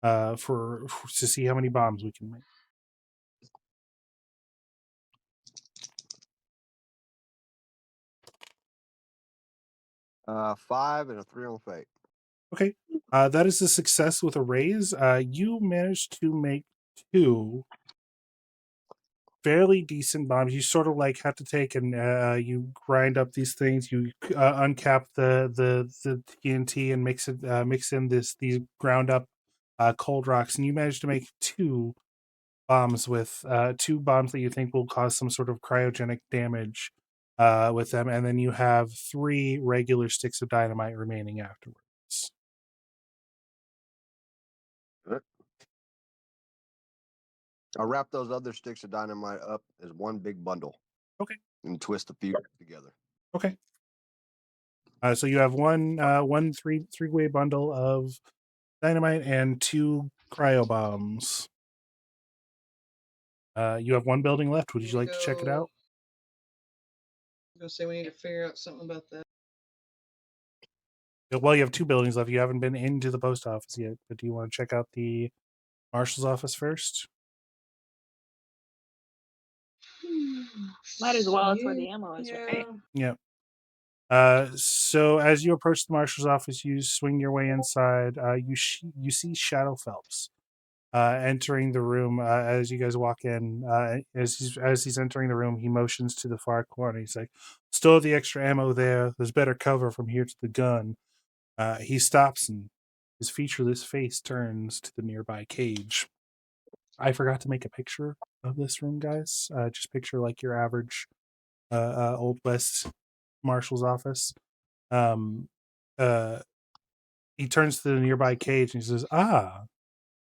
to see how many bombs we can make. Uh, 5 and a 3 on fate. Okay, that is a success with a raise. You managed to make 2 fairly decent bombs. You sort of like have to take and you grind up these things. You uncap the TNT and mix in these ground up cold rocks, and you manage to make 2 bombs with 2 bombs that you think will cause some sort of cryogenic damage with them, and then you have 3 regular sticks of dynamite remaining afterwards. I wrap those other sticks of dynamite up as one big bundle. Okay. And twist a few together. Okay. So you have one three-way bundle of dynamite and 2 cryo bombs. You have 1 building left. Would you like to check it out? I'm gonna say we need to figure out something about that. Well, you have 2 buildings left. You haven't been into the post office yet, but do you want to check out the marshal's office first? Might as well. That's where the ammo is, right? Yeah. So as you approach the marshal's office, you swing your way inside. You see Shadow Phelps entering the room. As you guys walk in, as he's entering the room, he motions to the far corner. He's like, "Store the extra ammo there. There's better cover from here to the gun." He stops and his featureless face turns to the nearby cage. I forgot to make a picture of this room, guys. Just picture like your average Old West marshal's office. Um, uh, he turns to the nearby cage and he says, "Ah,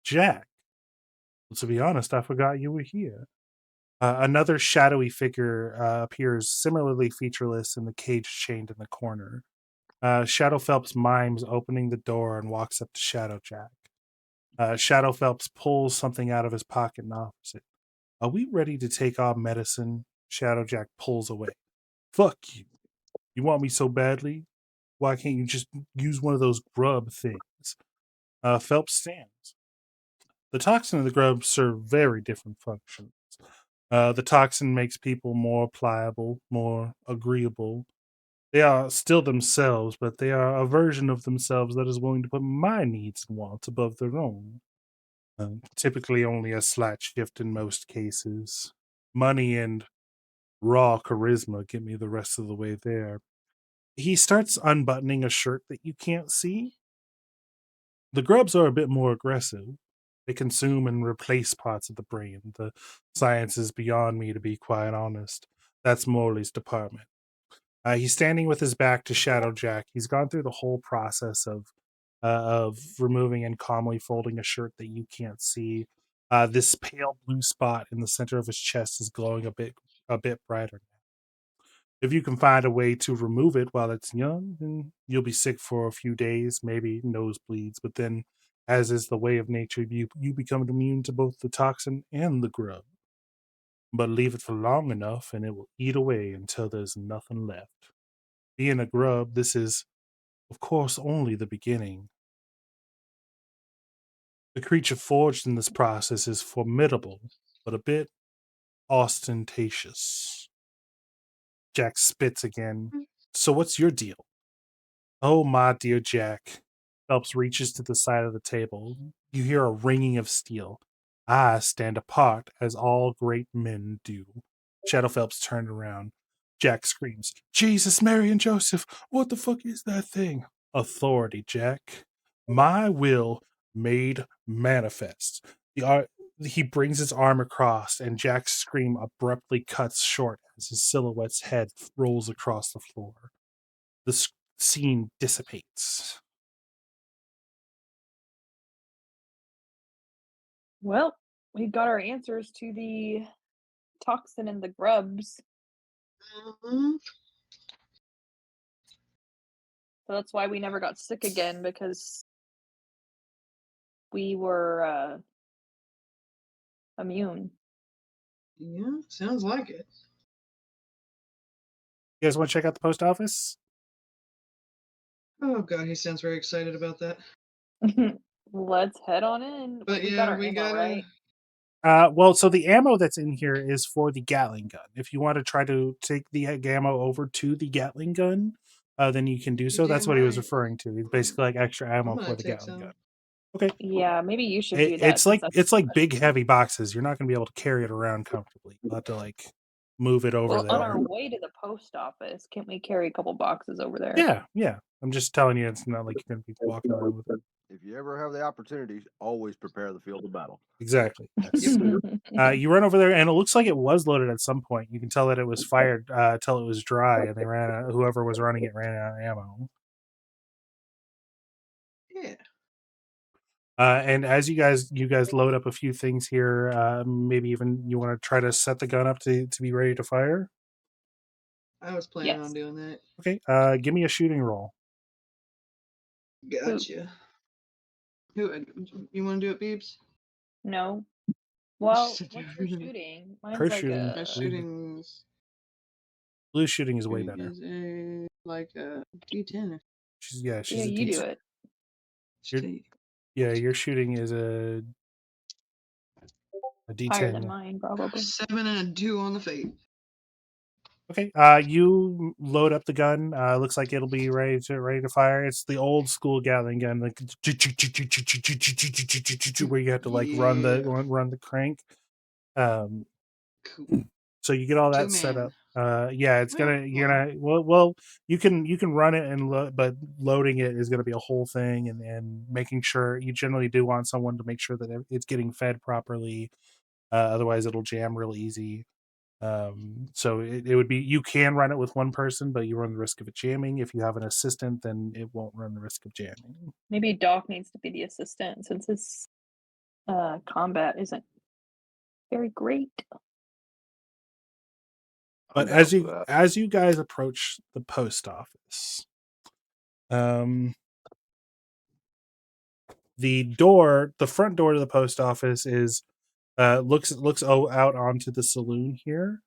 Jack. Well, to be honest, I forgot you were here." Another shadowy figure appears, similarly featureless, in the cage chained in the corner. Shadow Phelps mimes opening the door and walks up to Shadow Jack. Shadow Phelps pulls something out of his pocket and offers it. "Are we ready to take our medicine?" Shadow Jack pulls away. "Fuck you. You want me so badly? why can't you just use one of those grub things? Phelps stands. The toxin and the grub serve very different functions. The toxin makes people more pliable, more agreeable. They are still themselves, but they are a version of themselves that is willing to put my needs and wants above their own. Typically, only a slight shift in most cases. Money and raw charisma get me the rest of the way there. He starts unbuttoning a shirt that you can't see. The grubs are a bit more aggressive. They consume and replace parts of the brain. The science is beyond me, to be quite honest. That's Morley's department. He's standing with his back to Shadowjack. He's gone through the whole process of removing and calmly folding a shirt that you can't see. This pale blue spot in the center of his chest is glowing a bit brighter. If you can find a way to remove it while it's young, then you'll be sick for a few days, maybe nosebleeds. But then, as is the way of nature, you become immune to both the toxin and the grub. But leave it for long enough, and it will eat away until there's nothing left. Being a grub, this is, of course, only the beginning. The creature forged in this process is formidable, but a bit ostentatious. Jack spits again. So what's your deal? Oh, my dear Jack. Phelps reaches to the side of the table. You hear a ringing of steel. I stand apart, as all great men do. Shadow Phelps turned around. Jack screams, Jesus, Mary, and Joseph, what the fuck is that thing? Authority, Jack. My will made manifest. He brings his arm across, and Jack's scream abruptly cuts short as his silhouette's head rolls across the floor. The scene dissipates. Well, we got our answers to the toxin and the grubs. Mhm. So that's why we never got sick again, because we were immune. Yeah, sounds like it. You guys want to check out the post office? Oh god, he sounds very excited about that. Let's head on in. But we yeah, got our we ammo, gotta. right? Well, so the ammo that's in here is for the Gatling gun. If you want to try to take the ammo over to the Gatling gun, then you can do so. You That's damn what he was right. referring to. It's basically like extra I'm ammo gonna for the take Gatling some. gun. Okay. Yeah, maybe you should do that. It's like since it's like big heavy boxes. You're not going to be able to carry it around comfortably. You'll have to like move it over Well, on there. our way to the post office, can't we carry a couple boxes over there? Yeah. I'm just telling you, it's not like you're going to be walking around with it. If you ever have the opportunity, always prepare the field of battle. Exactly. Yes. You run over there, and it looks like it was loaded at some point. You can tell that it was fired till it was dry, and they ran out. Whoever was running it ran out of ammo. Yeah. And as you guys load up a few things here, maybe even you want to try to set the gun up to be ready to fire. I was planning Yes. on doing that. Okay. Give me a shooting roll. Gotcha. Who you want to do it, Beebs? No. Well, Just what's do your it. shooting? Mine's Her like shooting. My a shooting's Blue shooting is way shooting better. is a like a D10. She's yeah. a You do D10. it. Your shooting is a Higher than D10. mine, probably. 7 and a 2 on the fate. Okay. You load up the gun. Looks like it'll be ready to fire. It's the old school Gatling gun, like where you have to like run the crank. Cool. So you get all that 2 set man. up. Yeah, it's Well, gonna you're gonna well you can run it and but loading it is gonna be a whole thing, and making sure you generally do want someone to make sure that it's getting fed properly. Otherwise, it'll jam real easy. So it would be, you can run it with one person, but you run the risk of it jamming. If you have an assistant, then it won't run the risk of jamming. Maybe Doc needs to be the assistant since his combat isn't very great. But as you guys approach the post office, the front door to the post office is looks out onto the saloon here.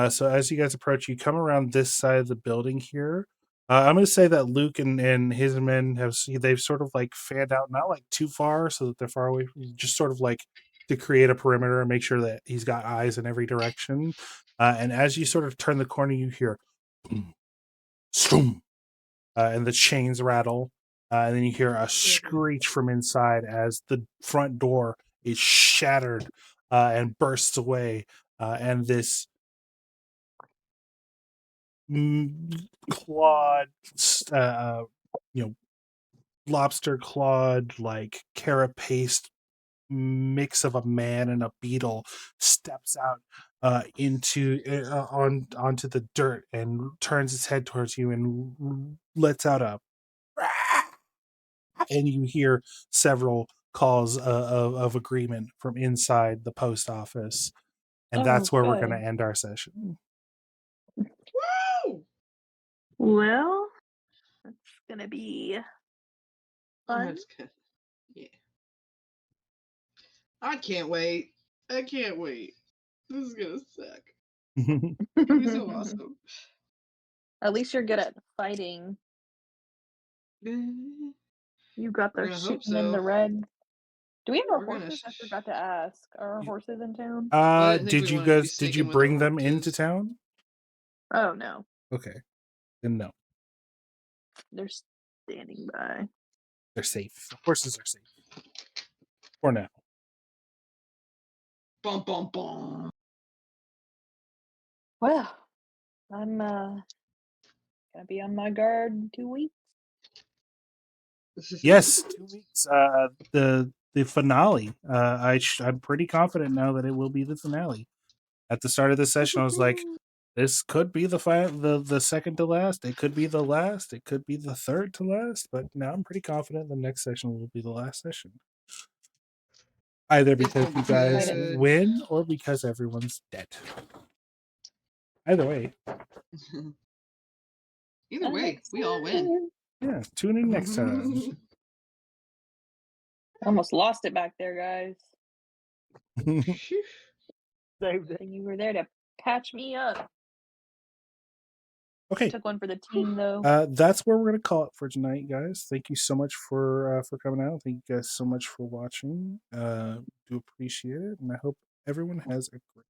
So as you guys approach, you come around this side of the building here. I'm going to say that Luke and his men they've sort of like fanned out, not like too far so that they're far away, just sort of like to create a perimeter and make sure that he's got eyes in every direction. And as you sort of turn the corner, you hear boom, stoom, and the chains rattle. And then you hear a screech from inside as the front door is shattered and bursts away. And this clawed, you know, lobster clawed, like carapaced mix of a man and a beetle steps out onto the dirt and turns its head towards you and lets out a and you hear several calls of agreement from inside the post office, and Oh, that's where we're going to good. end our session. Woo! Well, that's gonna be fun. That's good. Yeah. I can't wait. I can't wait. This is gonna suck. It's gonna be so awesome. At least you're good at fighting. We're You got the gonna hope shooting in the so. red. Do we have our We're gonna. horses? I forgot to ask. Are our horses in town? I didn't think we wanted to be Did you sneaking with our bring them into horses. town? Oh no, Okay, then no, they're standing by. they're safe. The horses are safe for now. Bum bum bum. Well, I'm gonna be on my guard in 2 weeks. Yes, 2 weeks. The finale. I'm pretty confident now that it will be the finale. At the start of the session, I was like, "This could be the second to last. It could be the last. It could be the third to last." But now I'm pretty confident the next session will be the last session. Either because you guys Good. win or because everyone's dead. Either way, Either way, we all win. yeah. Tune in next time. I almost lost it back there, guys. Phew. And you were there to patch me up. Okay. Took one for the team, though. That's where we're gonna call it for tonight, guys. Thank you so much for coming out. Thank you guys so much for watching. Do appreciate it, and I hope everyone has a great